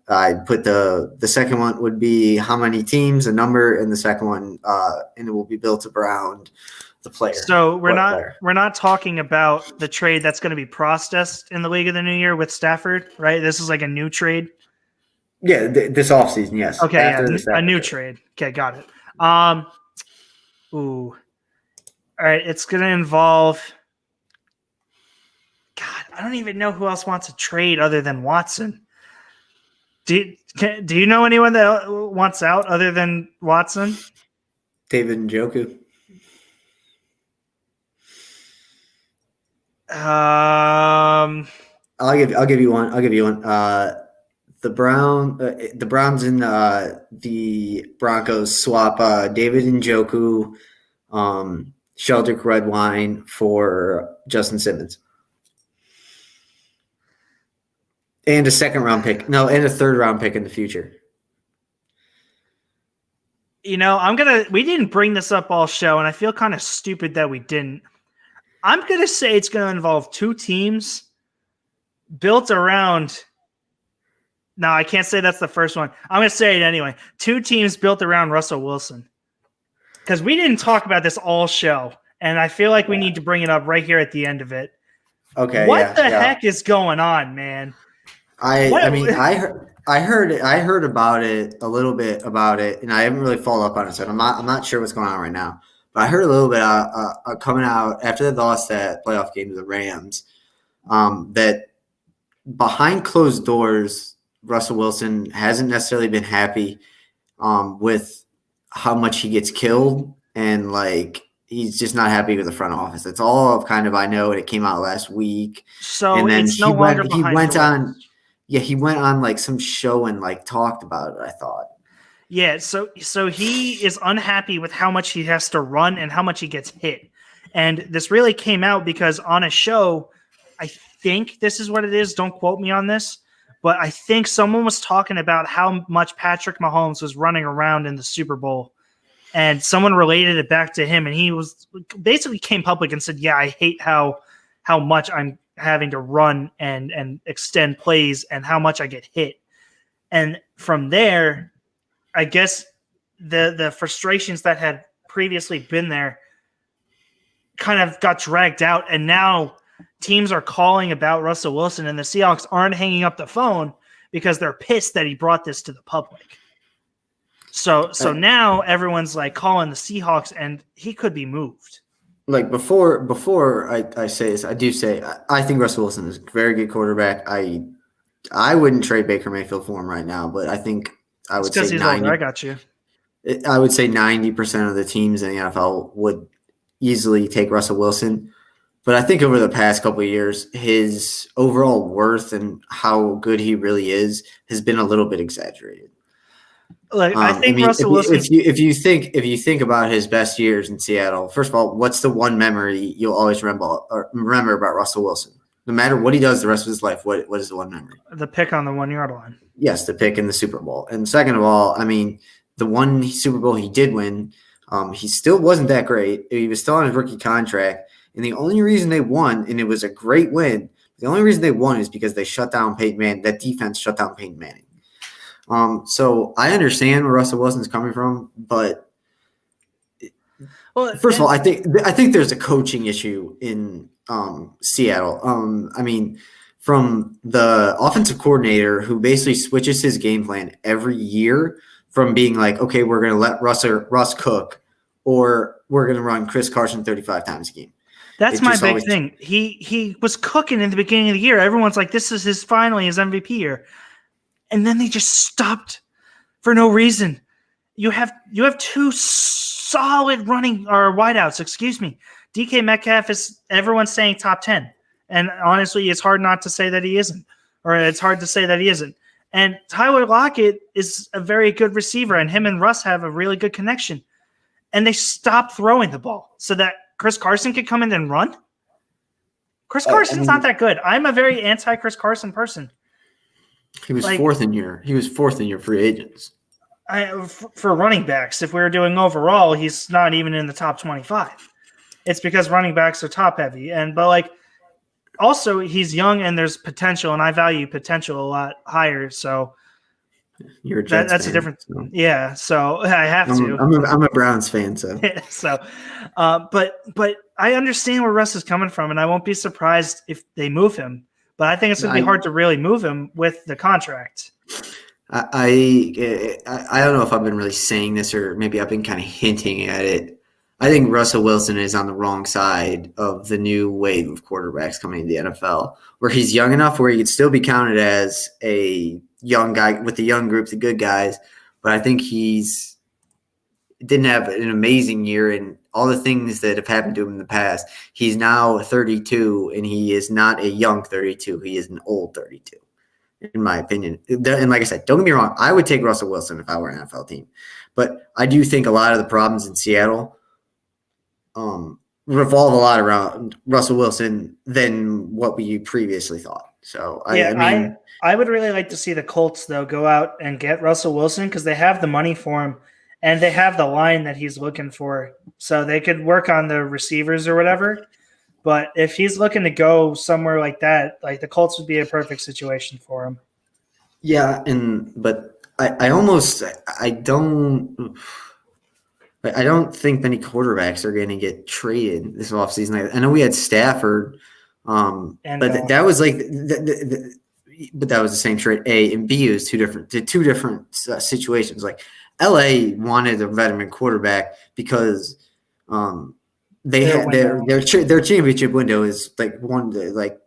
I put the second one would be how many teams, a number, and the second one, and it will be built around the player. So we're not talking about the trade that's going to be processed in the League of the New Year with Stafford, right? This is like a new trade. Yeah, this offseason, yes. Okay, a new trade. Okay, got it. All right, it's going to involve. God, I don't even know who else wants a trade other than Watson. Do you know anyone that wants out other than Watson? David Njoku. I'll give you one. The Browns and the Broncos swap David Njoku, Sheldrick Redwine for Justin Simmons. And a second-round pick. No, and a third-round pick in the future. We didn't bring this up all show, and I feel kind of stupid that we didn't. I'm going to say it's going to involve two teams built around. No, I can't say that's the first one. I'm going to say it anyway. Two teams built around Russell Wilson. Because we didn't talk about this all show, and I feel like we need to bring it up right here at the end of it. Okay. What the heck is going on, man? I heard about it a little bit about it, and I haven't really followed up on it, so I'm not sure what's going on right now. But I heard a little bit coming out after they lost that playoff game to the Rams, that behind closed doors, Russell Wilson hasn't necessarily been happy with how much he gets killed, and he's just not happy with the front office. That's all kind of I know, and it came out last week. So and then it's no longer behind doors. He went on some show and talked about it, I thought. Yeah, so he is unhappy with how much he has to run and how much he gets hit. And this really came out because on a show, I think this is what it is, don't quote me on this, but I think someone was talking about how much Patrick Mahomes was running around in the Super Bowl. And someone related it back to him, and he was basically came public and said, yeah, I hate how much I'm having to run and extend plays and how much I get hit. And from there, I guess the frustrations that had previously been there kind of got dragged out, and now teams are calling about Russell Wilson, and the Seahawks aren't hanging up the phone because they're pissed that he brought this to the public. So now everyone's calling the Seahawks, and he could be moved. Before I say this, I do say I think Russell Wilson is a very good quarterback. I wouldn't trade Baker Mayfield for him right now, but I think I would say 90. I got you. I would say 90% of the teams in the NFL would easily take Russell Wilson. But I think over the past couple of years, his overall worth and how good he really is has been a little bit exaggerated. I think Russell Wilson. If you think about his best years in Seattle, first of all, what's the one memory you'll always remember about Russell Wilson? No matter what he does the rest of his life, what is the one memory? The pick on the 1 yard line. Yes, the pick in the Super Bowl. And second of all, the one Super Bowl he did win, he still wasn't that great. He was still on his rookie contract. And the only reason they won, and it was a great win, the only reason they won is because they shut down Peyton Manning. That defense shut down Peyton Manning. So I understand where Russell Wilson's coming from, but first of all, I think there's a coaching issue in Seattle. From the offensive coordinator who basically switches his game plan every year from being okay, we're going to let Russ cook, or we're going to run Chris Carson 35 times a game. That's my big thing. He was cooking in the beginning of the year. Everyone's like, this is finally his MVP year. And then they just stopped for no reason. You have two solid running or wideouts, excuse me. DK Metcalf is everyone's saying top 10. And honestly, it's hard not to say that he isn't. Or it's hard to say that he isn't. And Tyler Lockett is a very good receiver, and him and Russ have a really good connection. And they stopped throwing the ball so that Chris Carson could come in and run. Chris Carson's not that good. I'm a very anti-Chris Carson person. He was fourth in your free agents. For running backs, if we were doing overall, he's not even in the top 25. It's because running backs are top heavy. But also he's young and there's potential, and I value potential a lot higher. So You're a Jets That's fan, a different. so. Yeah, so I have to. I'm a Browns fan, so. So, but I understand where Russ is coming from, and I won't be surprised if they move him. But I think it's going to be hard to really move him with the contract. I don't know if I've been really saying this, or maybe I've been kind of hinting at it. I think Russell Wilson is on the wrong side of the new wave of quarterbacks coming into the NFL, where he's young enough where he could still be counted as a young guy with the young group, the good guys. But I think he's didn't have an amazing year, and all the things that have happened to him in the past. He's now 32, and he is not a young 32. He is an old 32. In my opinion. And like I said, don't get me wrong, I would take Russell Wilson if I were an NFL team. But I do think a lot of the problems in Seattle revolve a lot around Russell Wilson than what we previously thought. So, I would really like to see the Colts, though, go out and get Russell Wilson because they have the money for him and they have the line that he's looking for. So they could work on the receivers or whatever. But if he's looking to go somewhere like that, like the Colts would be a perfect situation for him. Yeah, but I don't think many quarterbacks are going to get traded this offseason. I know we had Stafford, but that was like but that was the same trade. A and B is two different situations. Like LA wanted a veteran quarterback because their championship window is like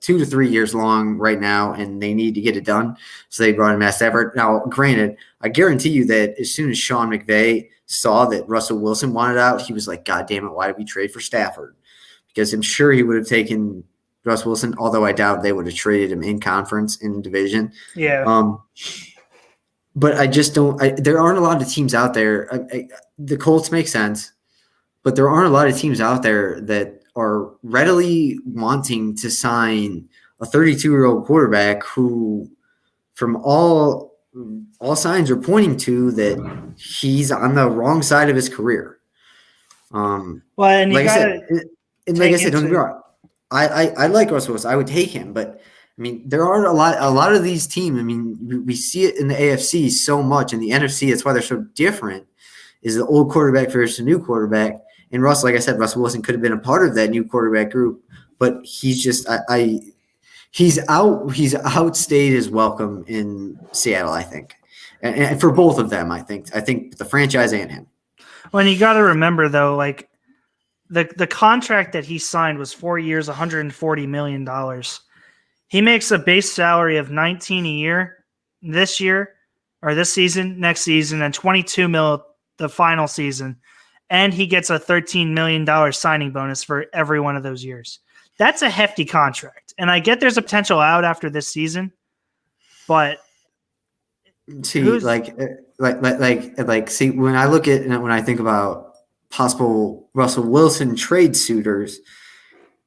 2 to 3 years long right now, and they need to get it done. So they brought in Matt Stafford. Now, granted, I guarantee you that as soon as Sean McVay saw that Russell Wilson wanted out, he was like, "God damn it, why did we trade for Stafford?" Because I'm sure he would have taken Russell Wilson, although I doubt they would have traded him in conference, in division. Yeah. But I just don't. There aren't a lot of teams out there. The Colts make sense. But there aren't a lot of teams out there that are readily wanting to sign a 32-year-old quarterback who, from all signs, are pointing to that he's on the wrong side of his career. And don't get me wrong, I like Russell Wilson. I would take him, but I mean, there are a lot of these teams. I mean, we see it in the AFC so much, in the NFC. That's why they're so different. Is the old quarterback versus the new quarterback. And like I said, Russell Wilson could have been a part of that new quarterback group, but he's just he's outstayed his welcome in Seattle, I think, and for both of them, I think the franchise and him. Well, and you got to remember though, like the contract that he signed was 4 years, $140 million. He makes a base salary of $19 a year this year, or this season, next season, and $22 million the final season. And he gets a $13 million signing bonus for every one of those years. That's a hefty contract. And I get there's a potential out after this season, but see, when I think about possible Russell Wilson trade suitors,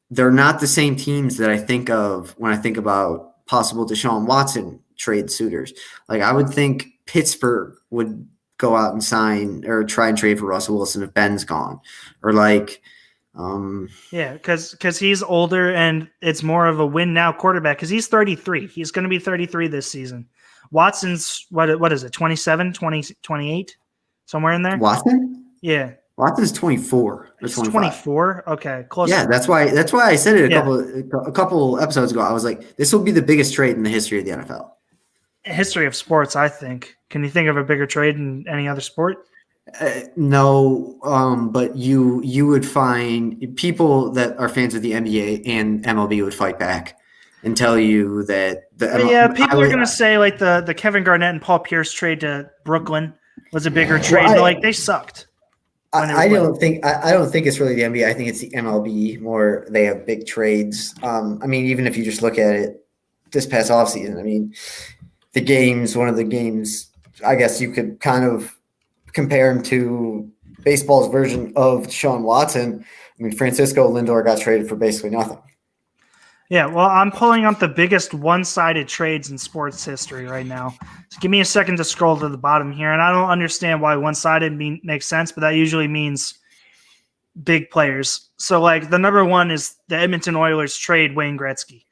they're not the same teams that I think of when I think about possible Deshaun Watson trade suitors. Like, I would think Pittsburgh would go out and sign or try and trade for Russell Wilson if Ben's gone, or because he's older and it's more of a win now quarterback because he's 33. He's going to be 33 this season. Watson's what is it, 27, 20, 28, somewhere in there? Watson? Yeah. Watson's 24. He's 24? Okay, close. Yeah, that's why I said it a couple episodes ago. I was like, this will be the biggest trade in the history of the NFL. History of sports, I think. Can you think of a bigger trade in any other sport? No, but you would find people that are fans of the NBA and MLB would fight back and tell you that people are going to say like the Kevin Garnett and Paul Pierce trade to Brooklyn was a bigger trade, but they sucked. I don't think it's really the NBA. I think it's the MLB more. They have big trades. I mean, even if you just look at it this past offseason, I mean, one of the games, I guess you could kind of compare him to baseball's version of Deshaun Watson. I mean, Francisco Lindor got traded for basically nothing. Yeah, well, I'm pulling up the biggest one-sided trades in sports history right now. So give me a second to scroll to the bottom here. And I don't understand why one-sided makes sense, but that usually means big players. So, like, the number one is the Edmonton Oilers trade Wayne Gretzky.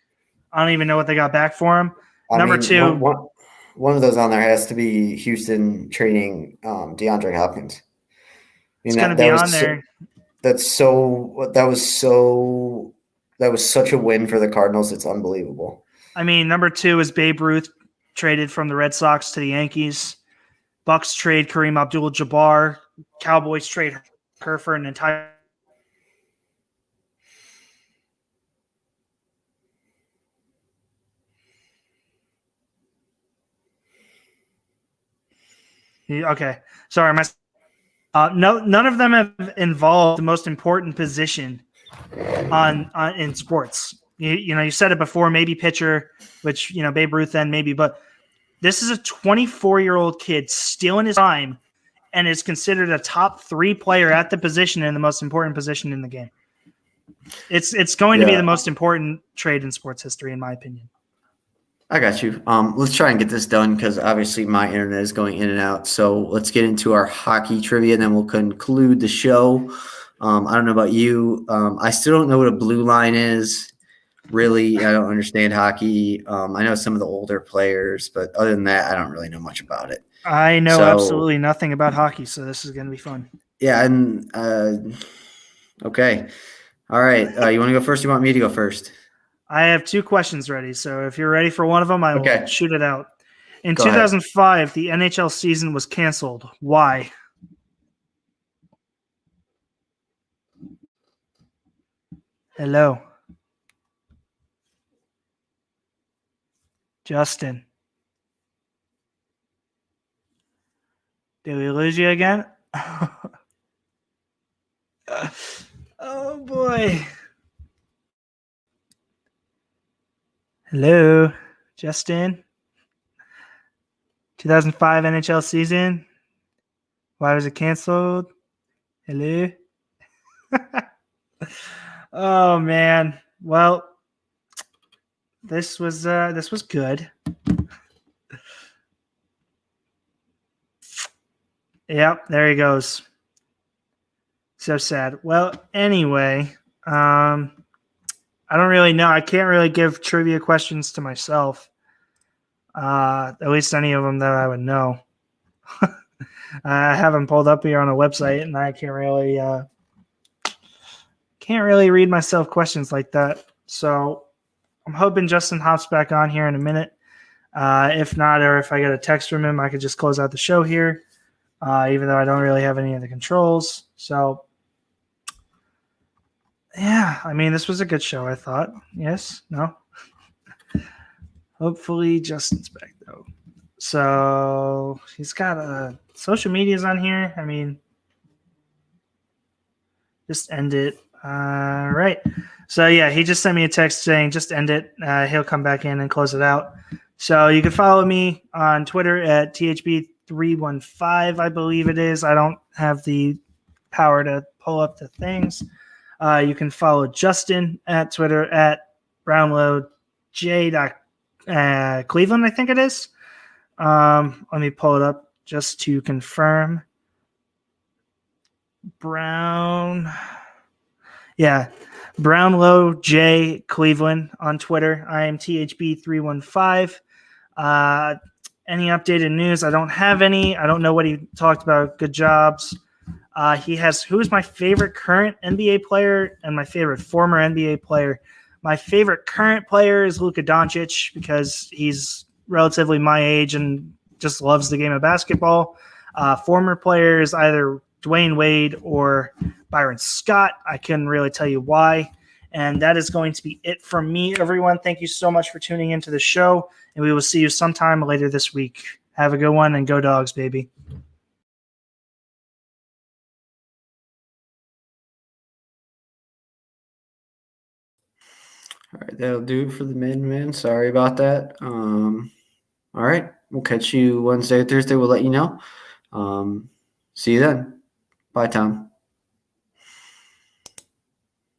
I don't even know what they got back for him. Number two. one of those on there has to be Houston trading DeAndre Hopkins. It's going to be on there. That was such a win for the Cardinals. It's unbelievable. I mean, number 2 is Babe Ruth traded from the Red Sox to the Yankees. Bucks trade Kareem Abdul-Jabbar. Cowboys trade her for an entire. Okay, sorry, none of them have involved the most important position on in sports. You said it before, maybe pitcher, which Babe Ruth then maybe, but this is a 24-year-old kid still in his prime and is considered a top 3 player at the position and the most important position in the game. It's going to be the most important trade in sports history, in my opinion. I got you. Let's try and get this done because obviously my internet is going in and out. So let's get into our hockey trivia, and then we'll conclude the show. I don't know about you. I still don't know what a blue line is. Really, I don't understand hockey. I know some of the older players, but other than that, I don't really know much about it. I know absolutely nothing about hockey, so this is going to be fun. Yeah, and okay. All right. You want to go first? You want me to go first? I have 2 questions ready, so if you're ready for one of them, I will shoot it out. In 2005, the NHL season was canceled. Why? Hello. Justin. Did we lose you again? Oh, boy. Hello, Justin. 2005 NHL season. Why was it canceled? Hello. Oh man. Well, this was good. Yep, there he goes. So sad. Well, anyway, I don't really know. I can't really give trivia questions to myself. At least any of them that I would know. I have them pulled up here on a website, and I can't really read myself questions like that. So I'm hoping Justin hops back on here in a minute. If not, or if I get a text from him, I could just close out the show here, even though I don't really have any of the controls. So yeah, I mean, this was a good show, I thought. Yes? No? Hopefully Justin's back, though. So he's got social medias on here. I mean, just end it. Right. So, yeah, he just sent me a text saying just end it. He'll come back in and close it out. So you can follow me on Twitter at THB315, I believe it is. I don't have the power to pull up the things. You can follow Justin at Twitter at brownlowj. Cleveland, I think it is. Let me pull it up just to confirm. Brownlow J Cleveland on Twitter. I am THB315. Any updated news? I don't have any. I don't know what he talked about. Good jobs. He has who is my favorite current NBA player and my favorite former NBA player. My favorite current player is Luka Doncic because he's relatively my age and just loves the game of basketball. Former player is either Dwayne Wade or Byron Scott. I couldn't really tell you why. And that is going to be it from me, everyone. Thank you so much for tuning into the show, and we will see you sometime later this week. Have a good one, and go Dogs, baby. All right, that'll do it for the man. Sorry about that. All right, we'll catch you Wednesday or Thursday. We'll let you know. See you then. Bye, Tom.